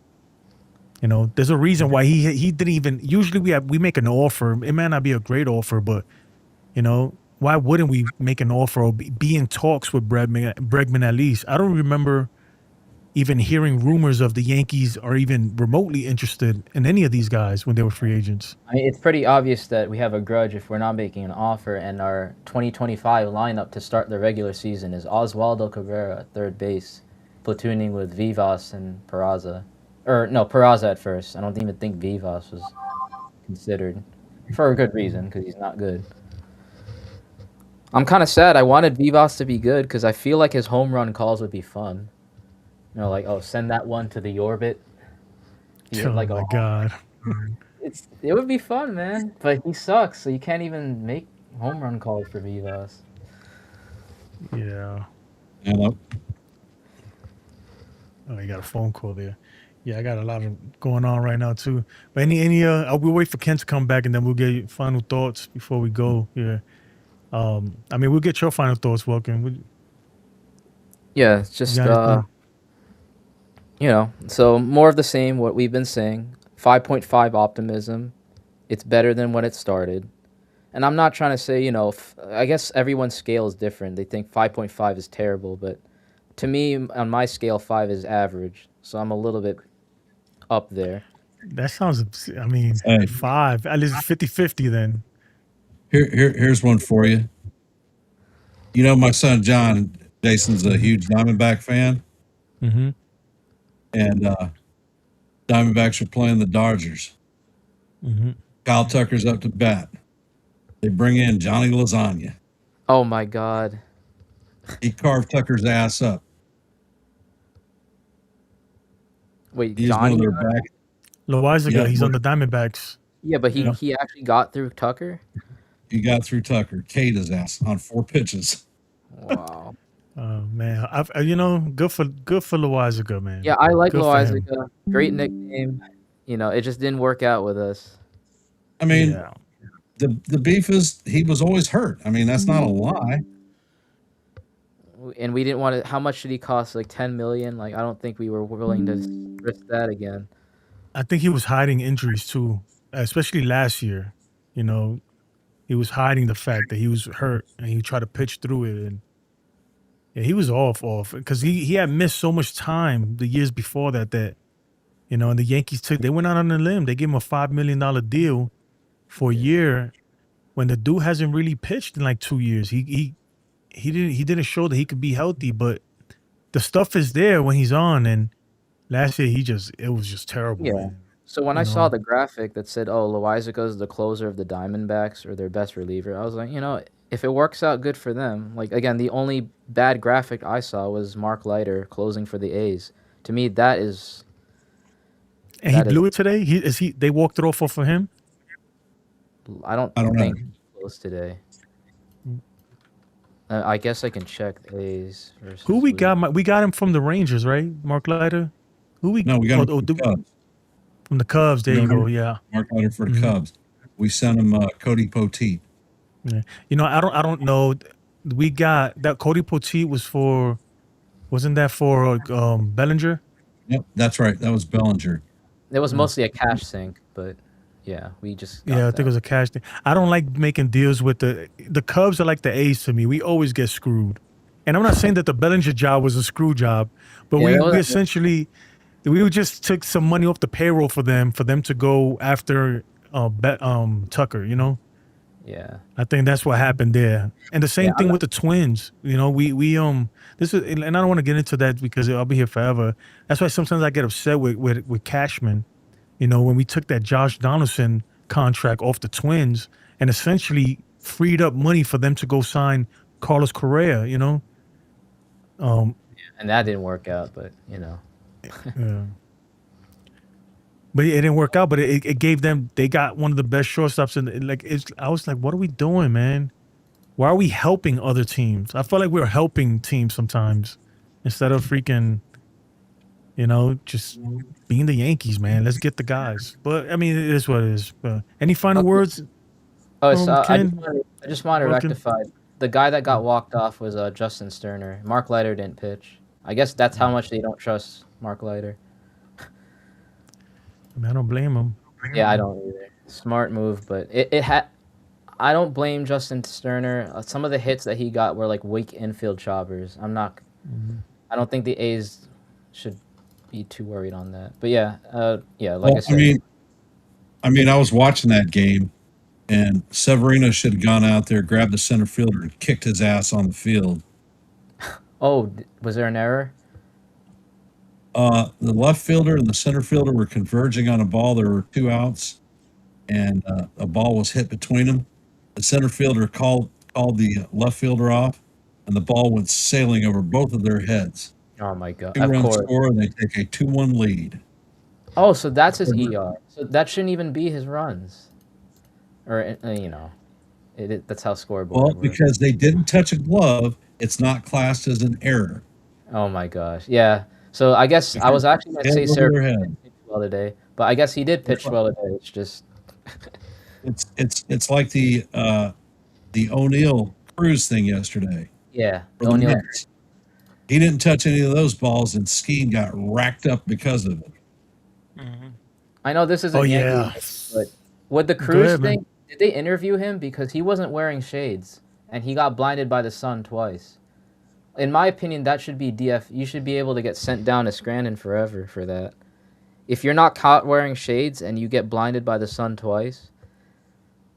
there's a reason why he didn't even. Usually we make an offer. It may not be a great offer, but why wouldn't we make an offer or be in talks with Bregman at least? I don't remember even hearing rumors of the Yankees are even remotely interested in any of these guys when they were free agents. I mean, it's pretty obvious that we have a grudge if we're not making an offer, and our 2025 lineup to start the regular season is Oswaldo Cabrera at third base, platooning with Vivas and Peraza. Or no, Peraza at first. I don't even think Vivas was considered for a good reason because he's not good. I'm kind of sad. I wanted Vivas to be good because I feel like his home run calls would be fun. Like, oh, send that one to the orbit. Oh my God. It would be fun, man. But he sucks, so you can't even make home run calls for Vivas. Yeah. Hello. Oh, you got a phone call there. Yeah, I got a lot of going on right now too. But we'll wait for Ken to come back and then we'll get final thoughts before we go. Yeah. I mean, we'll get your final thoughts, Welkin. Yeah, it's just so more of the same. What we've been saying. 5.5 optimism. It's better than when it started. And I'm not trying to say, I guess everyone's scale is different. They think 5.5 is terrible, but to me, on my scale, 5 is average. So I'm a little bit up there. That sounds, 5. At least 50-50 then. Here's one for you. My son John, Jason's a huge Diamondback fan. Mm-hmm. And Diamondbacks are playing the Dodgers. Mm-hmm. Kyle Tucker's up to bat. They bring in Johnny Lasagna. Oh my God. He carved Tucker's ass up. Wait, He's Johnny? one of their back. Loizaga, he's on the Diamondbacks. Yeah, but he actually got through Tucker? He got through Tucker. K'd his ass on 4 pitches. Wow. Oh man, good for Loizaga, man. Yeah, I like Good for him. Loizaga. Great nickname. It just didn't work out with us. I mean, Yeah. the beef is he was always hurt. I mean, that's not a lie. And we didn't want to. How much did he cost? Like 10 million? Like, I don't think we were willing to risk that again. I think he was hiding injuries too, especially last year. He was hiding the fact that he was hurt and he tried to pitch through it. And yeah, he was off because he had missed so much time the years before that, and the Yankees they went out on a limb. They gave him a $5 million deal for a year when the dude hasn't really pitched in like 2 years. He didn't show that he could be healthy, but the stuff is there when he's on. And last year it was just terrible. Yeah. Man. So when I saw the graphic that said, "Oh, Loizaga is the closer of the Diamondbacks or their best reliever," I was like, if it works out, good for them. Like again, the only bad graphic I saw was Mark Leiter closing for the A's. To me, that is. And he blew it today. They walked it off for him. I don't think he closed today. I guess I can check the A's versus. Who we got? We got him from the Rangers, right? Mark Leiter. No, we got him from the Cubs. From the Cubs, there you go. Yeah, Mark Leiter for the Cubs. We sent him Cody Poteet. Yeah. I don't know. We got that Cody Poteet wasn't that for Bellinger? Yep, that's right. That was Bellinger. It was mostly a cash sink, but Yeah, we just got Yeah, I that. think it was a cash thing. I don't like making deals with the Cubs are like the A's to me. We always get screwed. And I'm not saying that the Bellinger job was a screw job, but Yeah, we that we was, essentially we just took some money off the payroll for them to go after Tucker, you know? yeah. I think that's what happened there. And the Yeah, same I'm thing with the Twins. You know, we this is, and I don't want to get into that because I'll be here forever. That's why sometimes I get upset with Cashman. You know, when we took that Josh Donaldson contract off the Twins and essentially freed up money for them to go sign Carlos Correa, you know? and that didn't work out, but Yeah. But it didn't work out, but it gave them, they got one of the best shortstops I was like, what are we doing, man? Why are we helping other teams? I feel like we're helping teams sometimes instead of freaking, just being the Yankees, man. Let's get the guys. But I mean, it is what it is. Any final Okay. words, Oh, so Ken? I just want to Broken? rectify. The guy that got walked off was Justin Sterner. Mark Leiter didn't pitch. I guess that's how much they don't trust Mark Leiter. I mean, I don't blame him. Yeah, I don't either. Smart move, but it had. I don't blame Justin Sterner. Some of the hits that he got were like weak infield choppers. I don't think the A's should be too worried on that. But yeah, like I said. I was watching that game, and Severino should have gone out there, grabbed the center fielder, and kicked his ass on the field. Oh, was there an error? The left fielder and the center fielder were converging on a ball. There were 2 outs, and a ball was hit between them. The center fielder called the left fielder off, and the ball went sailing over both of their heads. Oh my God! 2-run Of course. score, and they take a 2-1 lead. Oh, so that's his ER. So that shouldn't even be his runs, or that's how scoreboard Well, works. because they didn't touch a glove, it's not classed as an error. Oh my gosh! Yeah. So I guess I was actually going to say Head over Sarah their head. didn't pitch well today, but I guess he did pitch well today. It's just It's like the O'Neill Cruz thing yesterday. yeah. For the O'Neill. Mets. He didn't touch any of those balls, and Skeen got racked up because of it. I know this isn't Oh, Yankees, yeah. but with the Go Cruz ahead, man. thing, did they interview him because he wasn't wearing shades and he got blinded by the sun twice? In my opinion, that should be DF. You should be able to get sent down to Scranton forever for that. If you're not caught wearing shades and you get blinded by the sun twice,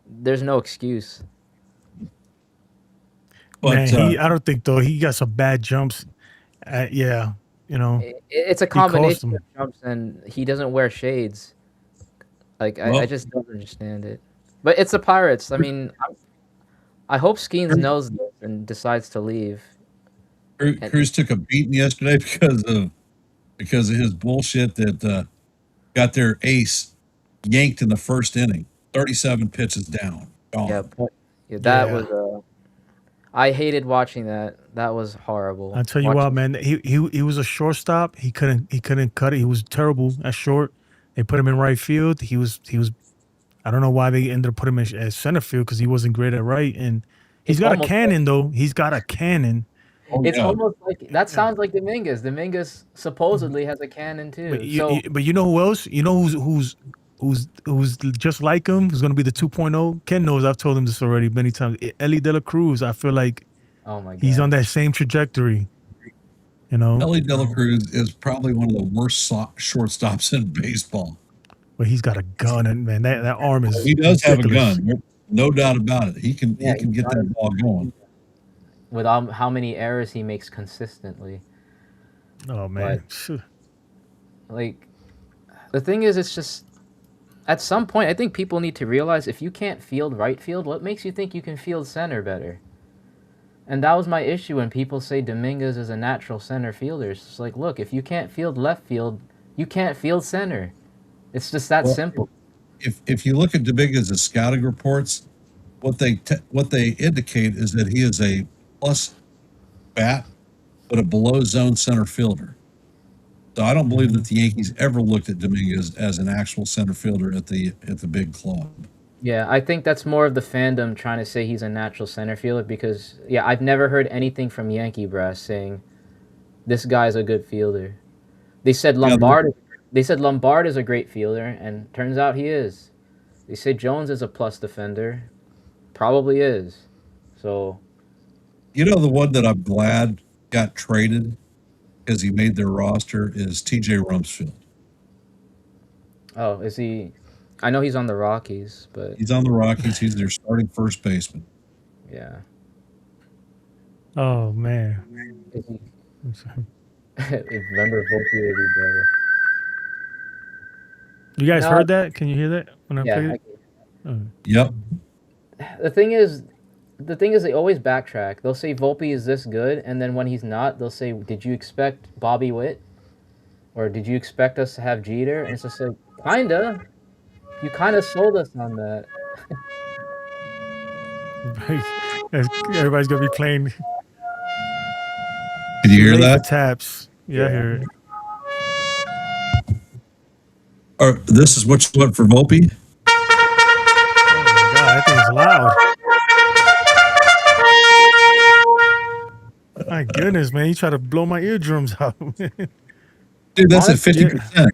there's no excuse. But Man, I don't think though he got some bad jumps. Yeah, It's a cost combination him. of jumps and he doesn't wear shades. Like I Well- just don't understand it. But it's the Pirates. I mean, I hope Skeens knows this and decides to leave. Cruz took a beating yesterday because of his bullshit that got their ace yanked in the first inning. 37 pitches down. Gone. That Yeah. was. I hated watching that. That was horrible. I tell you what, man, he was a shortstop. He couldn't cut it. He was terrible at short. They put him in right field. He was. I don't know why they ended up putting him at center field because he wasn't great at right. And he's got a cannon though. He's got a cannon. It's almost like that sounds like Dominguez. Dominguez supposedly has a cannon too. But you know who else? You know who's just like him? Who's going to be the 2.0? Ken knows. I've told him this already many times. Ellie De La Cruz. I feel like oh my God, he's on that same trajectory. Ellie De La Cruz is probably one of the worst shortstops in baseball. But he's got a gun, and man, that arm is. He does ridiculous. have a gun, no doubt about it. He can get that ball going. with how many errors he makes consistently. Oh man. Like, the thing is, it's just at some point I think people need to realize if you can't field right field, what makes you think you can field center better? And that was my issue when people say Dominguez is a natural center fielder. It's like, look, if you can't field left field, you can't field center. It's just that simple. If you look at Dominguez's scouting reports, what they indicate is that he is a plus bat, but a below zone center fielder. So I don't believe that the Yankees ever looked at Dominguez as an actual center fielder at the big club. Yeah, I think that's more of the fandom trying to say he's a natural center fielder because, I've never heard anything from Yankee brass saying this guy's a good fielder. They said Lombard is a great fielder, and turns out he is. They say Jones is a plus defender. Probably is. So. You know, the one that I'm glad got traded because he made their roster is T.J. Rumsfeld. Oh, is he? I know he's on the Rockies, but He's on the Rockies. He's their starting first baseman. yeah. Oh man. Is he? I'm sorry. Remember Volpe would be better. You guys No, heard that? Can you hear that when I played yeah. it? Oh. Yep. The thing is they always backtrack. They'll say Volpe is this good, and then when he's not, they'll say, "Did you expect Bobby Witt, or did you expect us to have Jeter?" And it's just like, kinda. You kind of sold us on that. Everybody's gonna be playing. Can you Too hear late for that? taps. Yeah, I hear it. Or this is what you want for Volpe? Oh my god, that thing is loud. My goodness, man, you try to blow my eardrums out. Dude, that's at Honestly, 50%.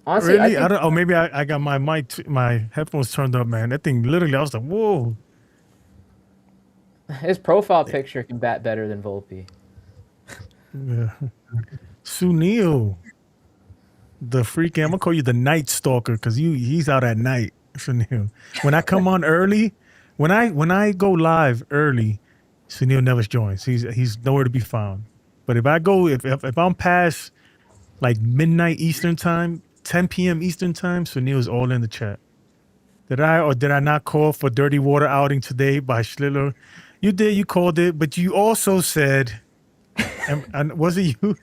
honestly, I Really? I think don't. Oh, maybe I got my mic, my headphones turned up, man. That thing literally, I was like, whoa. his profile picture can bat better than Volpe. Yeah. Sunil, the freaking. I'm gonna call you the Night Stalker because he's out at night. Sunil. When I come on early, when I go live early, Sunil never joins. He's nowhere to be found. But if I go, if I'm past like midnight Eastern time, 10 p.m. Eastern time, Sunil is all in the chat. Did I not call for dirty water outing today by Schlitler? You did. You called it, but you also said, and was it you?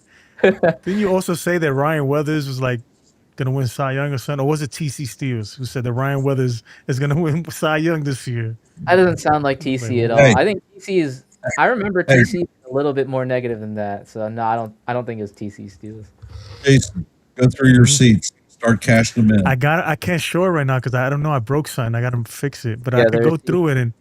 Didn't you also say that Ryan Weathers was like gonna win Cy Young or something? Or was it TC Steels who said that Ryan Weathers is gonna win Cy Young this year? That doesn't sound like TC at all. Hey. I think TC is. I remember Hey. TC a little bit more negative than that. So no, I don't think it's TC Steelers. Jason, go through your seats. Start cashing them in. I can't show it right now because I don't know. I broke something. I got to fix it, but Yeah, I could there go is- through it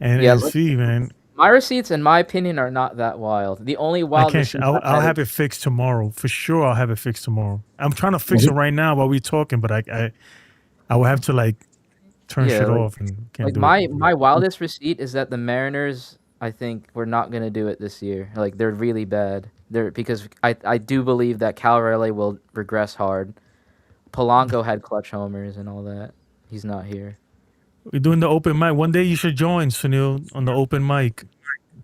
and Yeah, see, man. My receipts, in my opinion, are not that wild. The only wild I receipt can't. I'll I've have it fixed tomorrow for sure. I'll have it fixed tomorrow. I'm trying to fix it right now while we're talking, but I will have to like turn shit off and can't do it. my wildest receipt is that the Mariners, I think, we're not gonna do it this year. Like they're really bad. Because I do believe that Cal Raleigh will regress hard. Polanco had clutch homers and all that. He's not here. We're doing the open mic. One day you should join, Sunil, on the open mic.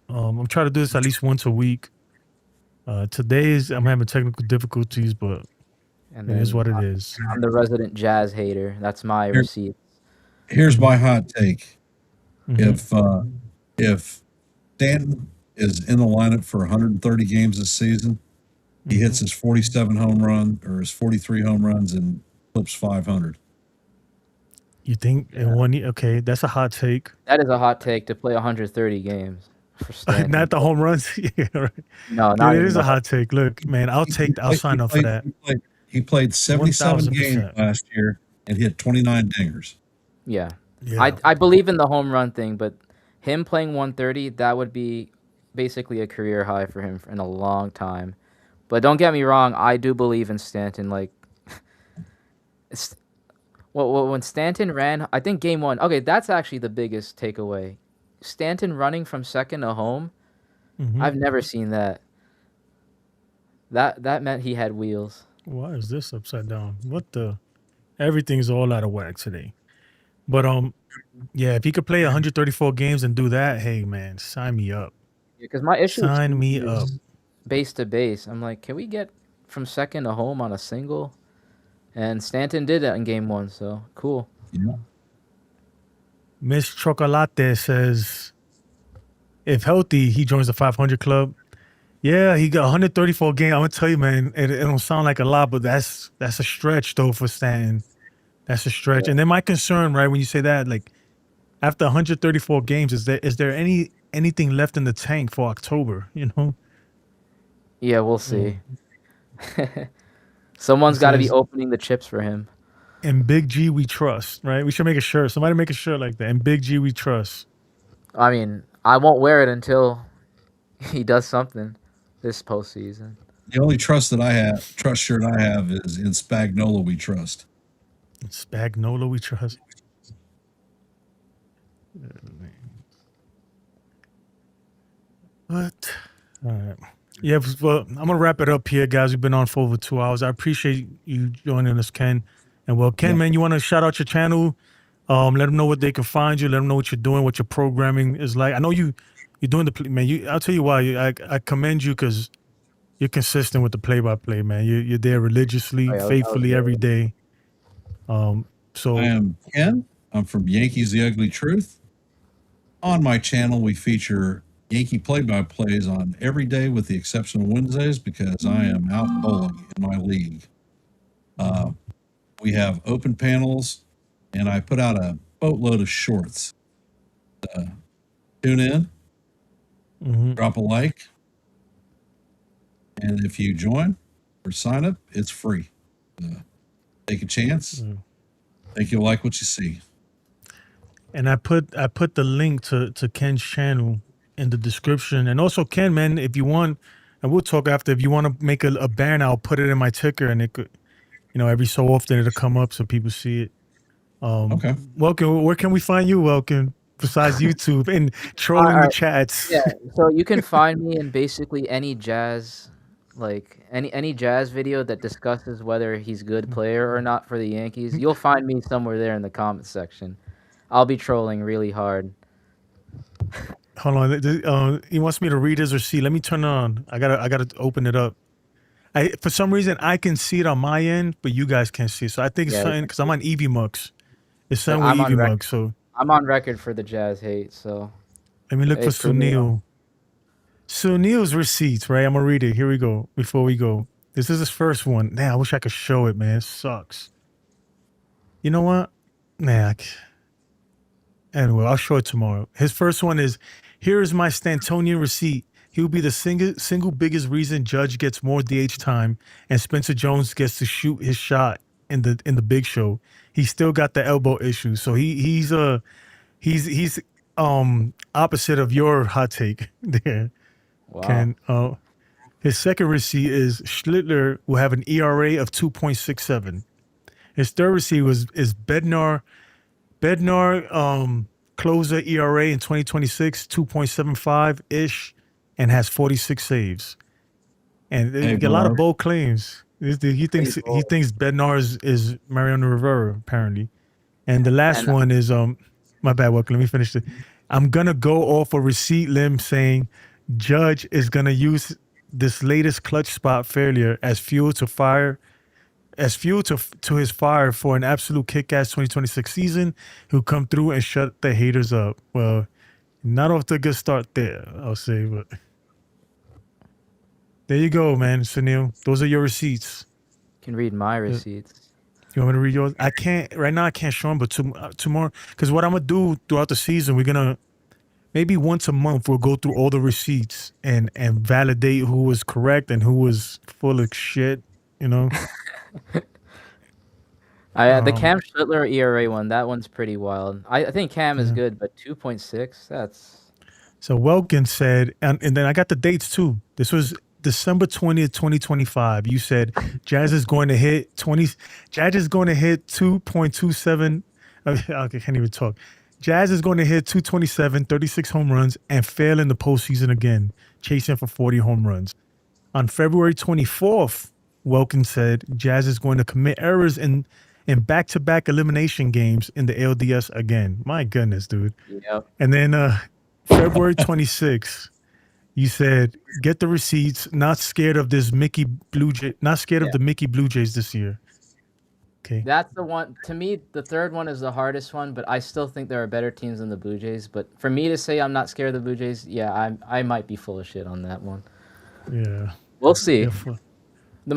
I'm trying to do this at least once a week. Today's I'm having technical difficulties, but And it is what it is. I'm the resident Jazz hater. That's my receipt. Here's my hot take. Mhm. If Stanton is in the lineup for 130 games this season, he hits his 47 home run or his 43 home runs and flips 500. You think in 1 year? Okay, that's a hot take. That is a hot take to play 130 games for Stanton. Not the home runs. Yeah, right. No, Dude, not it even is a that. hot take. Look, man, I'll sign up for that. He played 77 games 1000%. last year and hit 29 dingers. Yeah. Yeah. I believe in the home run thing, but him playing 130, that would be basically a career high for him in a long time. But don't get me wrong, I do believe in Stanton. Like, when Stanton ran, I think game one. Okay, that's actually the biggest takeaway. Stanton running from second to home. I've never seen that. That meant he had wheels. Why is this upside down? What the? Everything's all out of whack today. But yeah, if he could play 134 games and do that, hey man, sign me up. Because my issue Sign with me TC up. is base to base. I'm like, can we get from second to home on a single? And Stanton did that in game one, so cool. Yeah. Miss Chocolate says, if healthy, he joins the 500 club. Yeah, he got 134 games. I'm gonna tell you, man, it don't sound like a lot, but that's a stretch though for Stanton. That's a stretch. And then my concern, right, when you say that, like after 134 games, is there anything left in the tank for October? You know? Yeah, we'll see. Someone's got to be opening the chips for him. In Big G we trust, right? We should make a shirt. Somebody make a shirt like that. In Big G we trust. I mean, I won't wear it until he does something this postseason. The only trust shirt I have is in Spagnola we trust. Spagnola, we trust. What? All right. Yeah, well, I'm gonna wrap it up here, guys. We've been on for over 2 hours. I appreciate you joining us, Ken. And well, Ken, Yep. man, you want to shout out your channel? Let them know what they can find you. Let them know what you're doing, what your programming is like. I know you're doing the man. I'll tell you why. I commend you because you're consistent with the play-by-play, man. You're there religiously, Oh, yeah, faithfully every day. So I am Ken. I'm from Yankees The Ugly Truth. On my channel, we feature Yankee play-by-plays on every day with the exception of Wednesdays because I am out bowling in my league. We have open panels, and I put out a boatload of shorts. Tune in, drop a like, and if you join or sign up, it's free. Take a chance. I think you'll like what you see. And I put the link to Ken's channel in the description. And also, Ken, man, if you want, and we'll talk after, if you want to make a banner, I'll put it in my ticker, and it could, every so often it'll come up so people see it. Okay. Welcome, where can we find you, Welcome, besides YouTube and trolling the chats? Yeah, so you can find me in basically any jazz, like any jazz video that discusses whether he's a good player or not for the Yankees. You'll find me somewhere there in the comments section. I'll be trolling really hard. Hold on, he wants me to read his receipt. Let me turn it on. I gotta open it up. For some reason I can see it on my end, but you guys can't see it. So I think it's something because I'm on EV Mux. It's something with EV Mux. So I'm on record for the Jazz hate. So let me look for Sunil. Sunil's receipts, right? I'm gonna read it. Here we go. Before we go, this is his first one. Man, I wish I could show it, man. It sucks. You know what? Nah. Anyway, I'll show it tomorrow. His first one is, here is my Stantonian receipt. He will be the single biggest reason Judge gets more DH time and Spencer Jones gets to shoot his shot in the big show. He's still got the elbow issue. So he's opposite of your hot take there. Wow. Ken. His second receipt is Schlitler will have an ERA of 2.67. His third receipt is Bednar closer ERA in 2026, 2.75-ish, and has 46 saves. And they get a lot of bold claims. He thinks Bednar is Mariano Rivera, apparently. And the last one is my bad, Welcome. Let me finish it. I'm gonna go off a receipt limb saying Judge is gonna use this latest clutch spot failure as fuel to his fire for an absolute kick-ass 2026 season. Who come through and shut the haters up. Well, not off to a good start there, I'll say, but there you go, man. Sunil, those are your receipts. You can read my receipts. You want me to read yours? I can't right now. I can't show them, but tomorrow, because what I'm gonna do throughout the season, we're gonna maybe once a month we'll go through all the receipts and validate who was correct and who was full of shit. The Cam Schlittler ERA one, that one's pretty wild. I think Cam is good, but 2.6, that's... So Welkin said, and then I got the dates too. This was December 20th, 2025. You said Jazz is going to hit 2.27. I can't even talk. Jazz is going to hit 227, 36 home runs, and fail in the postseason again, chasing for 40 home runs. On February 24th, Welkin said Jazz is going to commit errors in back-to-back elimination games in the LDS again. My goodness, dude. Yep. And then February 26th, you said, get the receipts, not scared of this Mickey Blue Jay, not scared of the Mickey Blue Jays this year. Okay. That's the one. To me, the third one is the hardest one, but I still think there are better teams than the Blue Jays. But for me to say I'm not scared of the Blue Jays, I might be full of shit on that one. Yeah. We'll see. You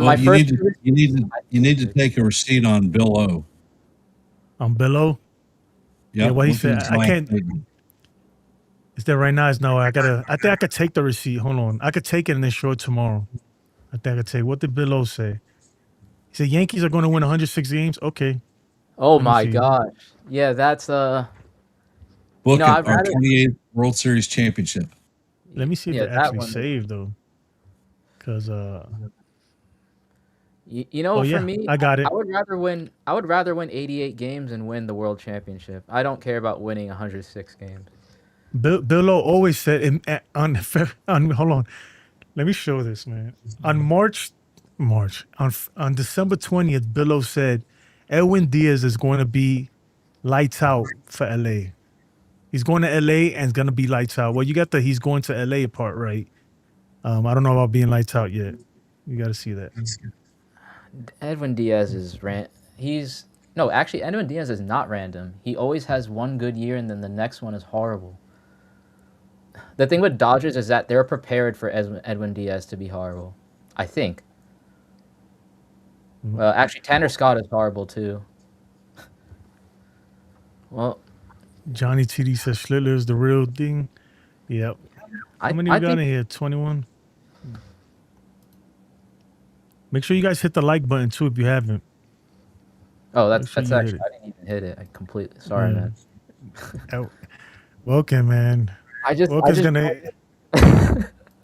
need to take a receipt on Bill O. On Bill O? Yeah, what he said. I can't. Is that right now? No, I think I could take the receipt. Hold on. I could take it and then show it tomorrow. I think I could take. What did Bill O say? He said Yankees are going to win 106 games. Okay. Oh my gosh. Yeah, that's Book it, our 28th World Series championship. Let me see if it actually saved though. Because You know, Oh for yeah, me, I got it. I would rather win. I would rather win 88 games and win the world championship. I don't care about winning 106 games. Bill O always said on hold on. Let me show this, man. On on December 20th, Bill O said Edwin Diaz is going to be lights out for LA. He's going to LA and it's going to be lights out. Well, you got the he's going to LA part right. I don't know about being lights out yet. You got to see that. Edwin Diaz is He's no, actually, Edwin Diaz is not random. He always has one good year and then the next one is horrible. The thing with Dodgers is that they're prepared for Edwin Diaz to be horrible. I think. Well, actually, Tanner Scott is horrible too. Well, Johnny TD says Schlitler is the real thing. Yep. How many we got in here? 21. Make sure you guys hit the like button too if you haven't. Oh, that's sure actually I didn't even hit it. I completely sorry, man. Wilkin, man.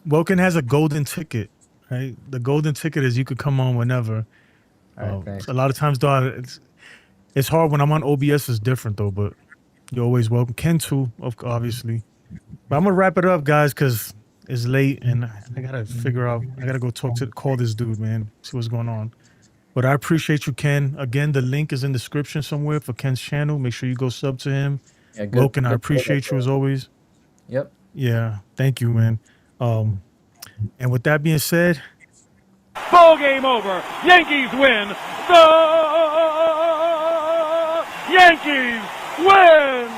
Wilkin has a golden ticket, right? The golden ticket is you could come on whenever. A lot of times, though, it's hard when I'm on OBS. It's different though, but you're always welcome. Ken too, obviously. But I'm gonna wrap it up, guys, because it's late and I gotta figure out. I gotta go call this dude, man. See what's going on. But I appreciate you, Ken. Again, the link is in the description somewhere for Ken's channel. Make sure you go sub to him. Yeah, Wilkin, I appreciate you as always. Yep. Yeah, thank you, man. And with that being said, ball game over. Yankees win. The Yankees win.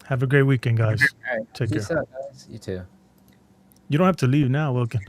Have a great weekend, guys. All right. Take care. Peace out, guys. You too. You don't have to leave now, Wilkin.